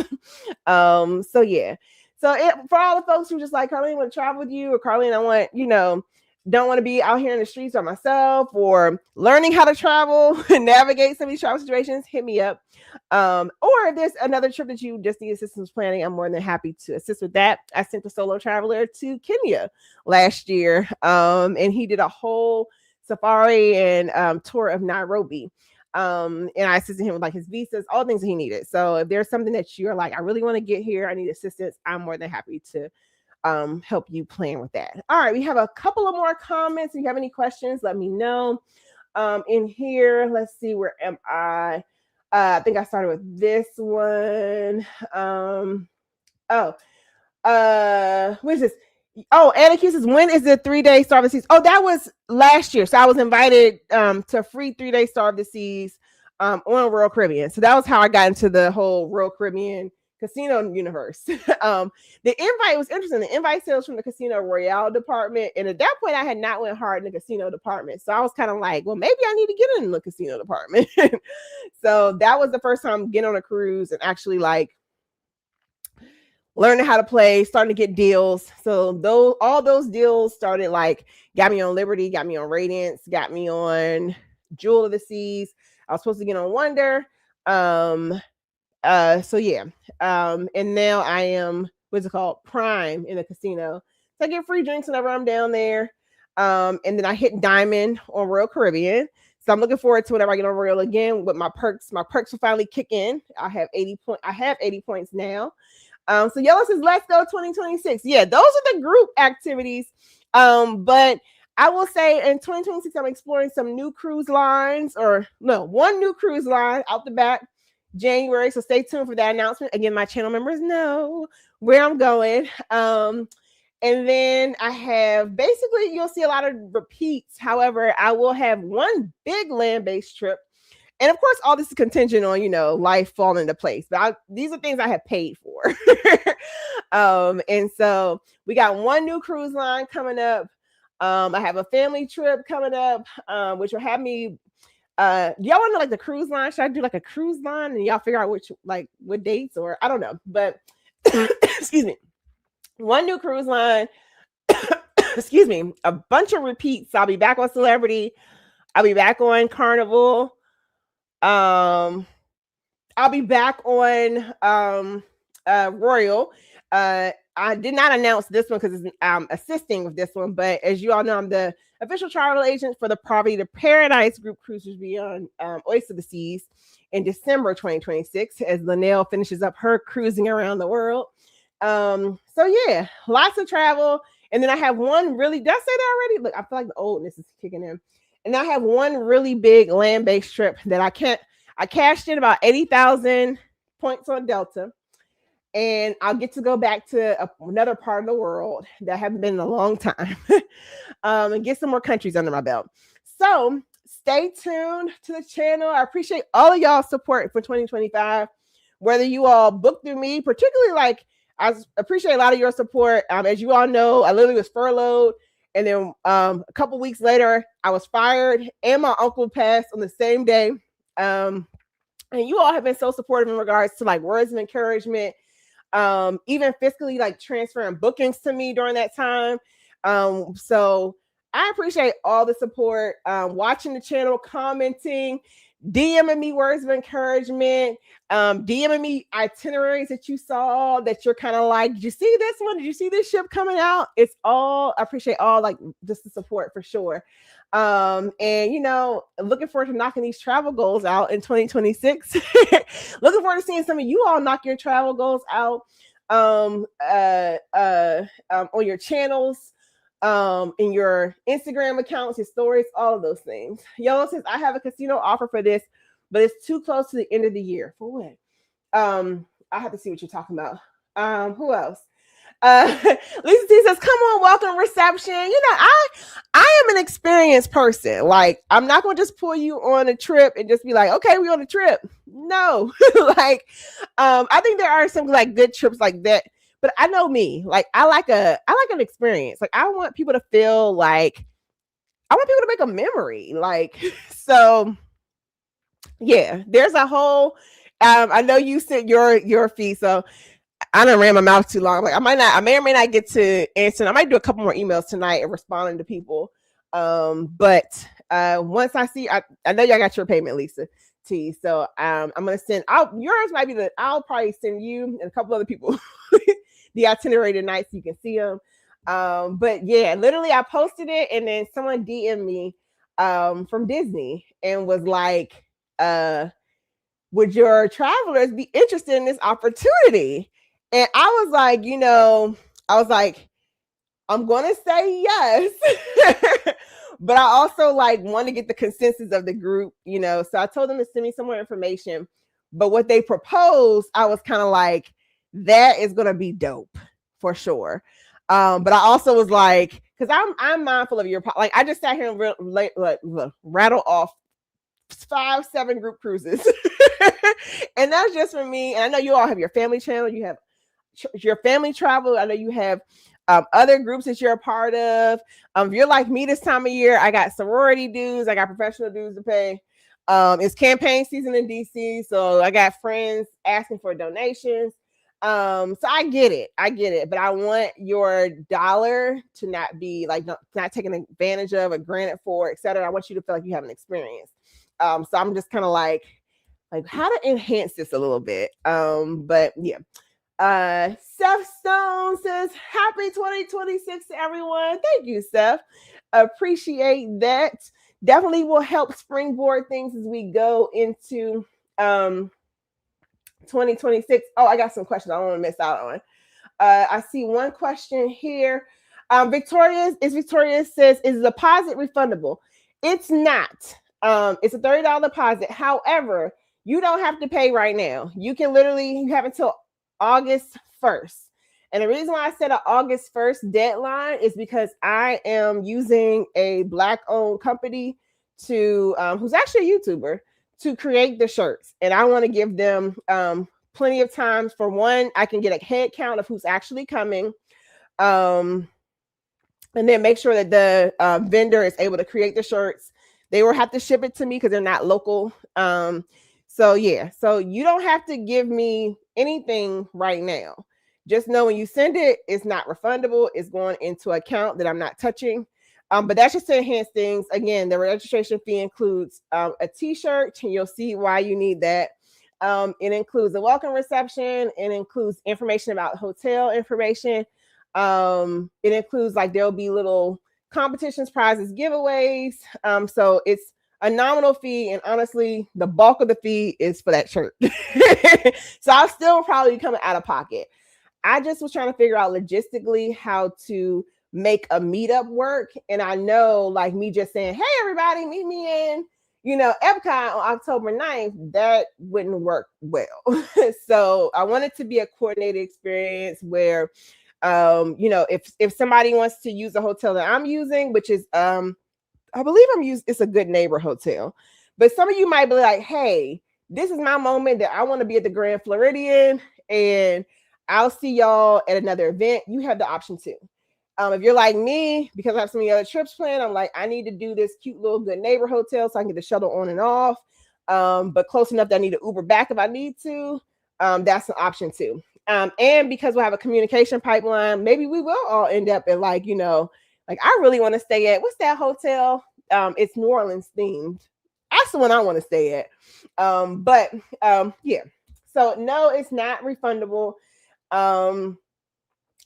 So yeah. So for all the folks who just like, Carlene, I want to travel with you, or Carlene, I want, don't want to be out here in the streets by myself, or learning how to travel and navigate some of these travel situations, hit me up. Or if there's another trip that you just need assistance planning, I'm more than happy to assist with that. I sent a solo traveler to Kenya last year, and he did a whole safari and tour of Nairobi. And I assisted him with like his visas, all the things that he needed. So if there's something that you're like, I really want to get here, I need assistance, I'm more than happy to help you plan with that. All right, we have a couple of more comments. If you have any questions, let me know. In here, let's see, where am I? I think I started with this one. What is this? Oh, Anna says, when is the 3-day Star of the Seas? Oh, that was last year. So I was invited to a free 3-day Star of the Seas on Royal Caribbean. So that was how I got into the whole Royal Caribbean casino universe. The invite was interesting. The invite sales from the Casino Royale department, and at that point I had not went hard in the casino department, so I was kind of like, well, maybe I need to get in the casino department. So that was the first time getting on a cruise and actually like learning how to play, starting to get deals. So all those deals started, like, got me on Liberty, got me on Radiance, got me on Jewel of the Seas. I was supposed to get on Wonder. So yeah. And now I am, what's it called? Prime in the casino. So I get free drinks whenever I'm down there. And then I hit Diamond on Royal Caribbean. So I'm looking forward to whenever I get on Royal again with my perks. My perks will finally kick in. I have 80 points now. So Yellow says, let's go 2026. Yeah, those are the group activities. But I will say in 2026, I'm exploring some new cruise lines, one new cruise line out the back January. So stay tuned for that announcement. Again, my channel members know where I'm going. And then I have, basically, you'll see a lot of repeats. However, I will have one big land-based trip. And of course, all this is contingent on, life falling into place. But these are things I have paid for. And so we got one new cruise line coming up. I have a family trip coming up, which will have me. Y'all want to know, like, the cruise line? Should I do like a cruise line and y'all figure out what dates, or I don't know. But excuse me. One new cruise line. Excuse me. A bunch of repeats. I'll be back on Celebrity. I'll be back on Carnival. I'll be back on Royal. I did not announce this one because I'm assisting with this one, but as you all know, I'm the official travel agent for the Poverty to Paradise Group Cruises Beyond Oyster of the Seas in December 2026, as Linnell finishes up her cruising around the world. So yeah, lots of travel. And then I have one really, did I say that already? Look, I feel like the oldness is kicking in. And I have one really big land-based trip that I cashed in about 80,000 points on Delta. And I'll get to go back to another part of the world that I haven't been in a long time, and get some more countries under my belt. So stay tuned to the channel. I appreciate all of y'all's support for 2025, whether you all book through me, particularly I appreciate a lot of your support. As you all know, I literally was furloughed. And then a couple weeks later, I was fired, and my uncle passed on the same day. And you all have been so supportive in regards to words of encouragement, even fiscally transferring bookings to me during that time. So I appreciate all the support, watching the channel, commenting, DMing me words of encouragement, DMing me itineraries that you saw that you're kind of like, did you see this one? Did you see this ship coming out? It's all, I appreciate all just the support for sure. And looking forward to knocking these travel goals out in 2026. Looking forward to seeing some of you all knock your travel goals out on your channels, in your Instagram accounts, your stories, all of those things. Yellow says, I have a casino offer for this, but it's too close to the end of the year. For what? I have to see what you're talking about. Who else? Lisa T says, come on, welcome reception. I am an experienced person. I'm not going to just pull you on a trip and just be like, okay, we're on a trip. No. I think there are some good trips like that. But I know me, I like an experience. I want people to feel I want people to make a memory. So yeah, there's a whole, I know you sent your fee. So I done ran my mouth too long. Like I may or may not get to answer. I might do a couple more emails tonight and responding to people. But once I see, I know y'all got your payment, Lisa T. So I'm gonna send out yours. Might be I'll probably send you and a couple other people the itinerary tonight so you can see them. But yeah, literally I posted it and then someone DM'd me from Disney and was like, would your travelers be interested in this opportunity? And I was like, I'm gonna say yes. But I also like want to get the consensus of the group, So I told them to send me some more information. But what they proposed, I was kind of like, that is gonna be dope for sure. But I also was like, because I'm mindful of your like I just sat here and rattle off 5-7 group cruises. And that's just for me. And I know you all have your family channel, you have your family travel. I know you have other groups that you're a part of. If you're like me this time of year, I got sorority dues, I got professional dues to pay. It's campaign season in DC, so I got friends asking for donations. So I get it, but I want your dollar to not be like not taken advantage of or granted for, etc. I want you to feel like you have an experience. So I'm just kind of like how to enhance this a little bit. But yeah. Seth Stone says happy 2026 to everyone. Thank you, Seth. Appreciate that. Definitely will help springboard things as we go into 2026. Oh, I got some questions I don't want to miss out on. I see one question here. Victoria says, is the deposit refundable? It's not. It's a $30 deposit. However, you don't have to pay right now. You have until August 1st. And the reason why I set an August 1st deadline is because I am using a Black-owned company who's actually a YouTuber, to create the shirts. And I want to give them plenty of time. For one, I can get a head count of who's actually coming. And then make sure that the vendor is able to create the shirts. They will have to ship it to me because they're not local. So yeah, so you don't have to give me anything right now. Just know when you send it, it's not refundable. It's going into an account that I'm not touching. But that's just to enhance things. Again, the registration fee includes a t-shirt, and you'll see why you need that. It includes a welcome reception. It includes information about hotel information. It includes there'll be little competitions, prizes, giveaways. So it's a nominal fee, and honestly, the bulk of the fee is for that shirt. So I'll still probably be coming out of pocket. I just was trying to figure out logistically how to make a meetup work. And I know me just saying, hey, everybody, meet me in, Epcot on October 9th, that wouldn't work well. So I want it to be a coordinated experience where, if somebody wants to use a hotel that I'm using, which is, I believe it's a Good Neighbor hotel, but some of you might be like, hey, this is my moment that I want to be at the Grand Floridian and I'll see y'all at another event. You have the option too. If you're like me, because I have so many other trips planned, I'm like, I need to do this cute little Good Neighbor hotel so I can get the shuttle on and off. But close enough that I need to Uber back if I need to. That's an option too. And because we'll have a communication pipeline, maybe we will all end up at I really want to stay at, what's that hotel? It's New Orleans themed. That's the one I want to stay at. Yeah. So no, it's not refundable.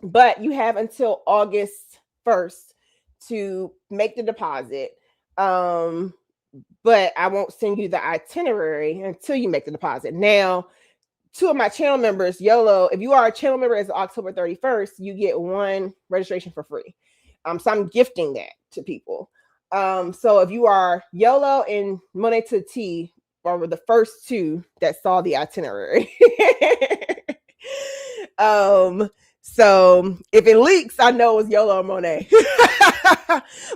But you have until August 1st to make the deposit. But I won't send you the itinerary until you make the deposit. Now, 2 of my channel members, YOLO, if you are a channel member as of October 31st, you get 1 registration for free. So I'm gifting that to people. So if you are YOLO and Monet to T, or the first 2 that saw the itinerary. So if it leaks, I know it's YOLO or Monet.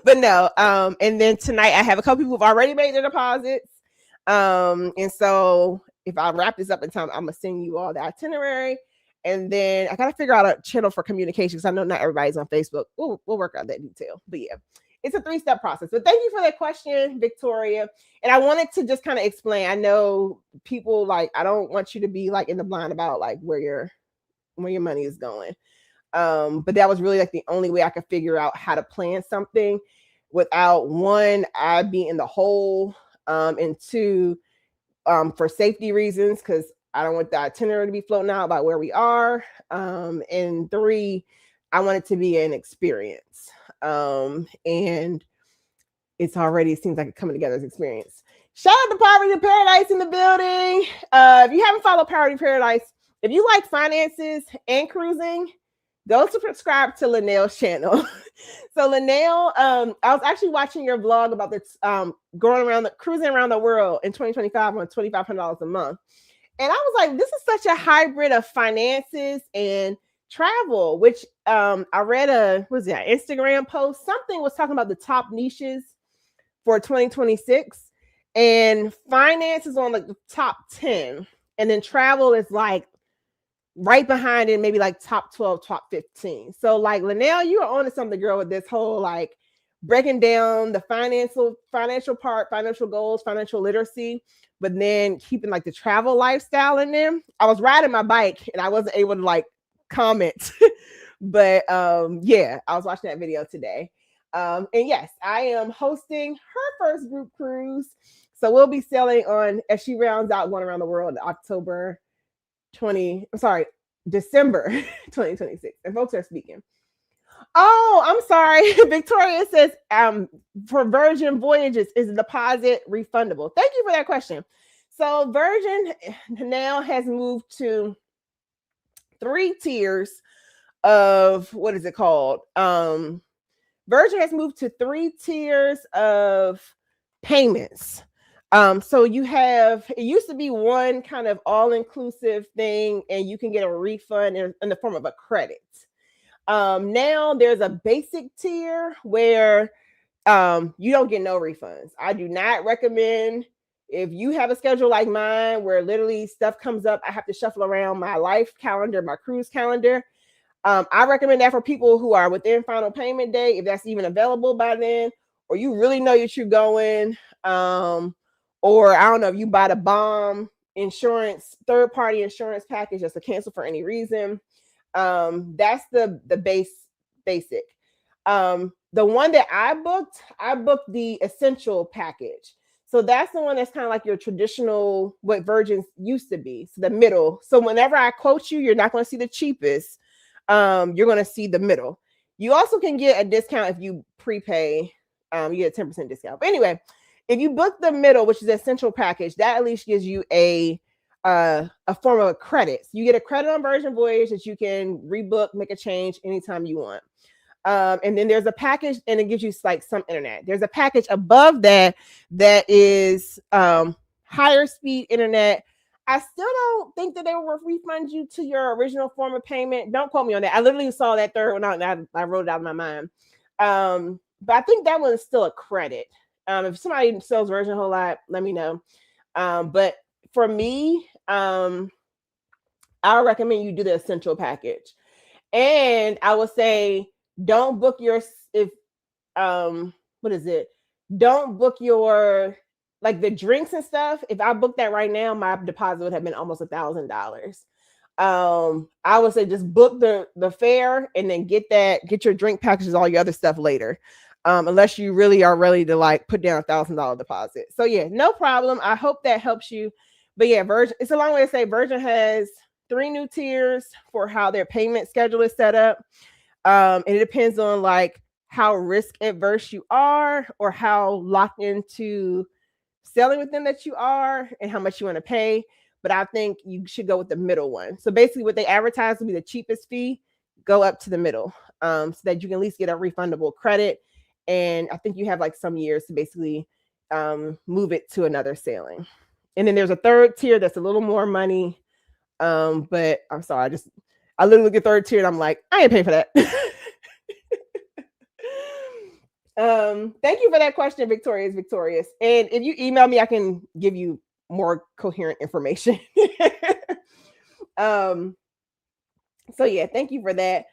But no. And then tonight I have a couple people who've already made their deposits. And so if I wrap this up in time, I'm gonna send you all the itinerary. And then I gotta figure out a channel for communication because I know not everybody's on Facebook. Ooh, we'll work out that detail. But yeah, it's a 3-step process. But thank you for that question, Victoria. And I wanted to just kind of explain. I know people I don't want you to be in the blind about where your where your money is going. But that was really like the only way I could figure out how to plan something without, one, I be in the hole, and two, for safety reasons, because I don't want the itinerary to be floating out about where we are. And three, I want it to be an experience. And it seems like it's coming together as an experience. Shout out to Poverty to Paradise in the building. If you haven't followed Poverty to Paradise, if you like finances and cruising, go subscribe to Linnell's channel. So Linnell, I was actually watching your vlog about this cruising around the world in 2025 on $2,500 a month. And I was like, this is such a hybrid of finances and travel, which I read an Instagram post. Something was talking about the top niches for 2026, and finance is on like the top 10, and then travel is like right behind it, maybe like top 12, top 15. So like Linnell, you are on to something, girl, with this whole like breaking down the financial part, financial goals, financial literacy, but then keeping like the travel lifestyle in them. I was riding my bike and I wasn't able to like comment, but yeah, I was watching that video today. And yes, I am hosting her first group cruise. So we'll be sailing on, as she rounds out One Around the World, December 2026. And folks are speaking. Oh, I'm sorry. Victoria says, for Virgin Voyages, is the deposit refundable? Thank you for that question. So Virgin now has moved to 3 tiers of, what is it called? Virgin has moved to 3 tiers of payments. So you have, it used to be one kind of all-inclusive thing, and you can get a refund in the form of a credit. Now there's a basic tier where you don't get no refunds. I do not recommend, if you have a schedule like mine where literally stuff comes up, I have to shuffle around my life calendar, my cruise calendar. I recommend that for people who are within final payment day, if that's even available by then, or you really know that you're going, or I don't know, if you buy the bomb insurance, third-party insurance package just to cancel for any reason. That's the basic. The one that I booked the essential package. So that's the one that's kind of like your traditional, what Virgin used to be, so the middle. So whenever I quote you, you're not going to see the cheapest. You're going to see the middle. You also can get a discount if you prepay. You get a 10% discount. But anyway, if you book the middle, which is the essential package, that at least gives you a form of a credit. So you get a credit on Virgin Voyage that you can rebook, make a change anytime you want. And then there's a package, and it gives you like some internet. There's a package above that is higher speed internet. I still don't think that they will refund you to your original form of payment. Don't quote me on that. I literally saw that third one out and I wrote it out in my mind. But I think that one is still a credit. If somebody sells Virgin a whole lot, let me know. But for me, I would recommend you do the essential package. And I would say, don't book don't book your, like the drinks and stuff. If I booked that right now, my deposit would have been almost $1,000. I would say just book the fare and then get your drink packages, all your other stuff later. Unless you really are ready to like put down $1,000 deposit. So yeah, no problem. I hope that helps you. But yeah, Virgin, it's a long way to say Virgin has 3 new tiers for how their payment schedule is set up. And it depends on like how risk adverse you are or how locked into selling with them that you are and how much you want to pay. But I think you should go with the middle one. So basically what they advertise will be the cheapest fee, go up to the middle, so that you can at least get a refundable credit. And I think you have like some years to basically move it to another sailing. And then there's a third tier that's a little more money. But I'm sorry, I literally look at third tier and I'm like, I ain't paying for that. Thank you for that question, Victorious. And if you email me, I can give you more coherent information. So yeah, thank you for that.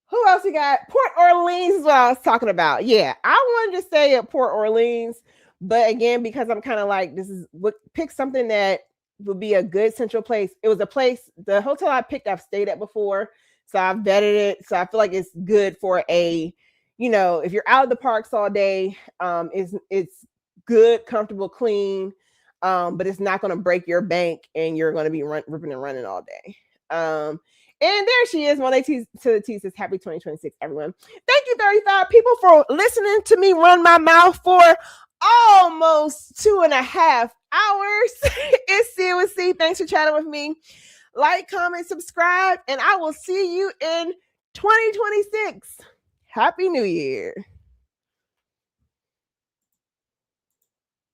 Who else we got? Port Orleans is what I was talking about. Yeah, I wanted to stay at Port Orleans, but again, because I'm kind of like, pick something that would be a good central place. It was a place, the hotel I picked, I've stayed at before. So I've vetted it. So I feel like it's good for a, if you're out of the parks all day, it's good, comfortable, clean, but it's not going to break your bank and you're going to be ripping and running all day. And there she is. Monday to the T says, happy 2026, everyone. Thank you, 35 people, for listening to me run my mouth for almost 2.5 hours. It's C with C. Thanks for chatting with me. Like, comment, subscribe, and I will see you in 2026. Happy New Year.